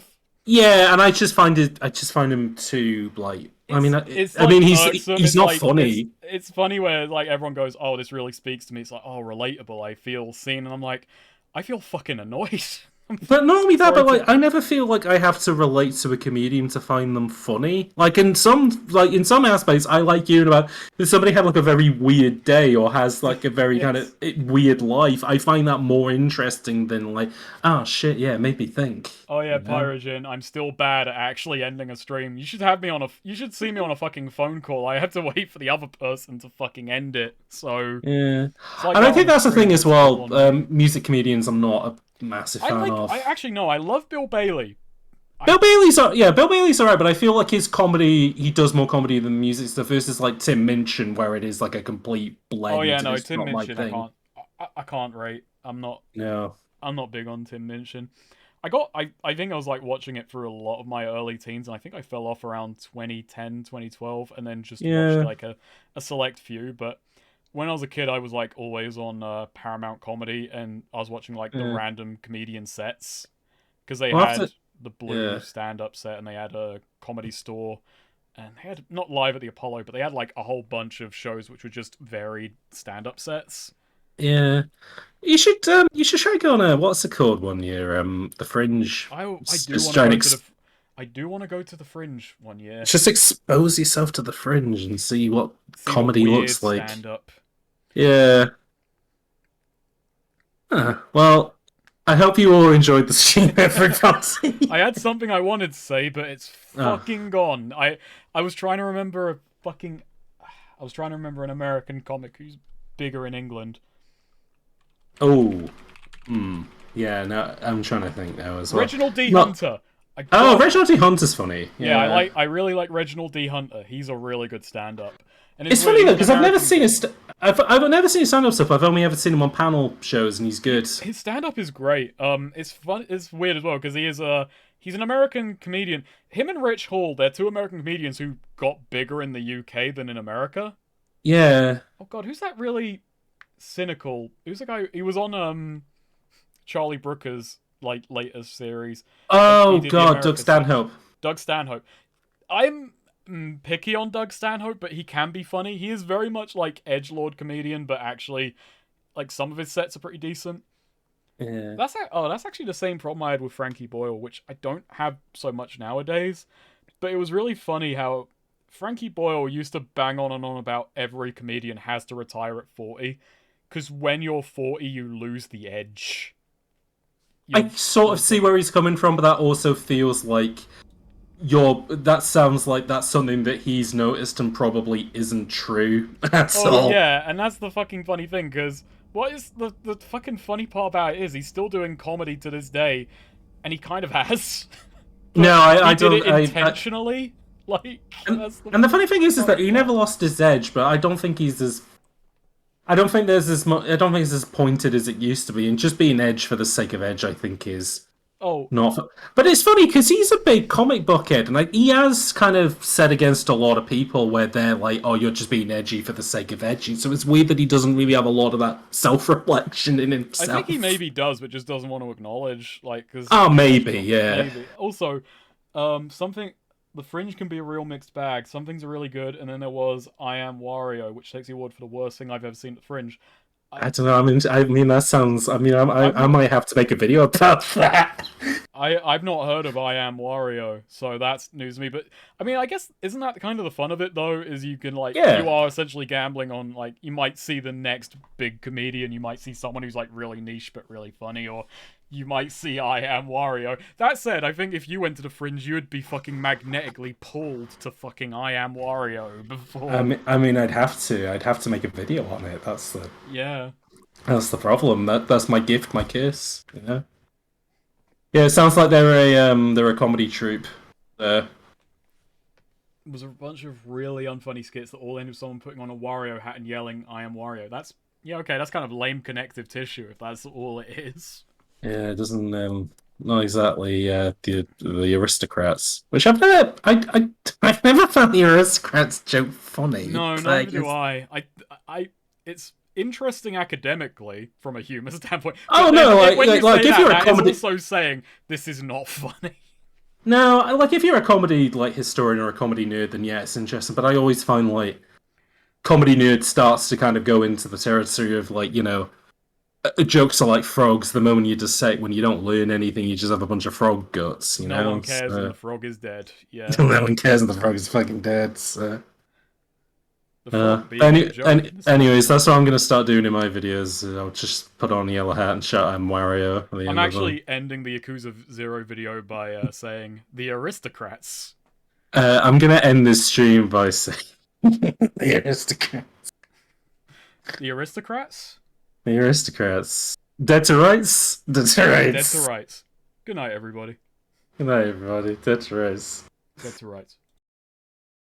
Yeah, and I just find him too like. I mean, it's I mean, irksome. he's It's not like, funny. It's funny where like everyone goes, "Oh, this really speaks to me." It's like, "Oh, relatable." I feel seen, and I'm like, I feel fucking annoyed. But not only that, Sorry but like I never feel like I have to relate to a comedian to find them funny. Like in some aspects, I like hearing about if somebody had like a very weird day or has like a very kind of weird life. I find that more interesting than like, oh shit, yeah, it made me think. Oh yeah, You know? Pyrogen, I'm still bad at actually ending a stream. You should have me on you should see me on a fucking phone call. I have to wait for the other person to fucking end it. So Yeah, it's like and I that think on that's the stream, thing it's as well. still on me. Music comedians, I'm not a massive fan of. I actually no, I love Bill Bailey. Bill Bailey's alright, but I feel like his comedy, he does more comedy than music stuff versus like Tim Minchin, where it is like a complete blend. Oh yeah, and no, it's Tim not my Minchin, thing. I can't rate. I'm not big on Tim Minchin. I think I was like watching it for a lot of my early teens, and I think I fell off around 2010, 2012, and then just watched like a select few. But when I was a kid, I was like always on Paramount Comedy, and I was watching like the random comedian sets because they had the Blue stand-up set, and they had a Comedy Store, and they had not Live at the Apollo, but they had like a whole bunch of shows which were just varied stand-up sets. Yeah, you should try going on what's it called one year? The Fringe. I do want to go to the Fringe one year. Just expose yourself to the Fringe and see what comedy looks like. Stand-up. Yeah. Well, I hope you all enjoyed the stream, everybody. I had something I wanted to say, but it's fucking gone. I was trying to remember an American comic who's bigger in England. Oh. Yeah, no, I'm trying to think now as well. Reginald D. Hunter. Reginald D. Hunter's funny. Yeah, I really like Reginald D. Hunter. He's a really good stand-up. And it's funny though because I've never seen his stand-up stuff. I've only ever seen him on panel shows, and he's good. His stand-up is great. It's fun. It's weird as well because he's an American comedian. Him and Rich Hall, they're two American comedians who got bigger in the UK than in America. Yeah. Oh god, who's that really cynical? Who's the guy? He was on Charlie Brooker's like latest series. Oh god, Doug Stanhope. Doug Stanhope. I'm picky on Doug Stanhope, but he can be funny. He is very much like edgelord comedian, but actually, like some of his sets are pretty decent. Yeah. That's actually the same problem I had with Frankie Boyle, which I don't have so much nowadays. But it was really funny how Frankie Boyle used to bang on and on about every comedian has to retire at 40, because when you're 40, you lose the edge. I sort of see where he's coming from, but that also feels like that sounds like that's something that he's noticed and probably isn't true at all. Yeah, and that's the fucking funny thing, because what is the fucking funny part about it is he's still doing comedy to this day, and he kind of has. No, I did don't. it intentionally. And the funny thing is that he never lost his edge, but I don't think he's as. I don't think it's as pointed as it used to be, and just being edge for the sake of edge, I think, is not. But it's funny because he's a big comic book head, and like he has kind of said against a lot of people where they're like, "Oh, you're just being edgy for the sake of edgy." So it's weird that he doesn't really have a lot of that self-reflection in himself. I think he maybe does, but just doesn't want to acknowledge, like, because. Oh, maybe, yeah. Maybe. Also, something. The Fringe can be a real mixed bag. Some things are really good, and then there was I Am Wario, which takes the award for the worst thing I've ever seen at Fringe. I don't know. I mean, that sounds. I mean, I might have to make a video about that. I've not heard of I Am Wario, so that's news to me. But I mean, I guess isn't that kind of the fun of it though? Is you can you are essentially gambling on like you might see the next big comedian, you might see someone who's like really niche but really funny, or you might see I Am Wario. That said, I think if you went to the Fringe, you would be fucking magnetically pulled to fucking I Am Wario before. I mean, I'd have to make a video on it. That's the That's the problem. That's my gift, my kiss. You know. Yeah, it sounds like they're a comedy troupe. was a bunch of really unfunny skits that all ended with someone putting on a Wario hat and yelling, "I am Wario." That's okay. That's kind of lame connective tissue if that's all it is. Yeah, it doesn't not exactly the aristocrats, which I've never found the aristocrats joke funny. No, neither do I. It's interesting academically from a humor standpoint. Oh but no, when you like say if you're a that comedy, is also saying this is not funny. No, like if you're a comedy like historian or a comedy nerd, then yeah, it's interesting. But I always find like comedy nerd starts to kind of go into the territory of like, you know, jokes are like frogs. The moment you just say when you don't learn anything, you just have a bunch of frog guts. You know, no one cares and the frog is dead. Yeah. No one cares and the frog is fucking dead. So. Anyways, that's what I'm gonna start doing in my videos. I'll just put on a yellow hat and shout "I'm Wario." I'm actually ending the Yakuza 0 video by saying the aristocrats. I'm gonna end this stream by saying the aristocrats. The aristocrats? The aristocrats. Dead to rights. Dead to rights. Dead to rights. Good night, everybody. Good night, everybody. Dead to rights. Dead to rights.